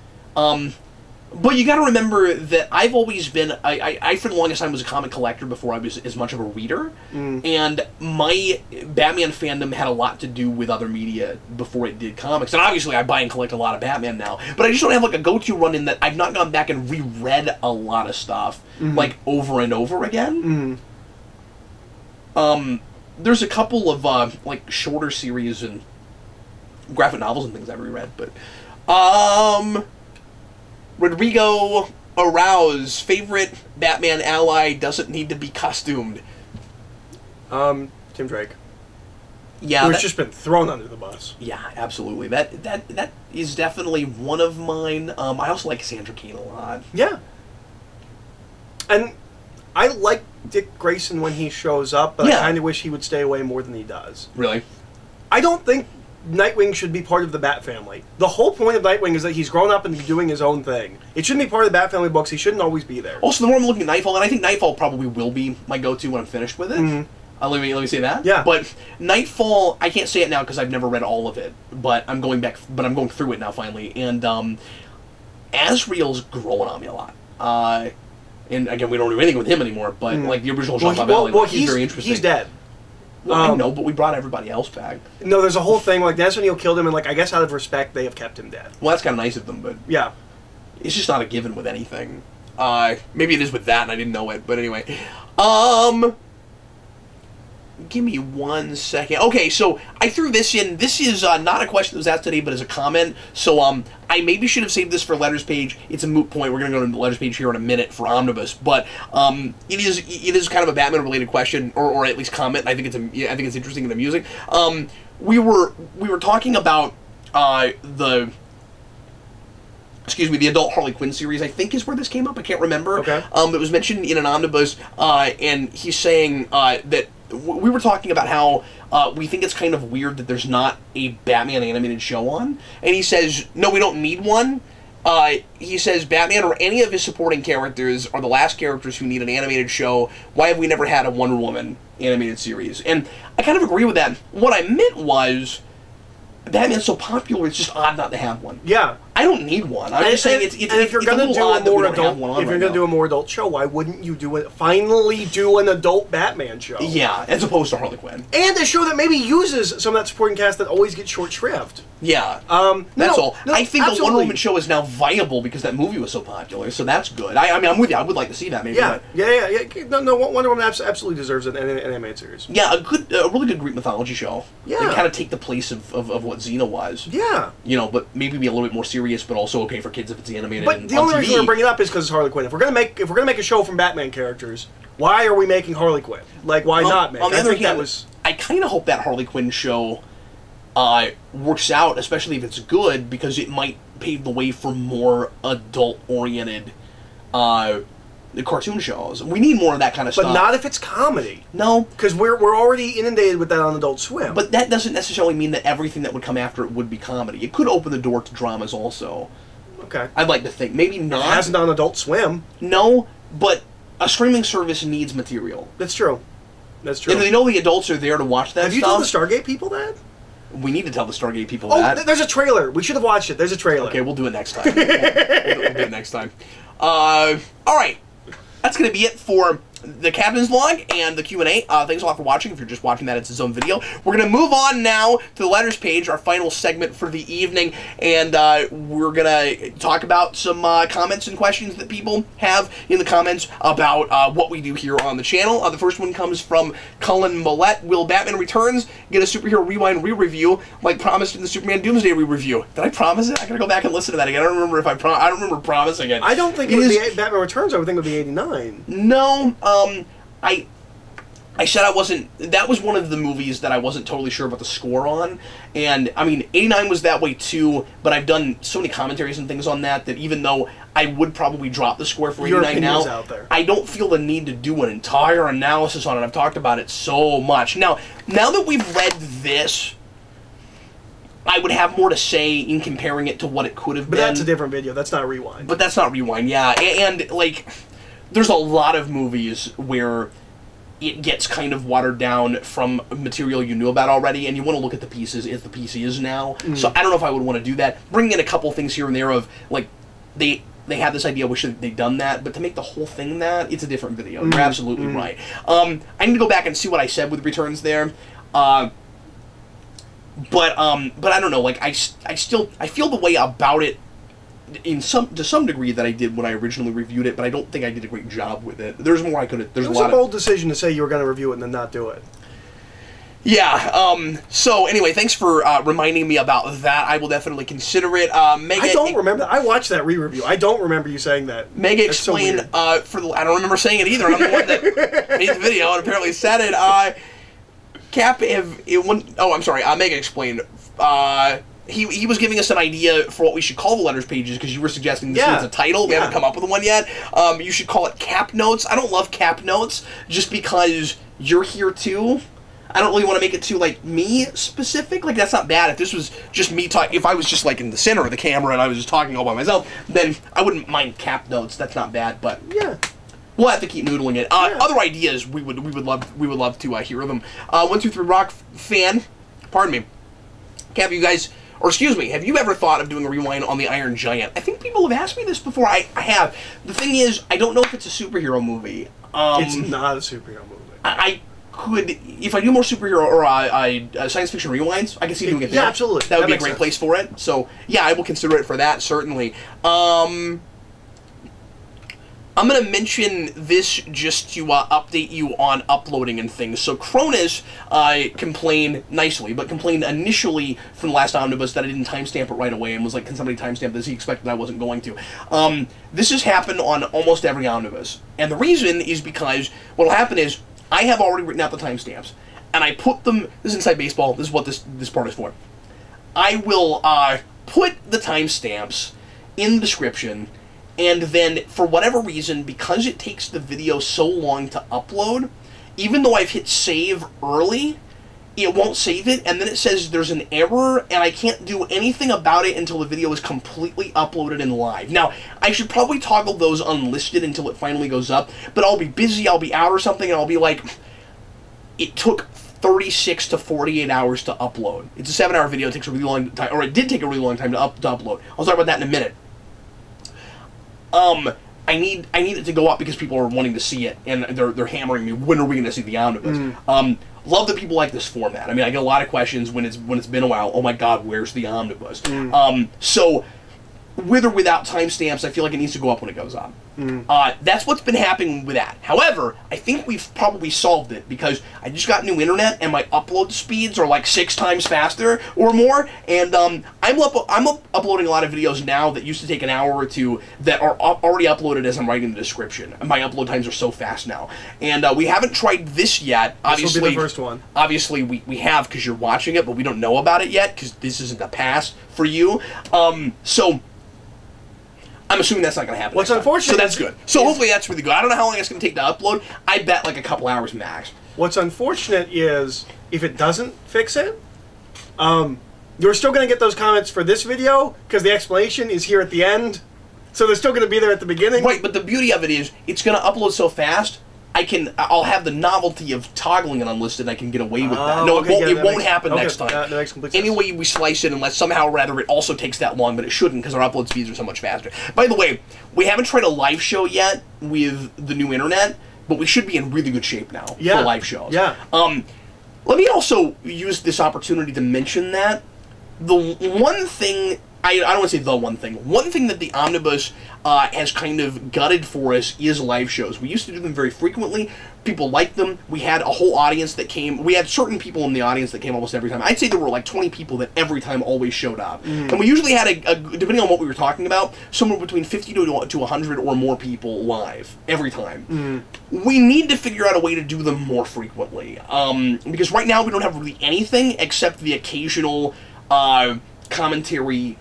But you got to remember that I've always been... I for the longest time was a comic collector before I was as much of a reader. And my Batman fandom had a lot to do with other media before it did comics. And obviously I buy and collect a lot of Batman now. But I just don't have like a go-to run in that I've not gone back and reread a lot of stuff like over and over again. There's a couple of like shorter series and graphic novels and things I've reread. But... Rodrigo Arouse, favorite Batman ally doesn't need to be costumed. Tim Drake. Yeah, who's just been thrown under the bus. Yeah, absolutely. That is definitely one of mine. I also like Sandra Kane a lot. Yeah. And I like Dick Grayson when he shows up, but I kind of wish he would stay away more than he does. Really? I don't think Nightwing should be part of the Bat family. The whole point of Nightwing is that he's grown up and doing his own thing. It shouldn't be part of the Bat family books. He shouldn't always be there. Also, the more I'm looking at Nightfall, and I think Nightfall probably will be my go-to when I'm finished with it. Let me say that. Yeah. But Nightfall, I can't say it now because I've never read all of it. But I'm going back. But I'm going through it now finally. And Asriel's growing on me a lot. And again, we don't do anything with him anymore. But like the original Jean Pavel, he's very interesting. He's dead. Well, I know, but we brought everybody else back. No, there's a whole thing like that's when you killed him, and like I guess out of respect they have kept him dead. Well, that's kind of nice of them, but yeah, it's just not a given with anything. Maybe it is with that, and I didn't know it. But anyway, give me 1 second. Okay, so I threw this in. This is not a question that was asked today, but as a comment. So I maybe should have saved this for Letters page. It's a moot point. We're going to go to the Letters page here in a minute for Omnibus, but it is kind of a Batman related question, or at least comment. I think it's interesting and amusing. We were talking about the adult Harley Quinn series, I think is where this came up. I can't remember. Okay. It was mentioned in an Omnibus, and he's saying that we were talking about how we think it's kind of weird that there's not a Batman animated show on. And he says, no, we don't need one. He says, Batman or any of his supporting characters are the last characters who need an animated show. Why have we never had a Wonder Woman animated series? And I kind of agree with that. What I meant was, Batman's so popular, it's just odd not to have one. Yeah. I don't need one. I'm just saying if you're going to do a more adult, if you're going to do a more adult show, why wouldn't you finally do an adult Batman show? Yeah, as opposed to Harley Quinn. And a show that maybe uses some of that supporting cast that always gets short shrift. Yeah. That's all. I think the Wonder Woman show is now viable because that movie was so popular, so that's good. I mean, I'm with you. I would like to see that maybe. Yeah. No, Wonder Woman absolutely deserves an animated series. Yeah, a really good Greek mythology show. Yeah. And kind of take the place of what Xena was. Yeah. You know, but maybe be a little bit more serious, but also okay for kids if it's animated. But the only reason we're bringing it up is because it's Harley Quinn. If we're gonna make a show from Batman characters, why are we making Harley Quinn? Like, why not make? On the other hand, I kind of hope that Harley Quinn show works out, especially if it's good, because it might pave the way for more adult-oriented cartoon shows. We need more of that kind of stuff. But not if it's comedy. No. Because we're already inundated with that on Adult Swim. But that doesn't necessarily mean that everything that would come after it would be comedy. It could open the door to dramas also. Okay. I'd like to think. Maybe not. It hasn't on Adult Swim. No, but a streaming service needs material. That's true. That's true. And they know the adults are there to watch that stuff. Have you told the Stargate people that? We need to tell the Stargate people that. Oh, there's a trailer. We should have watched it. There's a trailer. Okay, we'll do it next time. we'll do it next time. All right. That's going to be it for the Captain's Log and the Q&A. Thanks a lot for watching. If you're just watching that, it's its own video. We're going to move on now to the Letters page, our final segment for the evening, and we're going to talk about some comments and questions that people have in the comments about what we do here on the channel. The first one comes from Cullen Millette. Will Batman Returns get a Superhero Rewind re-review like promised in the Superman Doomsday re-review? Did I promise it? I got to go back and listen to that again. I don't remember if I don't remember promising it. I don't think it would be Batman Returns. I would think it would be 89. No, I said I wasn't. That was one of the movies that I wasn't totally sure about the score on, and I mean, 89 was that way too. But I've done so many commentaries and things on that even though I would probably drop the score for 89 now, out there. I don't feel the need to do an entire analysis on it. I've talked about it so much. Now that we've read this, I would have more to say in comparing it to what it could have been. But that's a different video. That's not Rewind. But that's not Rewind. Yeah, and like, there's a lot of movies where it gets kind of watered down from material you knew about already, and you want to look at the pieces as the piece is now. So I don't know if I would want to do that. Bring in a couple things here and there of, like, they had this idea, wish they'd done that, but to make the whole thing that, it's a different video. You're absolutely right. I need to go back and see what I said with Returns there. But I don't know, like, I feel the way about it to some degree that I did when I originally reviewed it, but I don't think I did a great job with it. There's more I could have. It was a bold decision to say you were going to review it and then not do it. Yeah. So anyway, thanks for reminding me about that. I will definitely consider it. Mega, I don't remember. I watched that re-review. I don't remember you saying that. Mega explained I don't remember saying it either. I'm the one that made the video and apparently said it. I'm sorry. Mega explained. He was giving us an idea for what we should call the Letters pages, because you were suggesting this needs a title. We haven't come up with one yet. You should call it Cap Notes. I don't love Cap Notes just because you're here too. I don't really want to make it too, like, me specific. Like, that's not bad. If this was just me talking, if I was just, like, in the center of the camera and I was just talking all by myself, then I wouldn't mind Cap Notes. That's not bad, but yeah. We'll have to keep noodling it. Other ideas, we would love to hear them. 123 Rock fan, pardon me. Have you guys, or excuse me, have you ever thought of doing a rewind on the Iron Giant? I think people have asked me this before. I have. The thing is, I don't know if it's a superhero movie. It's not a superhero movie. I could, if I do more superhero or science fiction rewinds, I can see doing it there. Yeah, absolutely. That would be a great place for it. So, yeah, I will consider it for that, certainly. I'm going to mention this just to update you on uploading and things. So Cronus complained nicely, but complained initially from the last Omnibus that I didn't timestamp it right away and was like, can somebody timestamp this? He expected I wasn't going to. This has happened on almost every Omnibus. And the reason is because what will happen is I have already written out the timestamps, and I put them, this is Inside Baseball, this is what this part is for. I will put the timestamps in the description, and then, for whatever reason, because it takes the video so long to upload, even though I've hit save early, it won't save it, and then it says there's an error, and I can't do anything about it until the video is completely uploaded and live. Now, I should probably toggle those unlisted until it finally goes up, but I'll be busy, I'll be out or something, and I'll be like, it took 36 to 48 hours to upload. It's a 7-hour video, it takes a really long time, or it did take a really long time to upload. I'll talk about that in a minute. I need it to go up because people are wanting to see it, and they're hammering me. When are we going to see the Omnibus? Love that people like this format. I mean, I get a lot of questions when it's been a while. Oh my God, where's the Omnibus? So, with or without timestamps, I feel like it needs to go up when it goes up. That's what's been happening with that. However, I think we've probably solved it because I just got new internet and my upload speeds are like 6 times faster or more. And I'm uploading a lot of videos now that used to take an hour or two that are already uploaded as I'm writing the description. My upload times are so fast now. And we haven't tried this yet. Obviously, this will be the first one. Obviously, we have because you're watching it, but we don't know about it yet because this isn't the past for you. So I'm assuming that's not going to happen. What's unfortunate, so that's good. So hopefully that's really good. I don't know how long it's going to take to upload. I bet like a couple hours max. What's unfortunate is if it doesn't fix it, you're still going to get those comments for this video because the explanation is here at the end. So they're still going to be there at the beginning. Right, but the beauty of it is it's going to upload so fast. I'll have the novelty of toggling it unlisted, and I can get away with that. No, okay, it won't happen next time. That makes complete sense. Anyway, we slice it, unless somehow or other it also takes that long, but it shouldn't because our upload speeds are so much faster. By the way, we haven't tried a live show yet with the new internet, but we should be in really good shape now for live shows. Yeah. Let me also use this opportunity to mention that the one thing, I don't want to say the one thing that the Omnibus has kind of gutted for us is live shows. We used to do them very frequently. People liked them. We had a whole audience that came. We had certain people in the audience that came almost every time. I'd say there were like 20 people that every time always showed up. And we usually had, depending on what we were talking about, somewhere between 50 to 100 or more people live every time. We need to figure out a way to do them more frequently. Because right now we don't have really anything except the occasional commentary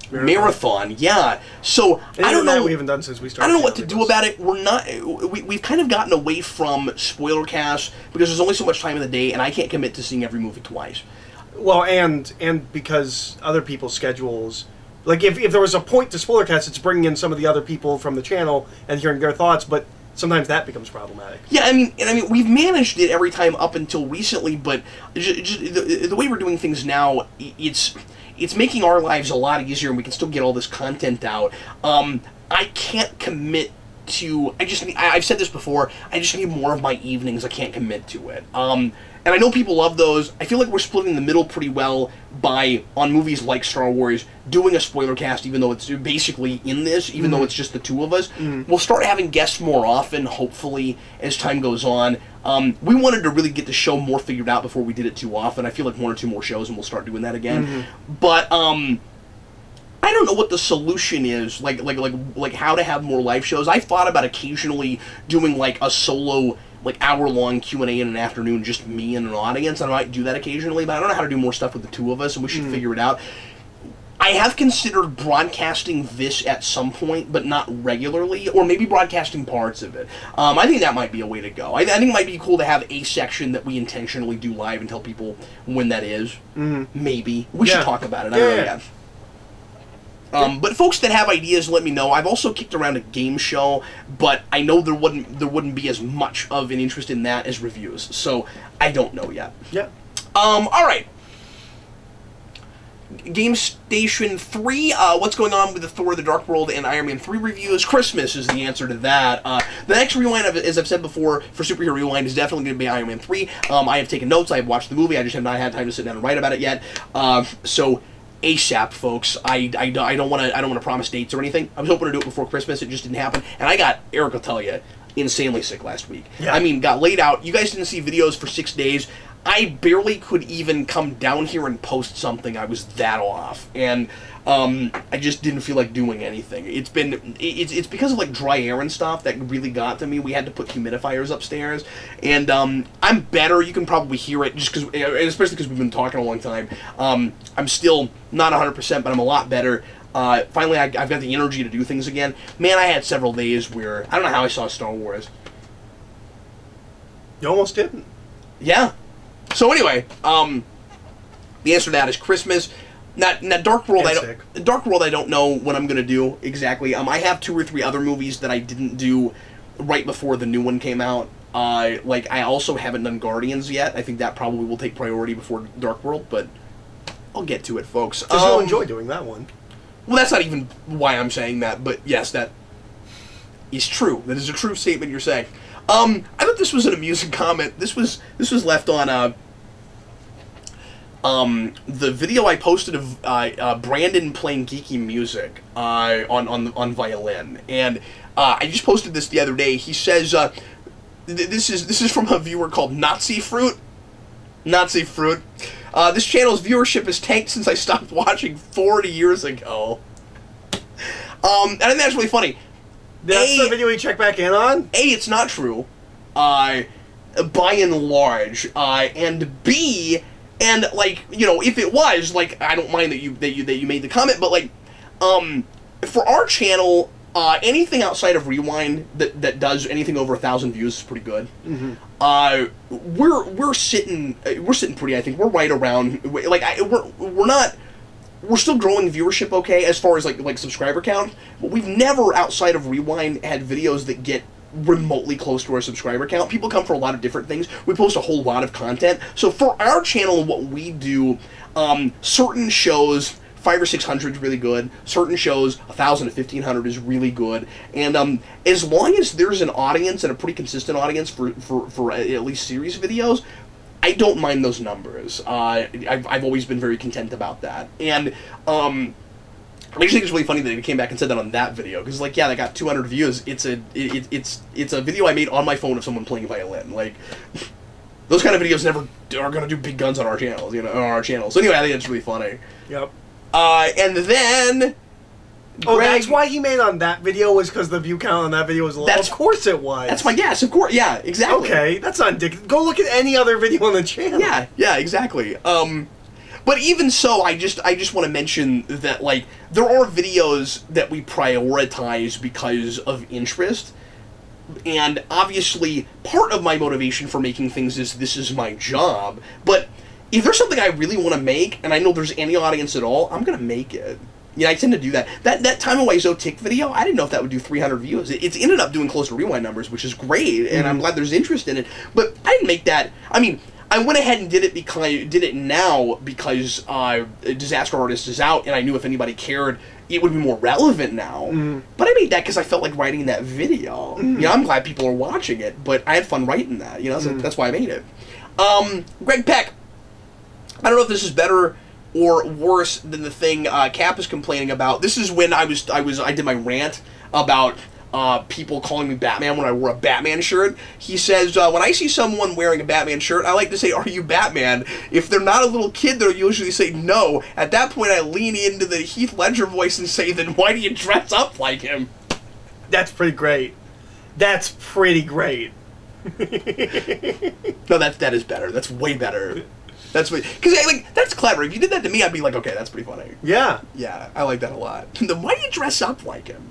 marathon, yeah. So I don't know. We haven't done since we started. I don't know what to do about it. We're not. We've kind of gotten away from spoiler casts because there's only so much time in the day, and I can't commit to seeing every movie twice. Well, and because other people's schedules, like if there was a point to spoiler cast, it's bringing in some of the other people from the channel and hearing their thoughts, but sometimes that becomes problematic. Yeah, I mean, we've managed it every time up until recently, but just the way we're doing things now, it's making our lives a lot easier, and we can still get all this content out. I can't commit to. I've said this before. I just need more of my evenings. I can't commit to it. And I know people love those. I feel like we're splitting the middle pretty well on movies like Star Wars, doing a spoiler cast, even though it's basically in this, even though it's just the two of us. We'll start having guests more often, hopefully, as time goes on. We wanted to really get the show more figured out before we did it too often. I feel like 1 or 2 more shows and we'll start doing that again. But I don't know what the solution is, like how to have more live shows. I thought about occasionally doing like a solo, like hour-long Q&A in an afternoon, just me and an audience. I might do that occasionally, but I don't know how to do more stuff with the two of us, and we should figure it out. I have considered broadcasting this at some point, but not regularly, or maybe broadcasting parts of it. I think that might be a way to go. I think it might be cool to have a section that we intentionally do live and tell people when that is. Maybe. We should talk about it. I don't know yet. But folks that have ideas, let me know. I've also kicked around a game show, but I know there wouldn't be as much of an interest in that as reviews. So I don't know yet. Yeah. All right. Game Station 3, what's going on with the Thor: The Dark World and Iron Man 3 reviews? Christmas is the answer to that. The next rewind, as I've said before, for Superhero Rewind is definitely going to be Iron Man 3. I have taken notes, I have watched the movie, I just have not had time to sit down and write about it yet. So ASAP, folks. I don't want to promise dates or anything. I was hoping to do it before Christmas, it just didn't happen. And I got, Eric will tell you, insanely sick last week. Yeah. I mean, got laid out. You guys didn't see videos for 6 days. I barely could even come down here and post something. I was that off, and I just didn't feel like doing anything. It's because of like dry air and stuff that really got to me. We had to put humidifiers upstairs, and I'm better. You can probably hear it just because, especially because we've been talking a long time. I'm still not 100%, but I'm a lot better. Finally, I've got the energy to do things again. Man, I had several days where I don't know how I saw Star Wars. You almost didn't. Yeah. So anyway, the answer to that is Christmas. Now Dark World, I don't know what I'm gonna do exactly. I have 2 or 3 other movies that I didn't do right before the new one came out. Like I also haven't done Guardians yet. I think that probably will take priority before Dark World, but I'll get to it, folks. Because you'll enjoy doing that one. Well, that's not even why I'm saying that, but yes, that is true. That is a true statement you're saying. I thought this was an amusing comment. This was left on the video I posted of Brandon playing geeky music on violin, and I just posted this the other day. He says this is from a viewer called Nazi Fruit. Nazi Fruit. This channel's viewership has tanked since I stopped watching 40 years ago. And I think that's really funny. That's the video you check back in on? A, it's not true, by and large, and B, and like, you know, if it was, like, I don't mind that you made the comment, but like, for our channel, anything outside of Rewind that does anything over 1,000 views is pretty good. Mm-hmm. We're sitting pretty. I think we're right around, like, we're still growing viewership okay as far as like subscriber count, but we've never outside of Rewind had videos that get remotely close to our subscriber count. People come for a lot of different things. We post a whole lot of content. So for our channel and what we do, certain shows 500 or 600 is really good. Certain shows 1,000 to 1,500 is really good. And as long as there's an audience and a pretty consistent audience for at least series videos, I don't mind those numbers. I've always been very content about that. And I just think it's really funny that he came back and said that on that video, because like, yeah, they got 200 views. It's a video I made on my phone of someone playing violin. Like, those kind of videos never are gonna do big guns on our channels, you know, on our channel. So anyway, I think it's really funny. Yep. And then. Oh, Greg, that's why he made on that video, was because the view count on that video was low. Of course it was. That's my guess. Of course, yeah, exactly. Okay, that's not indicative. Go look at any other video on the channel. Yeah, exactly. But even so, I just want to mention that, like, there are videos that we prioritize because of interest, and obviously part of my motivation for making things is this is my job. But if there's something I really want to make, and I know there's any audience at all, I'm gonna make it. Yeah, I tend to do that. That Time of Wiseau Tick video, I didn't know if that would do 300 views. It's ended up doing close to Rewind numbers, which is great, and I'm glad there's interest in it. But I didn't make that. I mean, I went ahead and did it now because Disaster Artist is out, and I knew if anybody cared, it would be more relevant now. But I made that because I felt like writing that video. You know, I'm glad people are watching it, but I had fun writing that. You know, so that's why I made it. Greg Peck, I don't know if this is better or worse than the thing Cap is complaining about. This is when I did my rant about people calling me Batman when I wore a Batman shirt. He says, when I see someone wearing a Batman shirt, I like to say, "Are you Batman?" If they're not a little kid, they'll usually say no. At that point, I lean into the Heath Ledger voice and say, "Then why do you dress up like him?" That's pretty great. That's pretty great. No, that is better. That's way better. That's because like that's clever. If you did that to me, I'd be like, okay, that's pretty funny. Yeah, yeah, I like that a lot. Then why do you dress up like him?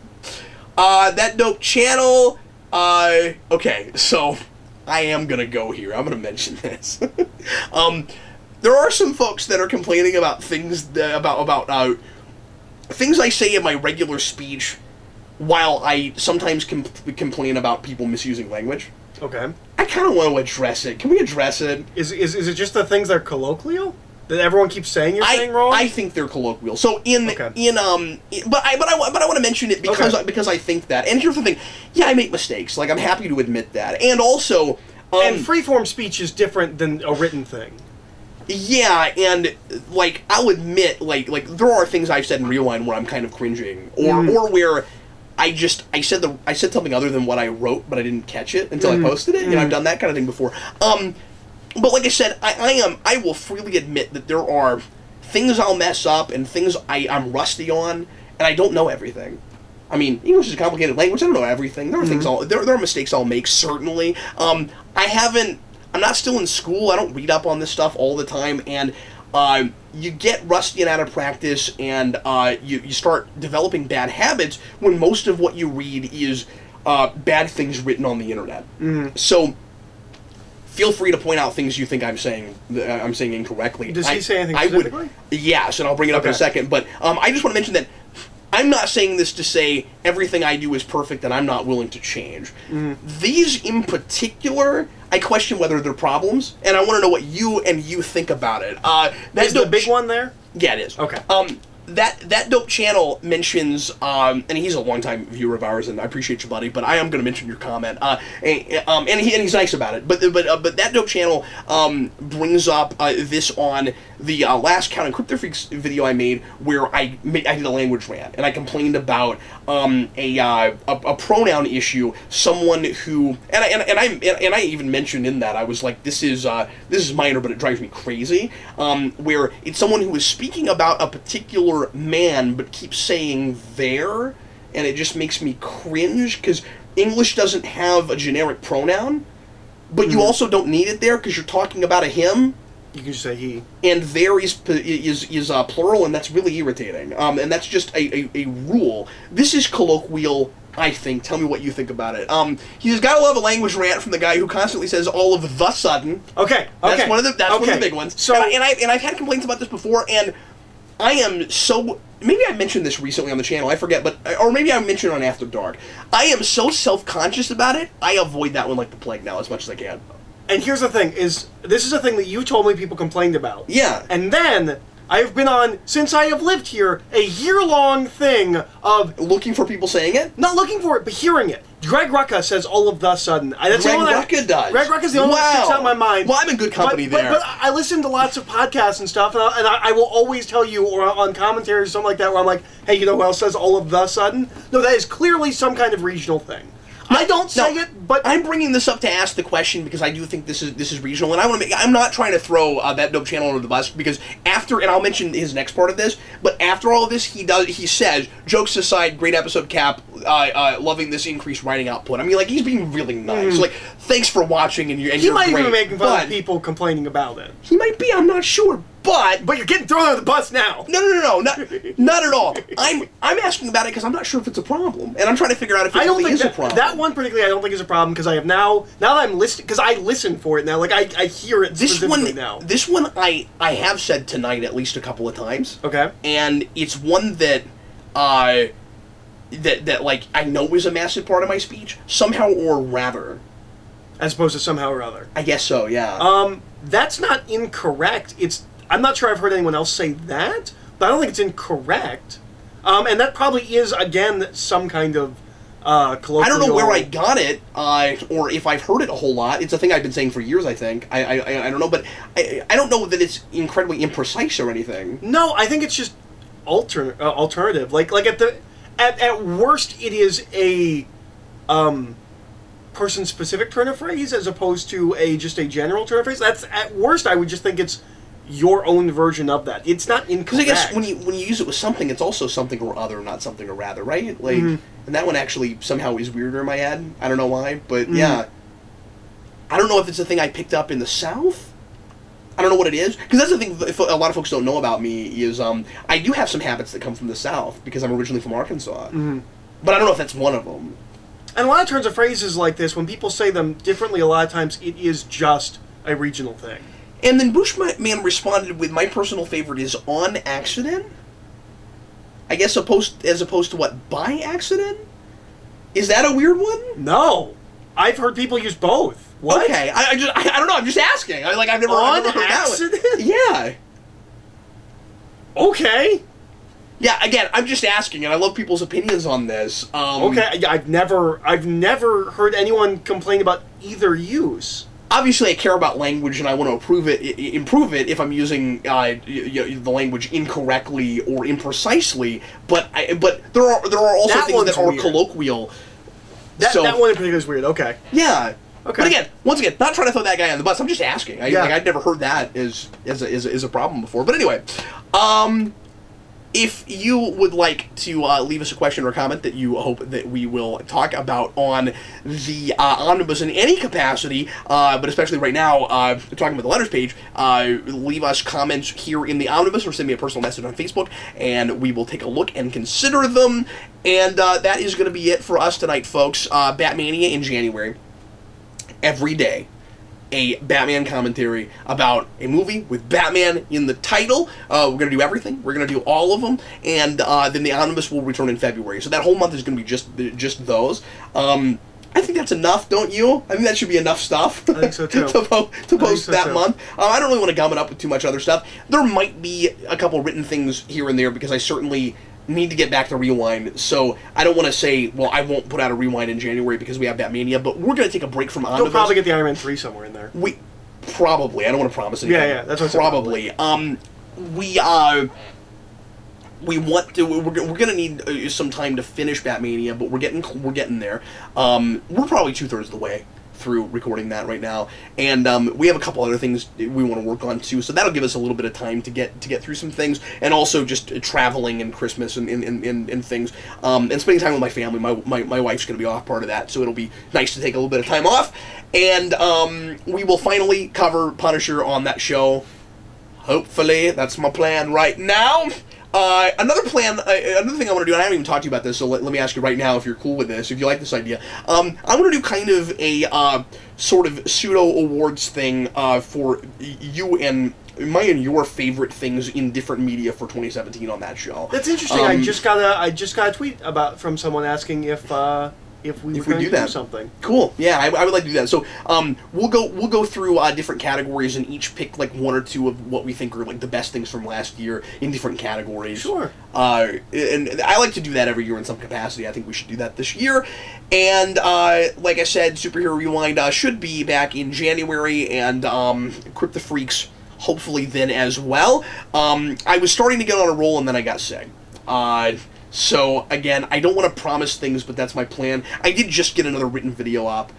That dope channel. Okay, so I am gonna go here. I'm gonna mention this. There are some folks that are complaining about things about things I say in my regular speech, while I sometimes complain about people misusing language. Okay. I kind of want to address it. Can we address it? Is it just the things that are colloquial that everyone keeps saying you're saying wrong? I think they're colloquial. So but I want to mention it because I think that. And here's the thing. Yeah, I make mistakes. Like, I'm happy to admit that. And also, and freeform speech is different than a written thing. Yeah, and like I'll admit, like there are things I've said in Rewind where I'm kind of cringing, or where I said something other than what I wrote, but I didn't catch it until I posted it. You know, I've done that kind of thing before. But like I said, I will freely admit that there are things I'll mess up and things I'm rusty on, and I don't know everything. I mean, English is a complicated language. I don't know everything. There are things there are mistakes I'll make, certainly. I'm not still in school. I don't read up on this stuff all the time, and you get rusty and out of practice, and you start developing bad habits when most of what you read is bad things written on the internet. So feel free to point out things you think I'm saying incorrectly. Does he say anything specifically? Yes, and I'll bring it up in a second. But I just want to mention that I'm not saying this to say everything I do is perfect and I'm not willing to change. These in particular, I question whether they're problems, and I want to know what you think about it. Is the big one there? Yeah, it is. Okay. That dope channel mentions, and he's a longtime viewer of ours, and I appreciate you, buddy. But I am going to mention your comment, and he's nice about it. But that dope channel brings up this on the last Count and Crypto Freaks video I made, where I did a language rant, and I complained about a pronoun issue. Someone who and I even mentioned in that I was like, this is minor, but it drives me crazy. Where it's someone who is speaking about a particular man but keeps saying there, and it just makes me cringe because English doesn't have a generic pronoun, but you also don't need it there because you're talking about a him. You can just say he. And there is plural, and that's really irritating. And that's just a rule. This is colloquial, I think. Tell me what you think about it. He says, gotta love a language rant from the guy who constantly says all of the sudden. Okay. That's one of the big ones. So, and I've had complaints about this before, and I am so... Maybe I mentioned this recently on the channel, I forget, or maybe I mentioned it on After Dark. I am so self-conscious about it, I avoid that one like the plague now as much as I can. And here's the thing, this is a thing that you told me people complained about. Yeah. And then, I've been on, since I have lived here, a year-long thing of... Looking for people saying it? Not looking for it, but hearing it. Greg Rucka says all of the sudden. Greg Rucka does? Greg Rucka's the only one that sticks out in my mind. Well, I'm in good company there. But I listen to lots of podcasts and stuff, and I will always tell you, or on commentary or something like that, where I'm like, hey, you know who else says all of the sudden? No, that is clearly some kind of regional thing. I don't say it, but I'm bringing this up to ask the question because I do think this is regional, and I want to make. I'm not trying to throw that dope channel under the bus because after, and I'll mention his next part of this, but after all of this, he says, jokes aside, great episode, Cap, loving this increased writing output. I mean, like, he's being really nice. Like, thanks for watching, and he might even be making fun of people complaining about it. He might be. I'm not sure. But you're getting thrown under the bus now. No, not at all. I'm asking about it because I'm not sure if it's a problem, and I'm trying to figure out if it really is a problem. That one particularly, I don't think is a problem because I have now that I'm listening, because I listen for it now. Like I hear it specifically now. This one I have said tonight at least a couple of times. Okay. And it's one that that like I know is a massive part of my speech somehow or rather. As opposed to somehow or other. I guess so. Yeah. That's not incorrect. I'm not sure I've heard anyone else say that, but I don't think it's incorrect. And that probably is, again, some kind of colloquial... I don't know where I got it, or if I've heard it a whole lot. It's a thing I've been saying for years, I think. I don't know, but I don't know that it's incredibly imprecise or anything. No, I think it's just alternative. Like at worst, it is a person-specific turn of phrase as opposed to just a general turn of phrase. That's, at worst, I would just think it's your own version of that. It's not incorrect. Because I guess when you use it with something, it's also something or other, not something or rather, right? Like, and that one actually somehow is weirder in my head. I don't know why, but yeah. I don't know if it's a thing I picked up in the South. I don't know what it is. Because that's the thing a lot of folks don't know about me is I do have some habits that come from the South because I'm originally from Arkansas. But I don't know if that's one of them. And a lot of turns of phrases like this, when people say them differently, a lot of times it is just a regional thing. And then Bushman responded with, my personal favorite is On Accident. I guess as opposed to what, by accident? Is that a weird one? No, I've heard people use both. What? Okay, I don't know. I'm just asking. I've never heard accident? that one. Yeah. Okay. Yeah. Again, I'm just asking, and I love people's opinions on this. Okay, I've never heard anyone complain about either use. Obviously, I care about language, and I want to improve it if I'm using the language incorrectly or imprecisely. But there are also things that are colloquial. That one in particular is weird. Okay. Yeah. Okay. But again, once again, not trying to throw that guy on the bus. I'm just asking. I'd never heard that as a problem before. But anyway, if you would like to leave us a question or a comment that you hope that we will talk about on the Omnibus in any capacity, but especially right now, talking about the letters page, leave us comments here in the Omnibus or send me a personal message on Facebook, and we will take a look and consider them. And that is going to be it for us tonight, folks. Batmania in January. Every day. A Batman commentary about a movie with Batman in the title. We're going to do everything. We're going to do all of them. And then the Omnibus will return in February. So that whole month is going to be just those. I think that's enough, don't you? I think that should be enough stuff I think so too. to post that month. I don't really want to gum it up with too much other stuff. There might be a couple written things here and there because I certainly need to get back to Rewind, so I don't want to say, well, I won't put out a Rewind in January because we have Batmania, but we're going to take a break from Omnibus. You'll probably get the Iron Man 3 somewhere in there. Probably. I don't want to promise anything. Yeah, that's what probably. We're going to need some time to finish Batmania, but we're getting there. We're probably 2/3 of the way through recording that right now, and we have a couple other things we want to work on too, so that'll give us a little bit of time to get through some things, and also just traveling and Christmas and things, and spending time with my family. My wife's going to be off part of that, so it'll be nice to take a little bit of time off, and we will finally cover Punisher on that show. Hopefully, that's my plan right now. Another thing I want to do, and I haven't even talked to you about this, so let me ask you right now if you're cool with this, if you like this idea. I want to do kind of a sort of pseudo-awards thing for you and your favorite things in different media for 2017 on that show. That's interesting. I just got a tweet from someone asking if we were going to do something. Cool. Yeah, I would like to do that. So we'll go through different categories and each pick like one or two of what we think are like the best things from last year in different categories. Sure. And I like to do that every year in some capacity. I think we should do that this year. And like I said, Superhero Rewind should be back in January, and Crypt the Freaks hopefully then as well. I was starting to get on a roll and then I got sick. So, again, I don't want to promise things, but that's my plan. I did just get another written video up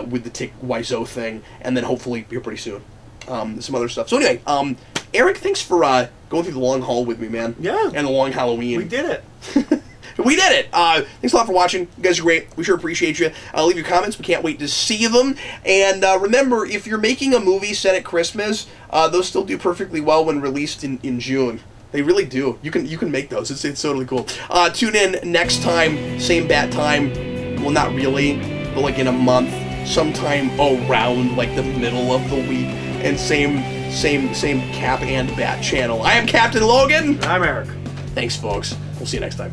with the Tick Wiseau thing, and then hopefully here pretty soon. Some other stuff. So anyway, Eric, thanks for going through the long haul with me, man. Yeah. And the long Halloween. We did it. We did it! Thanks a lot for watching. You guys are great. We sure appreciate you. Leave your comments. We can't wait to see them. And remember, if you're making a movie set at Christmas, those still do perfectly well when released in June. They really do. You can make those. It's totally cool. Tune in next time, same bat time. Well, not really, but like in a month, sometime around like the middle of the week, and same Cap and Bat channel. I am Captain Logan. I'm Eric. Thanks, folks. We'll see you next time.